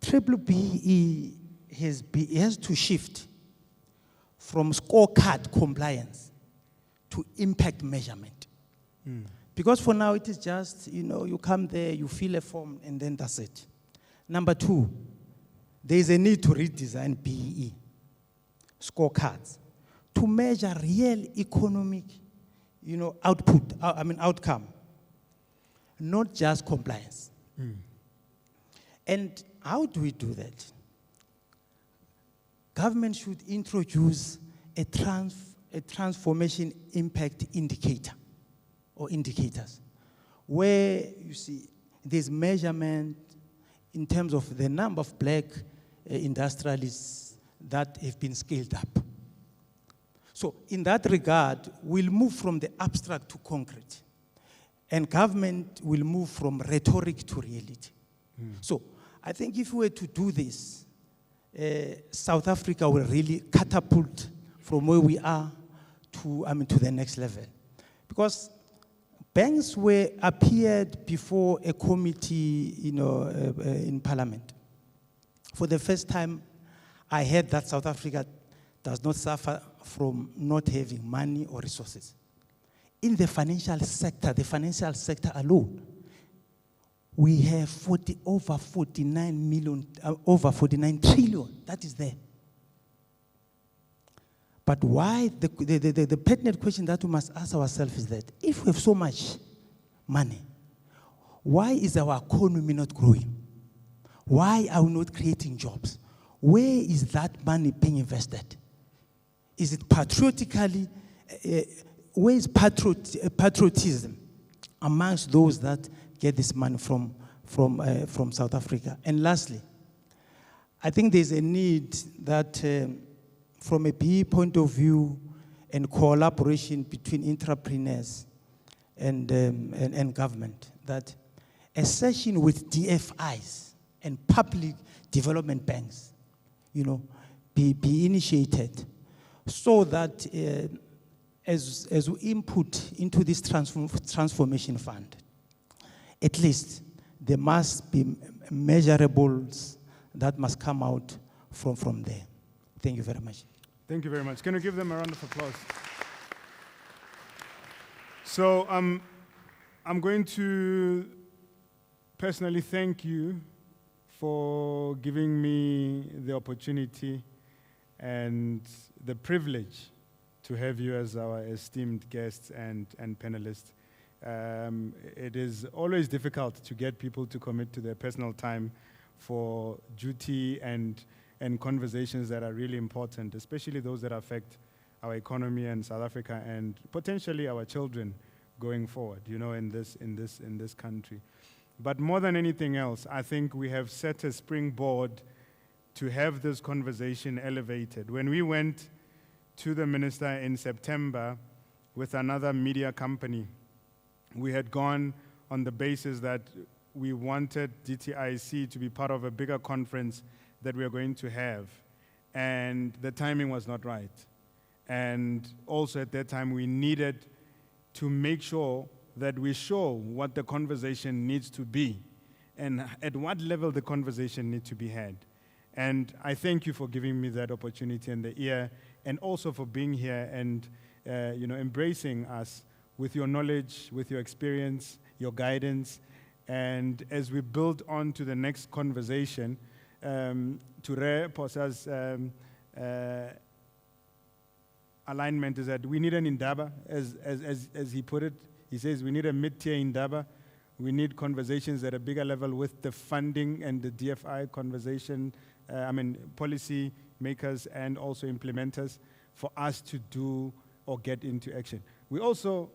BBBEE has to shift from scorecard compliance to impact measurement. Mm. Because for now it is just, you know, you come there, you fill a form, and then that's it. Number two, there is a need to redesign BEE scorecards to measure real economic, you know, outcome, not just compliance. Mm. And how do we do that? Government should introduce a transformation impact indicator or indicators, where you see there's measurement in terms of the number of black industrialists that have been scaled up. So in that regard, we'll move from the abstract to concrete, and government will move from rhetoric to reality. Mm. So I think if we were to do this, South Africa will really catapult from where we are to the next level. Because banks appeared before a committee, in Parliament. For the first time, I heard that South Africa does not suffer from not having money or resources. In the financial sector alone, we have over 49 trillion. That is there. But why, the pertinent question that we must ask ourselves is that if we have so much money, why is our economy not growing? Why are we not creating jobs? Where is that money being invested? Is it patriotically, where is patriotism amongst those that get this money from South Africa? And lastly, I think there's a need that from a BE point of view and collaboration between entrepreneurs and government, that a session with DFIs and public development banks, be initiated so that as we input into this transformation fund, at least there must be measurables that must come out from there. Thank you very much. Thank you very much. Can you give them a round of applause? So I'm going to personally thank you for giving me the opportunity and the privilege to have you as our esteemed guests and panelists. It is always difficult to get people to commit to their personal time for duty and conversations that are really important, especially those that affect our economy and South Africa and potentially our children going forward, in this country. But more than anything else, I think we have set a springboard to have this conversation elevated. When we went to the minister in September with another media company, we had gone on the basis that we wanted DTIC to be part of a bigger conference that we are going to have. And the timing was not right. And also at that time, we needed to make sure that we show what the conversation needs to be and at what level the conversation needs to be had. And I thank you for giving me that opportunity and the ear, and also for being here and embracing us with your knowledge, with your experience, your guidance. And as we build on to the next conversation, Ture Posa's alignment is that we need an Indaba, as he put it. He says we need a mid-tier Indaba. We need conversations at a bigger level with the funding and the DFI conversation, policy makers and also implementers for us to do or get into action. We also,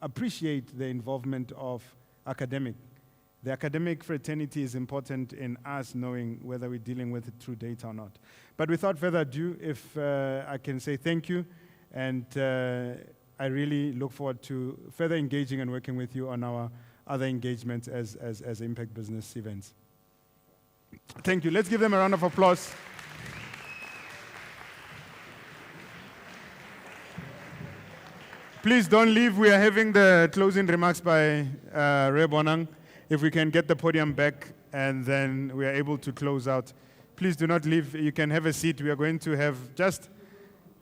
appreciate the involvement of academic. The academic fraternity is important in us knowing whether we're dealing with it through data or not. But without further ado, if I can say thank you, and I really look forward to further engaging and working with you on our other engagements as Impact Business events. Thank you. Let's give them a round of applause. Please don't leave. We are having the closing remarks by Ray Bonang. If we can get the podium back and then we are able to close out. Please do not leave. You can have a seat. We are going to have just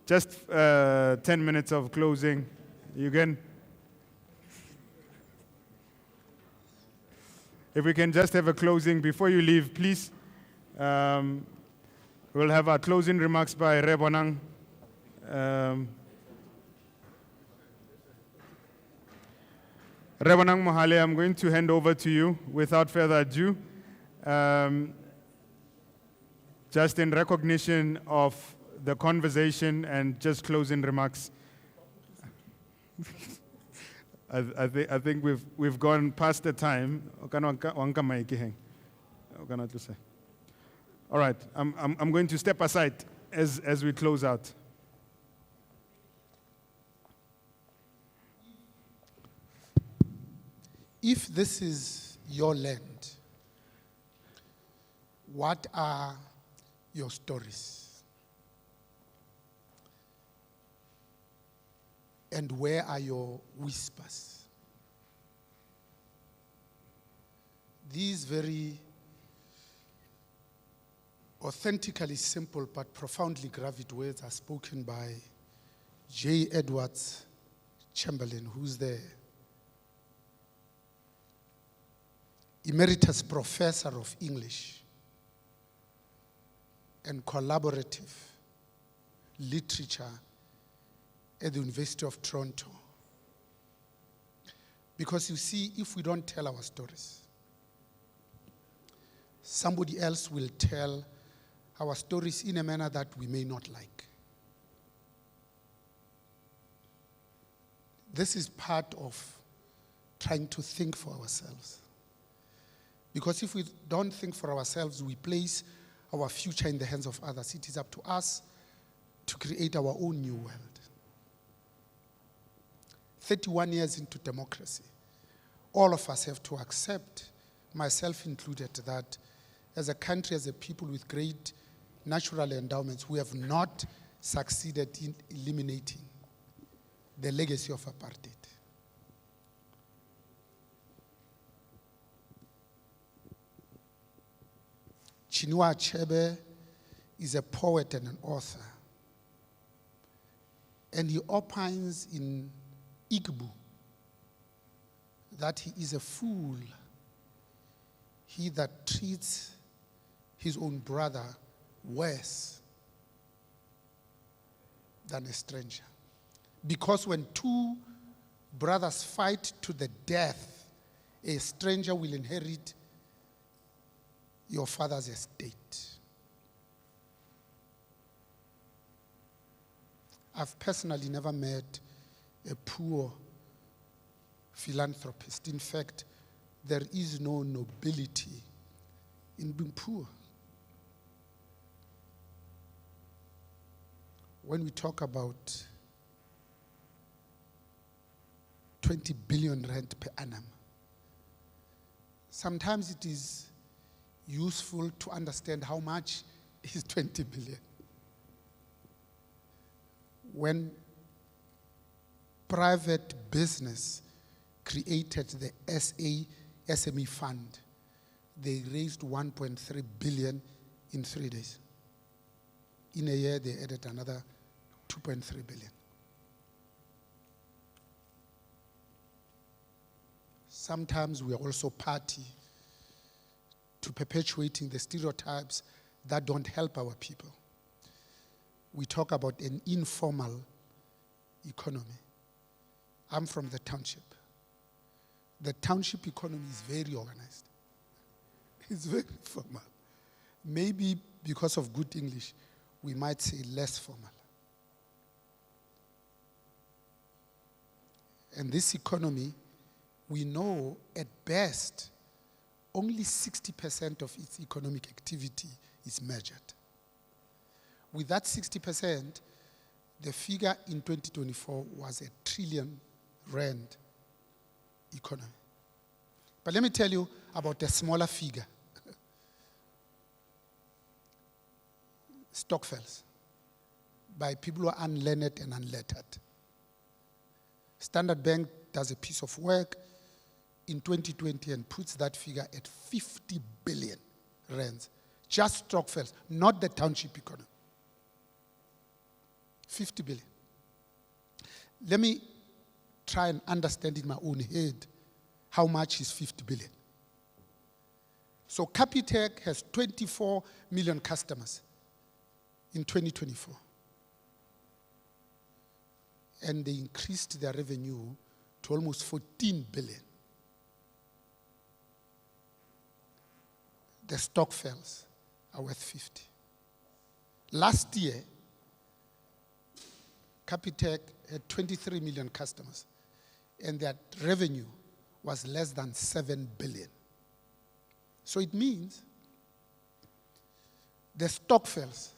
10 minutes of closing. You can. If we can just have a closing before you leave, please. We'll have our closing remarks by Ray Bonang. Revanang Mohale, I'm going to hand over to you without further ado. Just in recognition of the conversation and just closing remarks. I think we've gone past the time. All right, I'm going to step aside as we close out. If this is your land, what are your stories? And where are your whispers? These very authentically simple but profoundly gravid words are spoken by J. Edwards Chamberlain, who's the Emeritus Professor of English and Collaborative Literature at the University of Toronto. Because you see, if we don't tell our stories, somebody else will tell our stories in a manner that we may not like. This is part of trying to think for ourselves. Because if we don't think for ourselves, we place our future in the hands of others. It is up to us to create our own new world. 31 years into democracy, all of us have to accept, myself included, that as a country, as a people with great natural endowments, we have not succeeded in eliminating the legacy of apartheid. Chinua Achebe is a poet and an author, and he opines in Igbo that he is a fool, he that treats his own brother worse than a stranger. Because when two brothers fight to the death, a stranger will inherit your father's estate. I've personally never met a poor philanthropist. In fact, there is no nobility in being poor. When we talk about 20 billion rand per annum, sometimes it is useful to understand how much is 20 billion. When private business created the SME fund, they raised 1.3 billion in 3 days. In a year, they added another 2.3 billion. Sometimes we are also party to perpetuating the stereotypes that don't help our people. We talk about an informal economy. I'm from the township. The township economy is very organized. It's very formal. Maybe because of good English, we might say less formal. And this economy, we know at best, only 60% of its economic activity is measured. With that 60%, the figure in 2024 was R1 trillion economy. But let me tell you about a smaller figure. Stockfels, by people who are unlearned and unlettered. Standard Bank does a piece of work in 2020 and puts that figure at 50 billion rands. Just Stockfels, not the township economy. 50 billion. Let me try and understand in my own head how much is 50 billion. So Capitec has 24 million customers in 2024. And they increased their revenue to almost 14 billion. The Stockfels are worth 50. Last year, Capitec had 23 million customers, and their revenue was less than 7 billion. So it means the Stockfels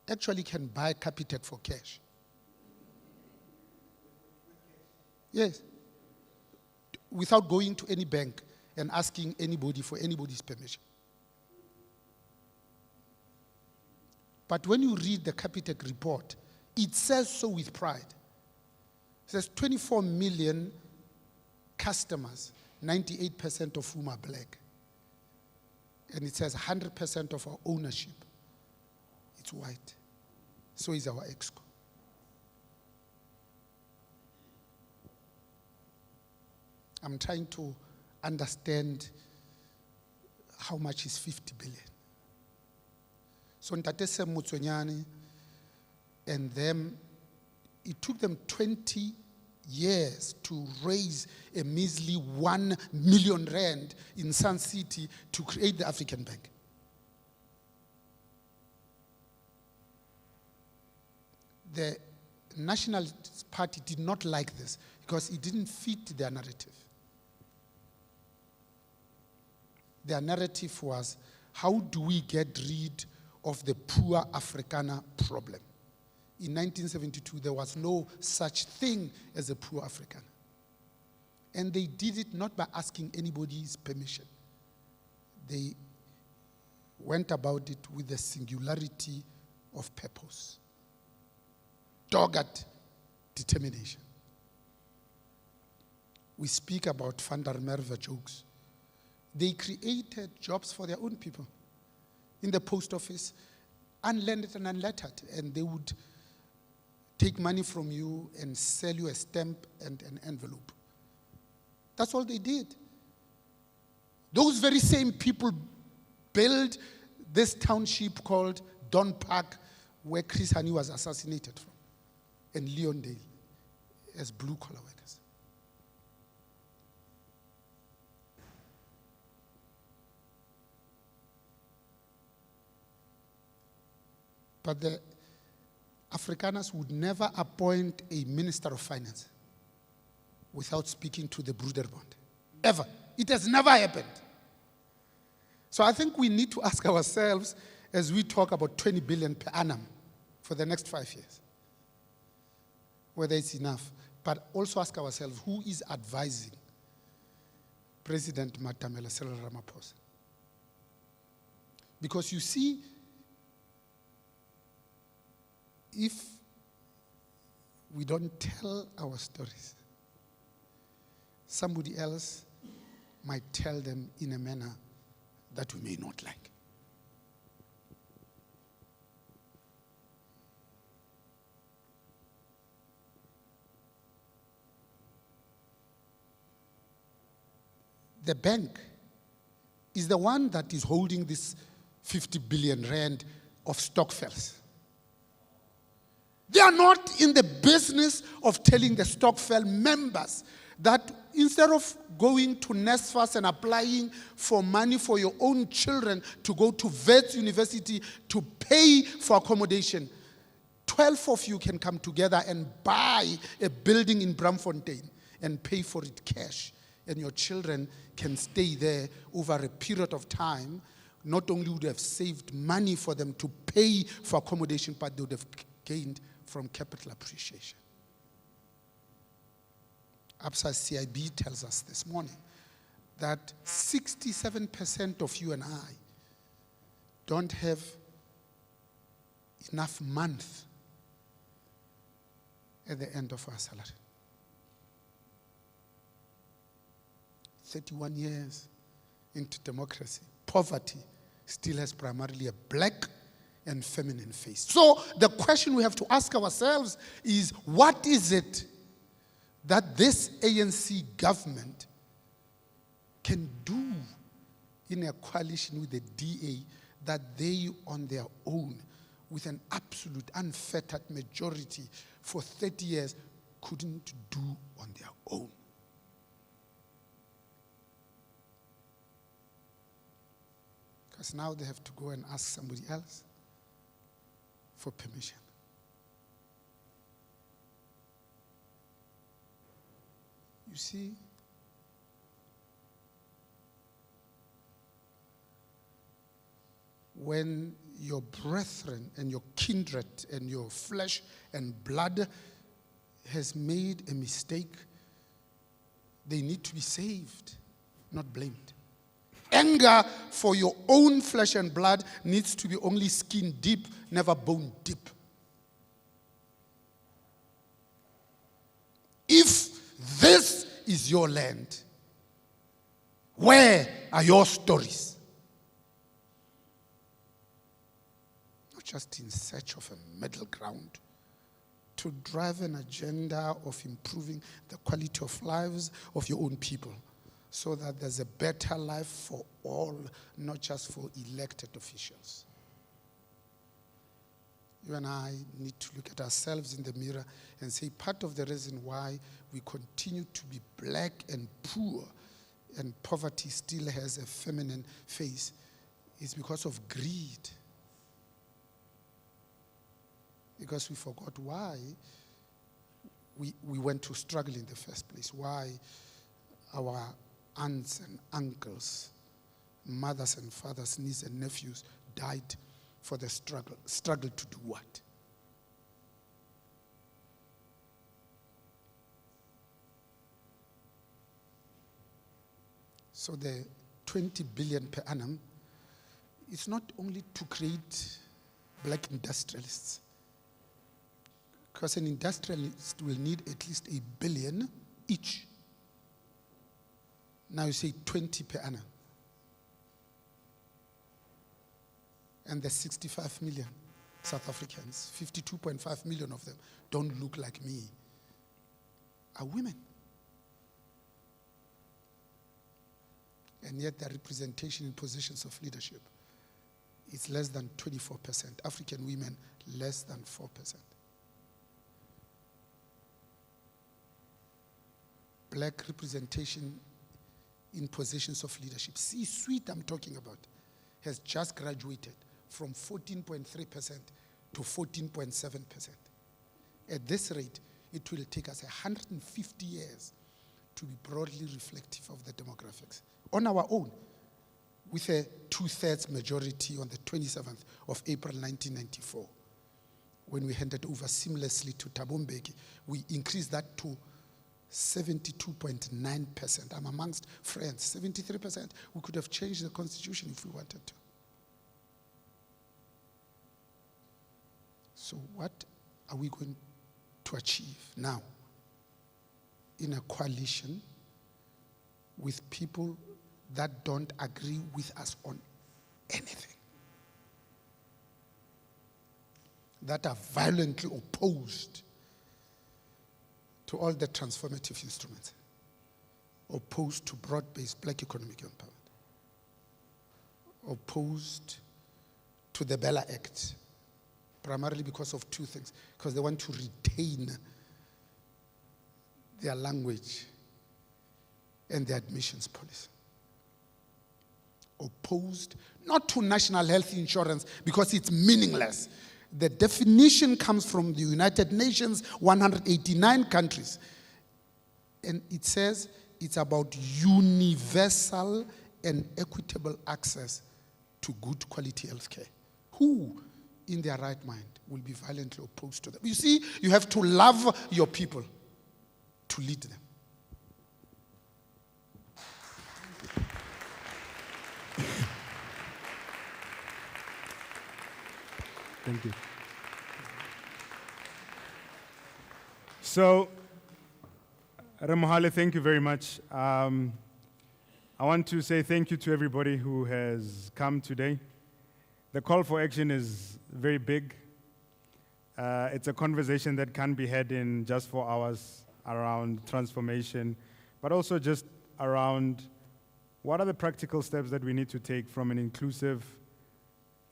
actually can buy Capitec for cash. Yes. Without going to any bank and asking anybody for anybody's permission. But when you read the Capitec report, it says so with pride. It says 24 million customers 98% of whom are black. And it says 100% of our ownership, it's white. So is our exco. I'm trying to understand how much is 50 billion. So Ntate Sem Motswenyane and them, it took them 20 years to raise a measly 1 million rand in Sun City to create the African Bank. The National Party did not like this because it didn't fit their narrative. Their narrative was, how do we get rid of the poor Afrikaner problem? In 1972, there was no such thing as a poor Afrikaner. And they did it not by asking anybody's permission. They went about it with a singularity of purpose, dogged determination. We speak about Van der Merwe jokes. They created jobs for their own people in the post office, unlanded and unlettered, and they would take money from you and sell you a stamp and an envelope. That's all they did. Those very same people built this township called Don Park, where Chris Hani was assassinated from, and Leondale as blue-collar workers. But the Afrikaners would never appoint a minister of finance without speaking to the Broederbond. Ever. It has never happened. So I think we need to ask ourselves, as we talk about 20 billion per annum for the next 5 years, whether it's enough, but also ask ourselves, who is advising President Matamela Cyril Ramaphosa? Because you see, if we don't tell our stories, somebody else might tell them in a manner that we may not like. The bank is the one that is holding this 50 billion rand of Stokvels. They are not in the business of telling the Stokvel members that instead of going to NSFAS and applying for money for your own children to go to Wits University to pay for accommodation, 12 of you can come together and buy a building in Bramfontein and pay for it cash. And your children can stay there over a period of time. Not only would have saved money for them to pay for accommodation, but they would have gained from capital appreciation. ABSA CIB tells us this morning that 67% of you and I don't have enough month at the end of our salary. 31 years into democracy, poverty still has primarily a black and feminine face. So the question we have to ask ourselves is, what is it that this ANC government can do in a coalition with the DA that they on their own, with an absolute unfettered majority for 30 years, couldn't do on their own? Because now they have to go and ask somebody else for permission. You see, when your brethren and your kindred and your flesh and blood has made a mistake, they need to be saved, not blamed. Anger for your own flesh and blood needs to be only skin deep, never bone deep. If this is your land, Where are your stories? Not just in search of a middle ground, to drive an agenda of improving the quality of lives of your own people, so that there's a better life for all, not just for elected officials. You and I need to look at ourselves in the mirror and say part of the reason why we continue to be black and poor and poverty still has a feminine face is because of greed. Because we forgot why we went to struggle in the first place, why our aunts and uncles, mothers and fathers, nieces and nephews died for the struggle. Struggle to do what? So the 20 billion per annum is not only to create black industrialists, because an industrialist will need at least 1 billion each. Now you say 20 per annum. And there's 65 million South Africans, 52.5 million of them don't look like me, are women. And yet their representation in positions of leadership is less than 24%. African women, less than 4%. Black representation in positions of leadership, C-suite I'm talking about, has just graduated from 14.3% to 14.7%. At this rate, it will take us 150 years to be broadly reflective of the demographics. On our own, with a 2/3 majority on the 27th of April 1994, when we handed over seamlessly to Thabo Mbeki, we increased that to 72.9%. I'm amongst friends, 73%. We could have changed the constitution if we wanted to. So what are we going to achieve now in a coalition with people that don't agree with us on anything, that are violently opposed to all the transformative instruments, opposed to broad-based black economic empowerment, opposed to the Bella Act, primarily because of two things, because they want to retain their language and their admissions policy. Opposed not to national health insurance because it's meaningless. The definition comes from the United Nations, 189 countries. And it says it's about universal and equitable access to good quality health care. Who in their right mind will be violently opposed to them? You see, you have to love your people to lead them. Thank you. So, Remohale, thank you very much. I want to say thank you to everybody who has come today. The call for action is very big. It's a conversation that can be had in just 4 hours around transformation, but also just around what are the practical steps that we need to take from an inclusive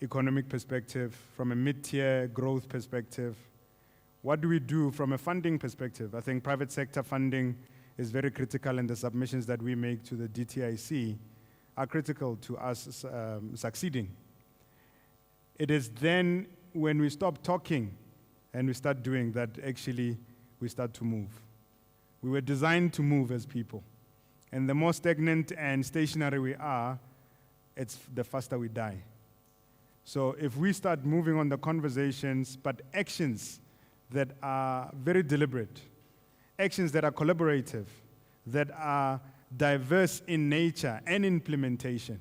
economic perspective, from a mid-tier growth perspective. What do we do from a funding perspective? I think private sector funding is very critical, and the submissions that we make to the DTIC are critical to us succeeding. It is then when we stop talking and we start doing that actually we start to move. We were designed to move as people. And the more stagnant and stationary we are, it's the faster we die. So if we start moving on the conversations, but actions that are very deliberate, actions that are collaborative, that are diverse in nature and implementation,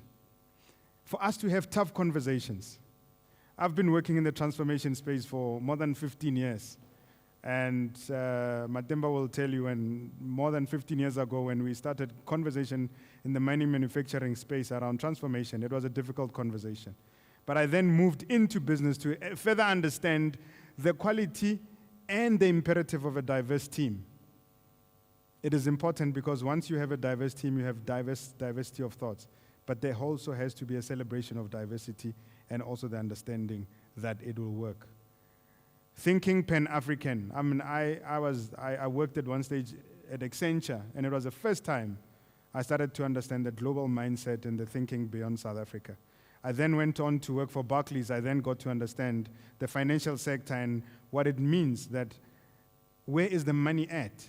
for us to have tough conversations. I've been working in the transformation space for more than 15 years. And Matemba will tell you, when more than 15 years ago, when we started conversation in the mining manufacturing space around transformation, it was a difficult conversation. But I then moved into business to further understand the quality and the imperative of a diverse team. It is important because once you have a diverse team, you have diversity of thoughts. But there also has to be a celebration of diversity and also the understanding that it will work. Thinking Pan-African. I mean, I worked at one stage at Accenture, and it was the first time I started to understand the global mindset and the thinking beyond South Africa. I then went on to work for Barclays. I then got to understand the financial sector and what it means, that where is the money at?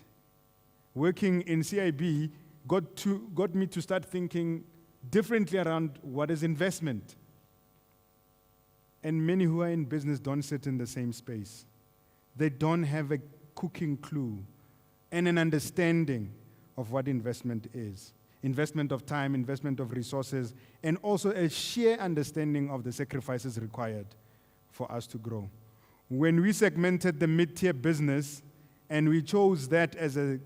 Working in CIB got me to start thinking differently around what is investment. And many who are in business don't sit in the same space. They don't have a cooking clue and an understanding of what investment is. Investment of time, investment of resources, and also a sheer understanding of the sacrifices required for us to grow. When we segmented the mid-tier business and we chose that as a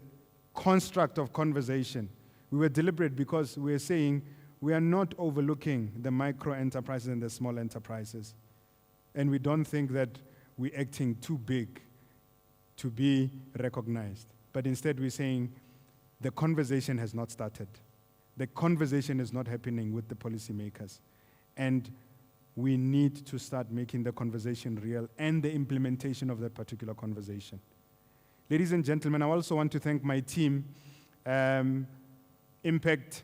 construct of conversation, we were deliberate because we were saying we are not overlooking the micro enterprises and the small enterprises. And we don't think that we're acting too big to be recognized. But instead we're saying the conversation has not started. The conversation is not happening with the policymakers. And we need to start making the conversation real and the implementation of that particular conversation. Ladies and gentlemen, I also want to thank my team, Impact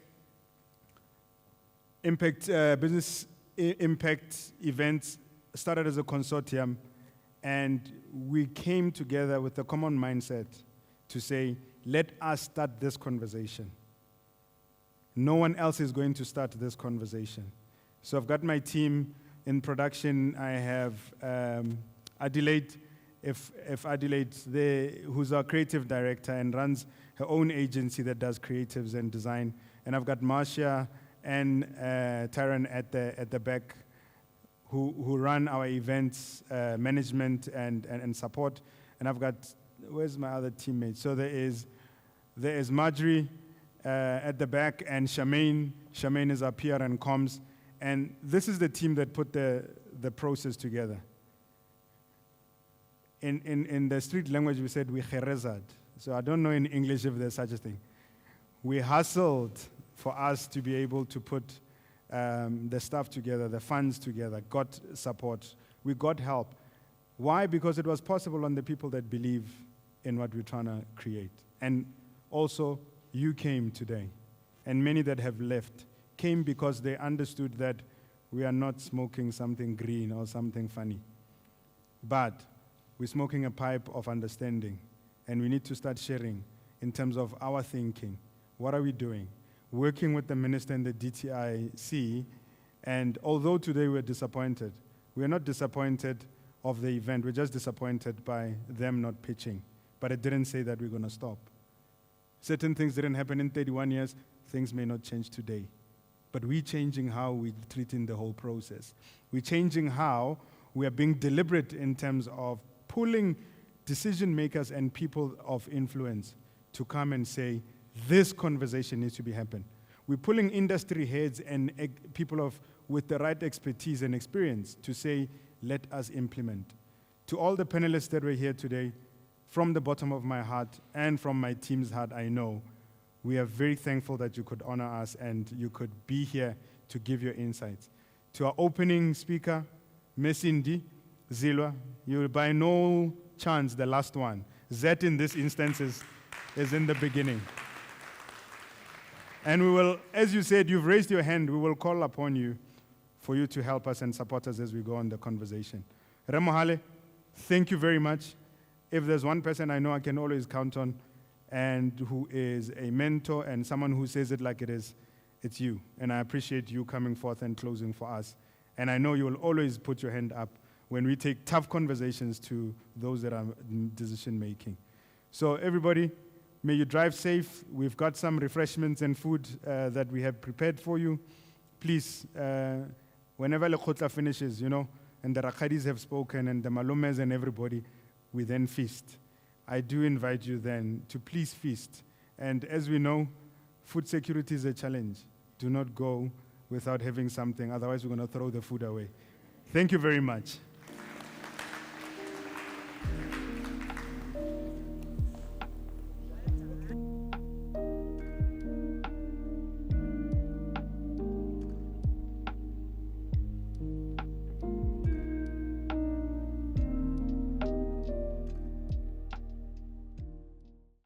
Business Impact Events started as a consortium, and we came together with a common mindset to say, let us start this conversation. No one else is going to start this conversation. So I've got my team in production. I have Adelaide, if Adelaide's there, who's our creative director and runs her own agency that does creatives and design. And I've got Marcia and Taran at the back, who run our events management and support. And I've got, where's my other teammate? So there is Marjorie at the back, and Charmaine. Charmaine is our PR and comms. And this is the team that put the process together. In the street language, we said we kherezad. So I don't know in English if there's such a thing. We hustled for us to be able to put the stuff together, the funds together, got support. We got help. Why? Because it was possible on the people that believe in what we're trying to create. And also, you came today. And many that have left came because they understood that we are not smoking something green or something funny. But we're smoking a pipe of understanding. And we need to start sharing in terms of our thinking. What are we doing? Working with the minister and the DTIC, and although today we're disappointed, we're not disappointed of the event, we're just disappointed by them not pitching. But it didn't say that we're going to stop. Certain things didn't happen in 31 years, things may not change today. But we're changing how we're treating the whole process. We're changing how we are being deliberate in terms of pulling decision makers and people of influence to come and say, this conversation needs to be happening. We're pulling industry heads and people with the right expertise and experience to say, let us implement. To all the panelists that were here today, from the bottom of my heart and from my team's heart, I know we are very thankful that you could honor us and you could be here to give your insights. To our opening speaker, Mesindi Zilwa, you're by no chance the last one. Z in this instance is in the beginning. And we will, as you said, you've raised your hand, we will call upon you for you to help us and support us as we go on the conversation. Remohale, thank you very much. If there's one person I know I can always count on and who is a mentor and someone who says it like it is, it's you. And I appreciate you coming forth and closing for us. And I know you will always put your hand up when we take tough conversations to those that are decision making. So everybody, may you drive safe. We've got some refreshments and food that we have prepared for you. Please, whenever Lekgotla finishes, and the Rakhadis have spoken and the Malumes and everybody, we then feast. I do invite you then to please feast. And as we know, food security is a challenge. Do not go without having something, otherwise we're going to throw the food away. Thank you very much.